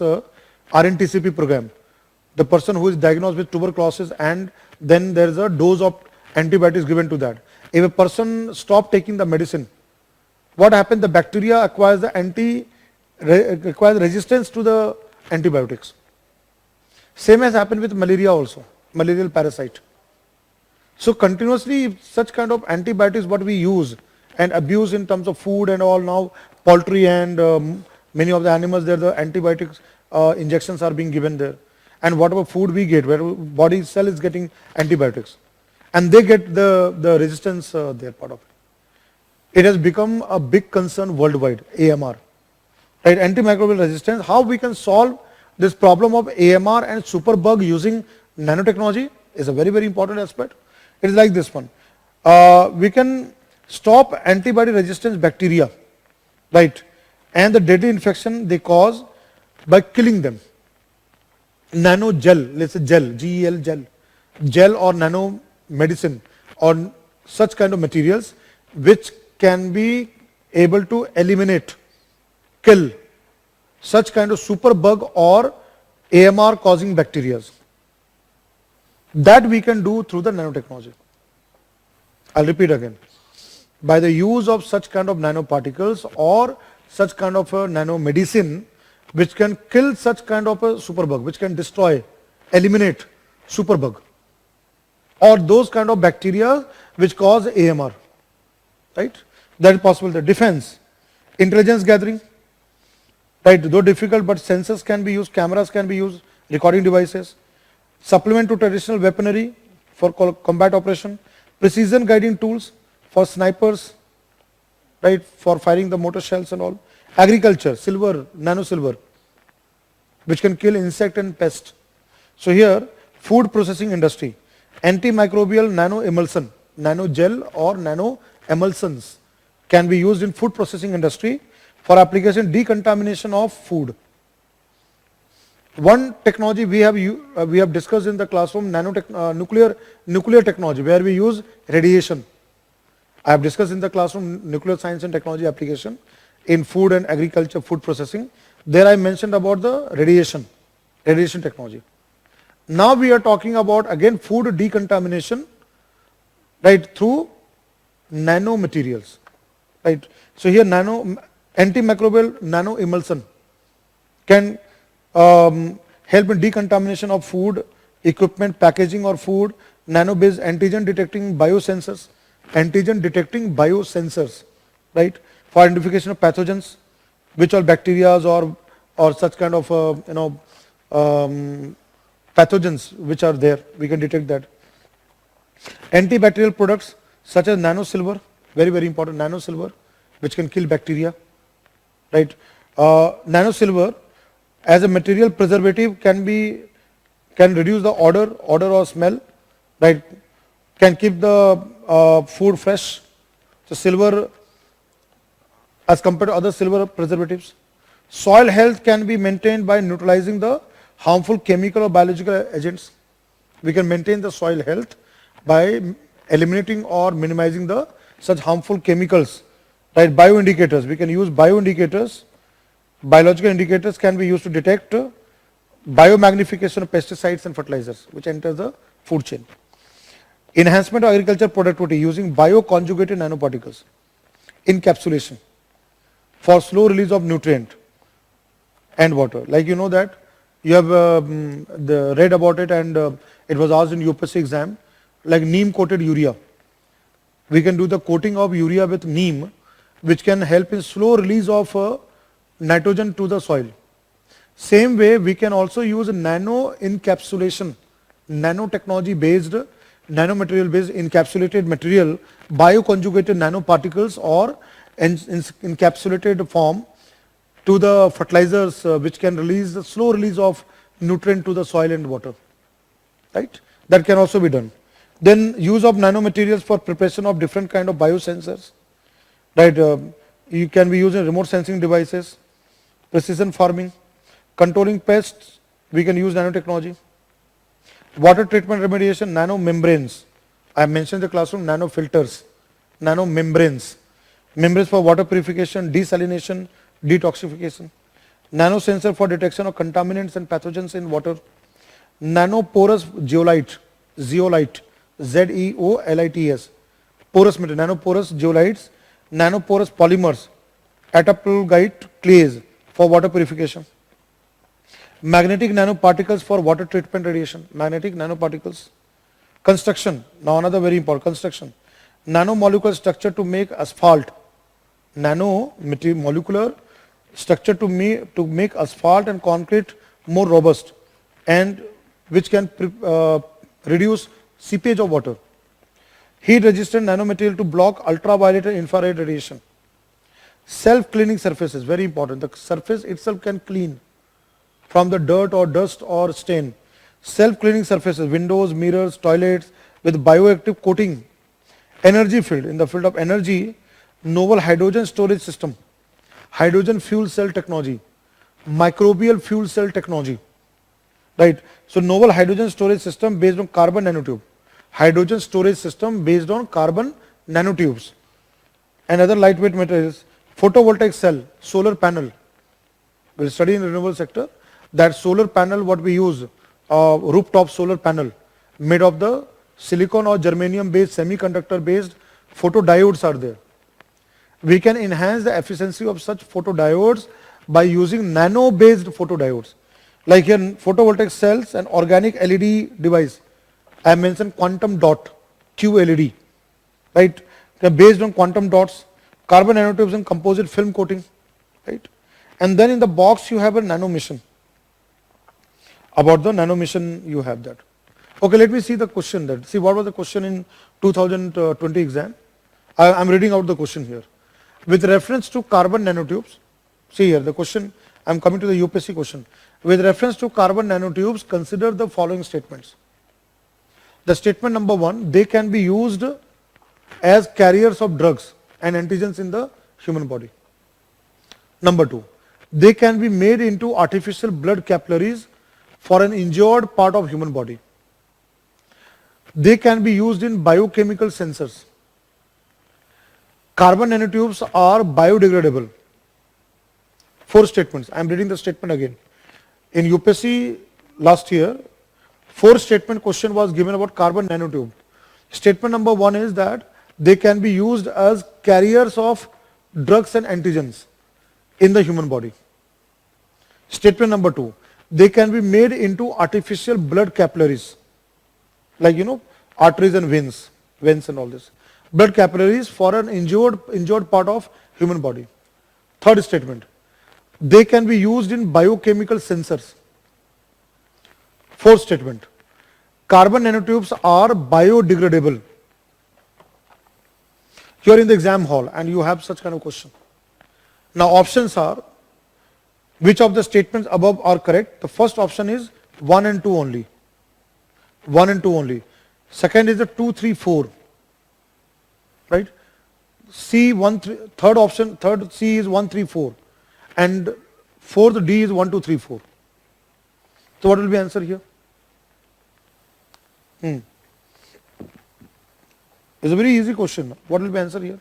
RNTCP program, the person who is diagnosed with tuberculosis and then there is a dose of antibiotics given to that. If a person stop taking the medicine, what happens? The bacteria acquires the requires resistance to the antibiotics. Same has happened with malaria also, malarial parasite. So continuously, if such kind of antibiotics what we use and abuse in terms of food and all, now poultry and many of the animals there, the antibiotics injections are being given there. And whatever food we get, where body cell is getting antibiotics, and they get the resistance there part of it. It has become a big concern worldwide, AMR, right? Antimicrobial resistance. How we can solve this problem of AMR and superbug using nanotechnology is a very, very important aspect. It is like this one. We can stop antibody resistance bacteria, right? And the deadly infection they cause by killing them. Nano gel, let's say gel, GEL gel, gel or nano medicine or such kind of materials which can be able to eliminate, kill such kind of superbug or AMR causing bacteria. That we can do through the nanotechnology. I'll repeat again. By the use of such kind of nanoparticles or such kind of a nanomedicine which can kill such kind of a superbug, which can destroy, eliminate superbug or those kind of bacteria which cause AMR, right? That is possible. The defense, intelligence gathering, right? Though difficult, but sensors can be used, cameras can be used, recording devices, supplement to traditional weaponry for combat operation, precision guiding tools for snipers, right? For firing the mortar shells and all. Agriculture, silver, nano silver, which can kill insect and pest. So here, food processing industry, antimicrobial nano emulsion, nano gel or nano emulsions can be used in food processing industry for application decontamination of food. One technology we have discussed in the classroom, nuclear technology, where we use radiation. I have discussed in the classroom nuclear science and technology application in food and agriculture, food processing. There I mentioned about the radiation technology. Now we are talking about again food decontamination, right, through nanomaterials, right. So here antimicrobial nano emulsion can help in decontamination of food, equipment, packaging or food, nano-based antigen detecting biosensors, right, for identification of pathogens, which are bacteria or such kind of pathogens which are there, we can detect that. Antibacterial products such as nano silver, very, very important, nano silver, which can kill bacteria, right. Nano silver as a material preservative can reduce the odor or smell, right, can keep the food fresh. So silver as compared to other silver preservatives. Soil health can be maintained by neutralizing the harmful chemical or biological agents. We can maintain the soil health by eliminating or minimizing the such harmful chemicals, right. Bioindicators, we can use bioindicators. Biological indicators can be used to detect biomagnification of pesticides and fertilizers which enter the food chain. Enhancement of agriculture productivity using bioconjugated nanoparticles. Encapsulation for slow release of nutrient and water. Like you know that you have read about it and it was asked in UPSC exam, like neem coated urea. We can do the coating of urea with neem, which can help in slow release of nitrogen to the soil. Same way we can also use nano encapsulation, nanotechnology based, nanomaterial based encapsulated material, bioconjugated nanoparticles or encapsulated form to the fertilizers which can release the slow release of nutrient to the soil and water, right. That can also be done. Then use of nanomaterials for preparation of different kind of biosensors, right. You can be using remote sensing devices, precision farming, controlling pests, we can use nanotechnology. Water treatment remediation, nano membranes. I have mentioned in the classroom nano filters, nano membranes. Membranes for water purification, desalination, detoxification. Nano sensor for detection of contaminants and pathogens in water. Nanoporous zeolite, ZEOLITES. Porous material, nanoporous zeolites, nanoporous polymers, attapulgite clays for water purification. Magnetic nanoparticles for water treatment radiation. Magnetic nanoparticles. Construction. Now another very important construction. Nanomolecular structure to make asphalt. Molecular structure to make asphalt and concrete more robust, and which can reduce seepage of water. Heat resistant nanomaterial to block ultraviolet and infrared radiation. Self cleaning surfaces, very important. The surface itself can clean from the dirt or dust or stain. Self cleaning surfaces, windows, mirrors, toilets with bioactive coating. Energy field, in the field of energy, novel hydrogen storage system, hydrogen fuel cell technology, microbial fuel cell technology, right? So novel hydrogen storage system based on carbon nanotube, hydrogen storage system based on carbon nanotubes, and other lightweight materials, photovoltaic cell, solar panel. We'll study in the renewable sector that solar panel, what we use, rooftop solar panel made of the silicon or germanium based semiconductor based photodiodes are there. We can enhance the efficiency of such photodiodes by using nano based photodiodes. Like here photovoltaic cells and organic LED device. I mentioned quantum dot QLED, right? They're based on quantum dots, carbon nanotubes and composite film coating, right? And then in the box you have a nano mission. About the nano mission you have that. Okay, let me see the question there. See what was the question in 2020 exam. I'm reading out the question here. With reference to carbon nanotubes, see here the question, I'm coming to the UPSC question. With reference to carbon nanotubes, consider the following statements. The statement number 1, they can be used as carriers of drugs and antigens in the human body. Number 2, they can be made into artificial blood capillaries for an injured part of human body. They can be used in biochemical sensors. Carbon nanotubes are biodegradable. 4 statements. I am reading the statement again. In UPSC last year, 4 statement question was given about carbon nanotube. Statement number 1 is that they can be used as carriers of drugs and antigens in the human body. Statement number 2, they can be made into artificial blood capillaries, like arteries and veins and all this. Blood capillaries for an injured part of human body. 3rd statement, they can be used in biochemical sensors. 4th statement, carbon nanotubes are biodegradable. You are in the exam hall and you have such kind of question. Now options are, which of the statements above are correct? The first option is 1 and 2 only. 1 and 2 only. Second is the 2, 3, 4. Right? C, 1, 3, third option, third C is 1, 3, 4. And fourth D is 1, 2, 3, 4. So what will be answer here? It's a very easy question. What will be answer here?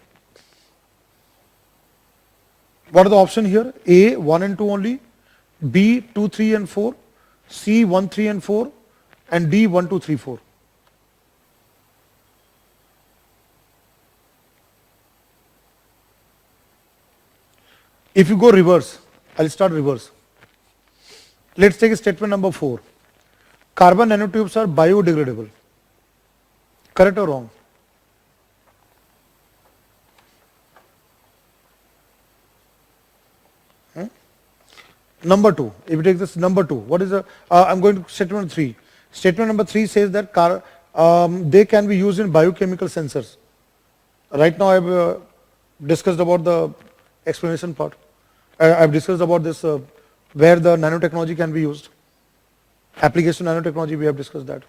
What are the option here? A, 1 and 2 only. B, 2, 3 and 4. C, 1, 3 and 4. And D, 1, 2, 3, 4. If you go reverse, I'll start reverse. Let's take statement number 4. Carbon nanotubes are biodegradable. Correct or wrong? Number 2, if you take this number 2, what is the, I'm going to statement number 3. Statement number 3 says that they can be used in biochemical sensors. Right now I've discussed about the explanation part. I've discussed about this, where the nanotechnology can be used. Application nanotechnology, we have discussed that.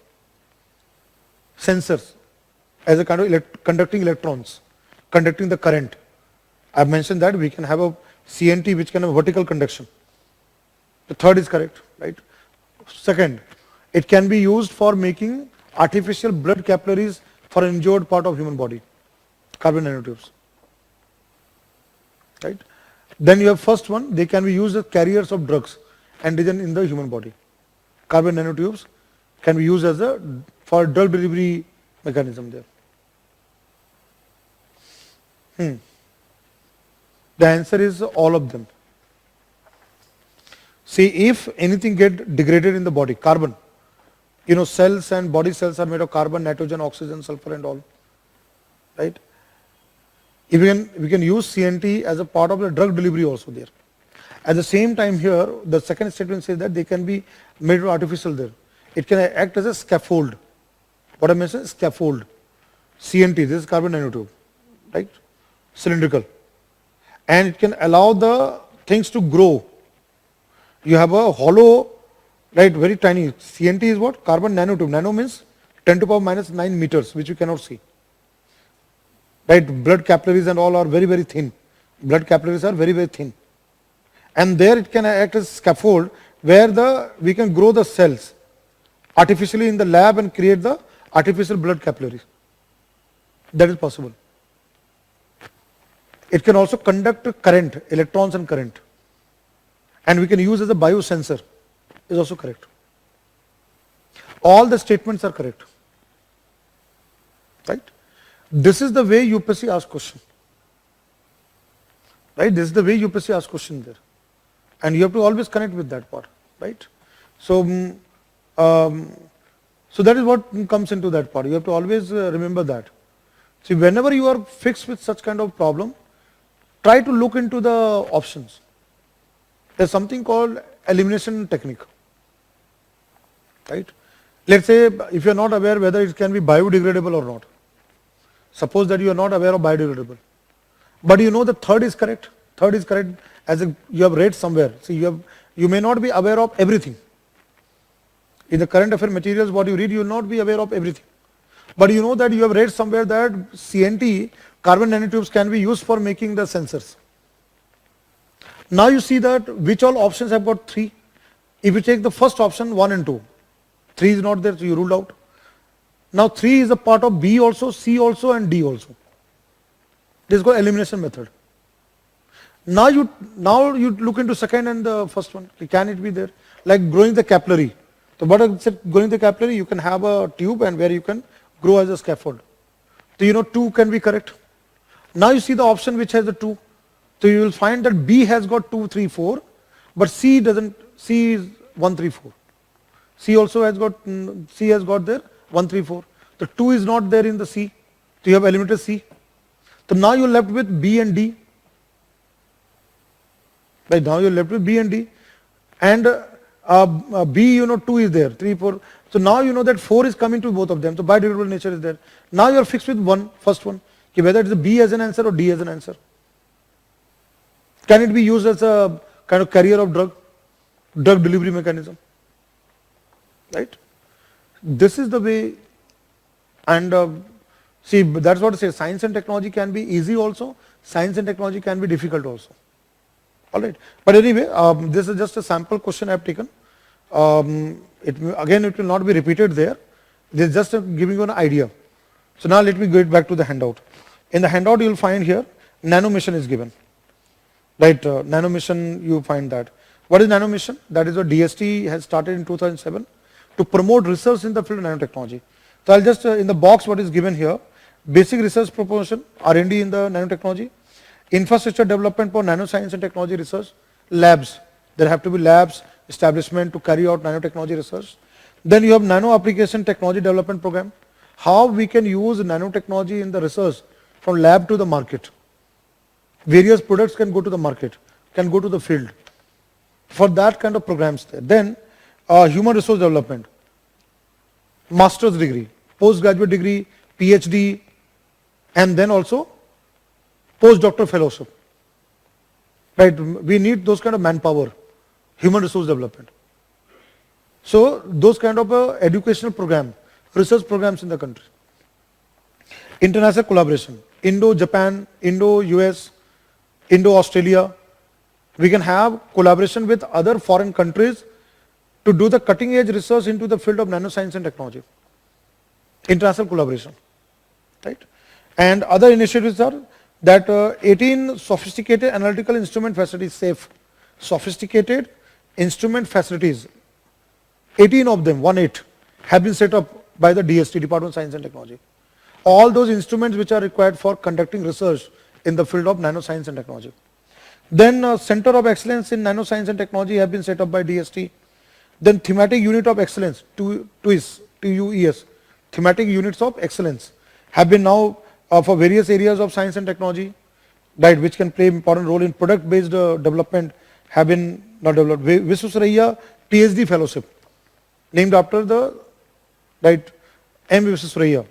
Sensors, as a kind of conducting electrons, conducting the current. I've mentioned that we can have a CNT which can have vertical conduction. The third is correct, right? Second, it can be used for making artificial blood capillaries for an injured part of human body. Carbon nanotubes. Right? Then you have first one, they can be used as carriers of drugs, antigen in the human body. Carbon nanotubes can be used as for drug delivery mechanism there. The answer is all of them. See, if anything get degraded in the body, carbon, you know, cells and body cells are made of carbon, nitrogen, oxygen, sulfur and all, right? If we can use CNT as a part of the drug delivery also there. At the same time here, the second statement says that they can be made of artificial there. It can act as a scaffold. What I mentioned, scaffold. CNT, this is carbon nanotube, right? Cylindrical. And it can allow the things to grow. You have a hollow, right, very tiny. CNT is what? Carbon nanotube. Nano means 10 to the power minus 9 meters, which you cannot see. Right, blood capillaries and all are very, very thin. Blood capillaries are very, very thin. And there it can act as scaffold where we can grow the cells artificially in the lab and create the artificial blood capillaries. That is possible. It can also conduct current, electrons and current. And we can use as a biosensor, is also correct. All the statements are correct. Right? This is the way UPSC asks question. Right? This is the way UPSC asks question there. And you have to always connect with that part. Right? So, so that is what comes into that part. You have to always remember that. See, whenever you are fixed with such kind of problem, try to look into the options. There's something called elimination technique. Right? Let's say if you are not aware whether it can be biodegradable or not. Suppose that you are not aware of biodegradable. But you know the third is correct. Third is correct as you have read somewhere. See, you may not be aware of everything. In the current affair materials, what you read, you will not be aware of everything. But you know that you have read somewhere that CNT, carbon nanotubes, can be used for making the sensors. Now you see that which all options have got 3. If you take the first option, 1 and 2, 3 is not there, so you ruled out. Now 3 is a part of B also, C also and D also. This is called elimination method. Now you look into second and the first one. Can it be there? Like growing the capillary. So what I said, growing the capillary, you can have a tube and where you can grow as a scaffold. So you know 2 can be correct. Now you see the option which has the 2. So you will find that B has got 2, 3, 4, but C doesn't. C is 1, 3, 4. C also has got there 1, 3, 4. The 2 is not there in the C. So you have eliminated C. So now you are left with B and D. Right, now you are left with B and D. And B, you know, 2 is there, 3, 4. So now you know that 4 is coming to both of them. So biodegradable nature is there. Now you are fixed with first one. Whether it is B as an answer or D as an answer. Can it be used as a kind of carrier of drug delivery mechanism? Right? This is the way, and see, that's what I say, science and technology can be easy also, science and technology can be difficult also. Alright, but anyway, this is just a sample question I have taken. Again, it will not be repeated there. This is just giving you an idea. So now let me get back to the handout. In the handout you will find here, nanomission is given. Right, nanomission, you find that. What is nanomission? That is what DST has started in 2007 to promote research in the field of nanotechnology. So I'll just, in the box what is given here, basic research proportion, R&D in the nanotechnology, infrastructure development for nanoscience and technology research, labs. There have to be labs, establishment to carry out nanotechnology research. Then you have nano application technology development program. How we can use nanotechnology in the research from lab to the market. Various products can go to the market, can go to the field. For that kind of programs there. Then human resource development, master's degree, postgraduate degree, PhD, and then also postdoctoral fellowship. Right, we need those kind of manpower, human resource development. So those kind of educational program, research programs in the country. International collaboration, Indo-Japan, Indo-US, Indo-Australia. We can have collaboration with other foreign countries to do the cutting edge research into the field of nanoscience and technology. International collaboration, right? And other initiatives are that 18 sophisticated analytical instrument facilities, SAFE, sophisticated instrument facilities, 18 of them, 18, have been set up by the DST, Department of Science and Technology. All those instruments which are required for conducting research in the field of nanoscience and technology. Then Center of Excellence in Nanoscience and Technology have been set up by DST. Then Thematic Unit of Excellence, TUES, Thematic Units of Excellence have been now for various areas of science and technology, right, which can play important role in product-based development, have been not developed. Visvesvaraya PhD Fellowship, named after the, right, M. Visvesvaraya.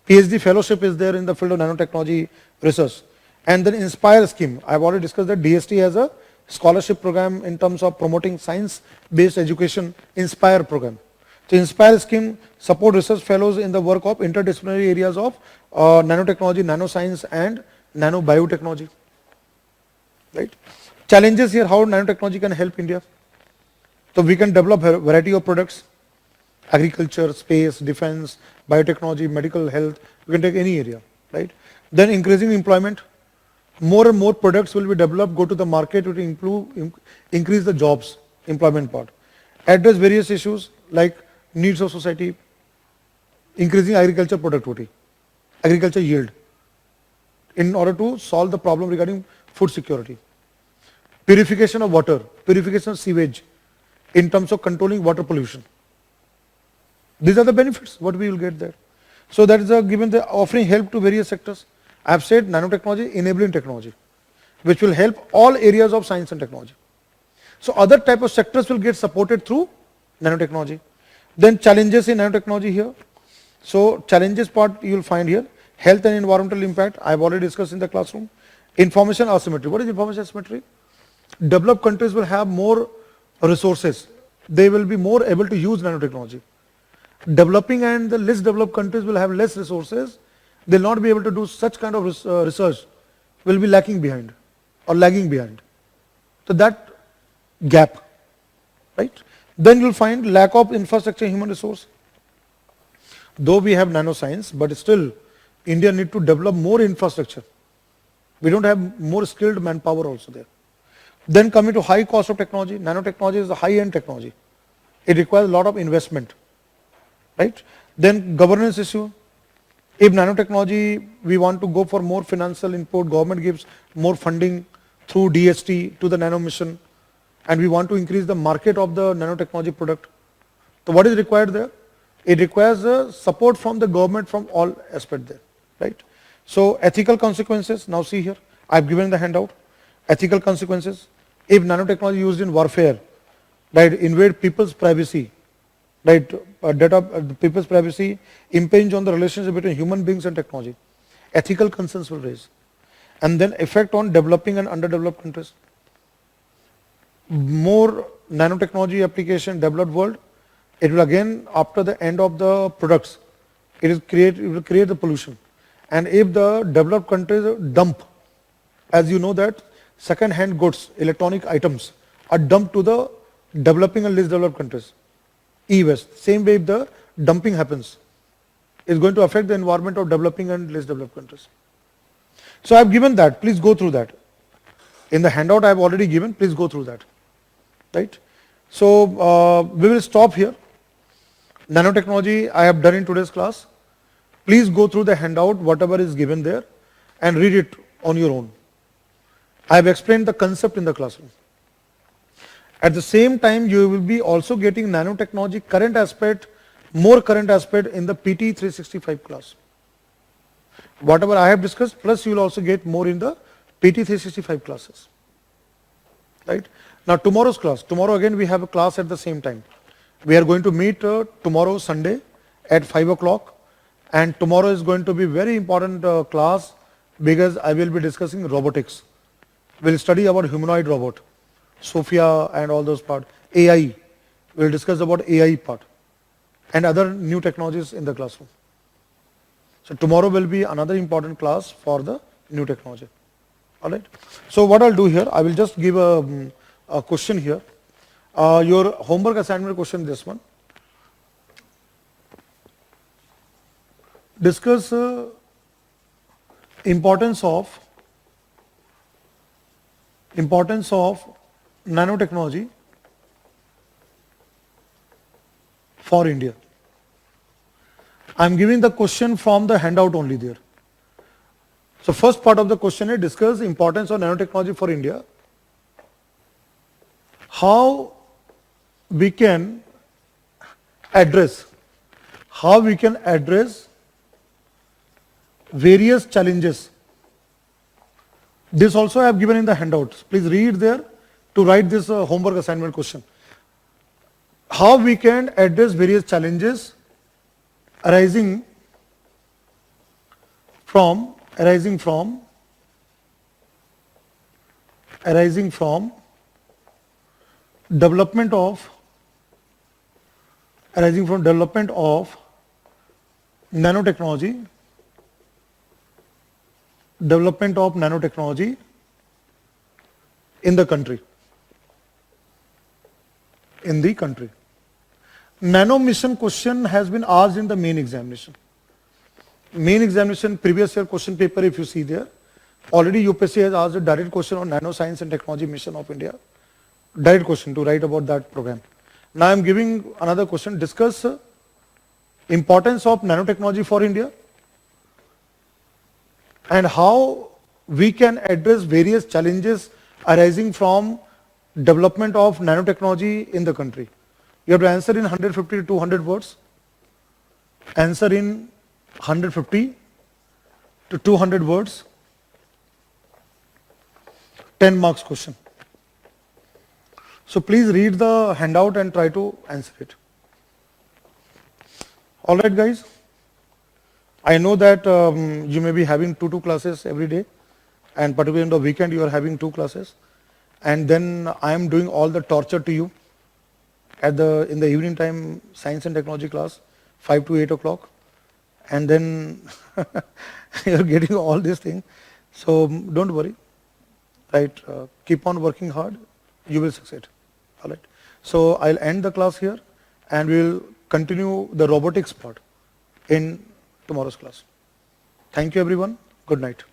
PhD Fellowship is there in the field of nanotechnology research. And then Inspire scheme, I have already discussed that DST has a scholarship program in terms of promoting science-based education, Inspire program. So Inspire scheme support research fellows in the work of interdisciplinary areas of nanotechnology, nanoscience and nanobiotechnology. Right? Challenges here, how nanotechnology can help India. So we can develop a variety of products, agriculture, space, defense, biotechnology, medical health, we can take any area, right? Then increasing employment, more and more products will be developed, go to the market to increase the jobs, employment part. Address various issues like needs of society, increasing agriculture productivity, agriculture yield, in order to solve the problem regarding food security. Purification of water, purification of sewage, in terms of controlling water pollution. These are the benefits, what we will get there. So that is given the offering help to various sectors. I have said nanotechnology, enabling technology, which will help all areas of science and technology. So other type of sectors will get supported through nanotechnology. Then challenges in nanotechnology here. So challenges part you will find here. Health and environmental impact, I have already discussed in the classroom. Information asymmetry. What is information asymmetry? Developed countries will have more resources. They will be more able to use nanotechnology. Developing and the less developed countries will have less resources. They will not be able to do such kind of research, will be lacking behind or lagging behind. So that gap, right? Then you will find lack of infrastructure, human resource. Though we have nanoscience, but still India need to develop more infrastructure. We don't have more skilled manpower also there. Then coming to high cost of technology, nanotechnology is a high-end technology. It requires a lot of investment, right? Then governance issue. If nanotechnology, we want to go for more financial input, government gives more funding through DST to the nano mission, and we want to increase the market of the nanotechnology product. So what is required there? It requires support from the government from all aspects there, right? So ethical consequences, now see here, I have given the handout. Ethical consequences, if nanotechnology used in warfare, right, invade people's privacy, right, data, people's privacy, impinge on the relationship between human beings and technology. Ethical concerns will raise. And then effect on developing and underdeveloped countries. More nanotechnology application developed world, it will again, after the end of the products, it will create the pollution. And if the developed countries dump, as you know that second-hand goods, electronic items are dumped to the developing and less developed countries. E-waste, same way if the dumping happens, it's going to affect the environment of developing and less developed countries. So I have given that, please go through that. In the handout I have already given, please go through that, right? So we will stop here. Nanotechnology I have done in today's class. Please go through the handout, whatever is given there, and read it on your own. I have explained the concept in the classroom. At the same time, you will be also getting nanotechnology current aspect, more current aspect in the PT 365 class. Whatever I have discussed, plus you will also get more in the PT 365 classes. Right? Now tomorrow's class, tomorrow again we have a class at the same time. We are going to meet tomorrow Sunday at 5 o'clock, and tomorrow is going to be very important class because I will be discussing robotics. We will study about humanoid robot, Sophia and all those parts. AI, we will discuss about AI part and other new technologies in the classroom. So tomorrow will be another important class for the new technology. Alright. So what I'll do here, I will just give a question here. Your homework assignment question, this one. Discuss importance of nanotechnology for India. I am giving the question from the handout only there. So first part of the question is discuss importance of nanotechnology for India. how we can address various challenges. This also I have given in the handouts. Please read there to write this homework assignment question. How we can address various challenges arising from development of nanotechnology in the country. Nano mission question has been asked in the main examination. Previous year question paper, if you see there, already UPSC has asked a direct question on nano science and technology mission of India. Direct question to write about that program. Now I am giving another question. Discuss importance of nanotechnology for India and how we can address various challenges arising from development of nanotechnology in the country. You have to answer in 150 to 200 words. Answer in 150 to 200 words. 10 marks question. So please read the handout and try to answer it. All right, guys. I know that you may be having two classes every day, and particularly on the weekend you are having 2 classes, and then I am doing all the torture to you in the evening time science and technology class 5 to 8 o'clock, and then you are getting all these things. So don't worry, right? Keep on working hard, you will succeed. All right. So I'll end the class here, and we'll continue the robotics part in tomorrow's class. Thank you everyone. Good night.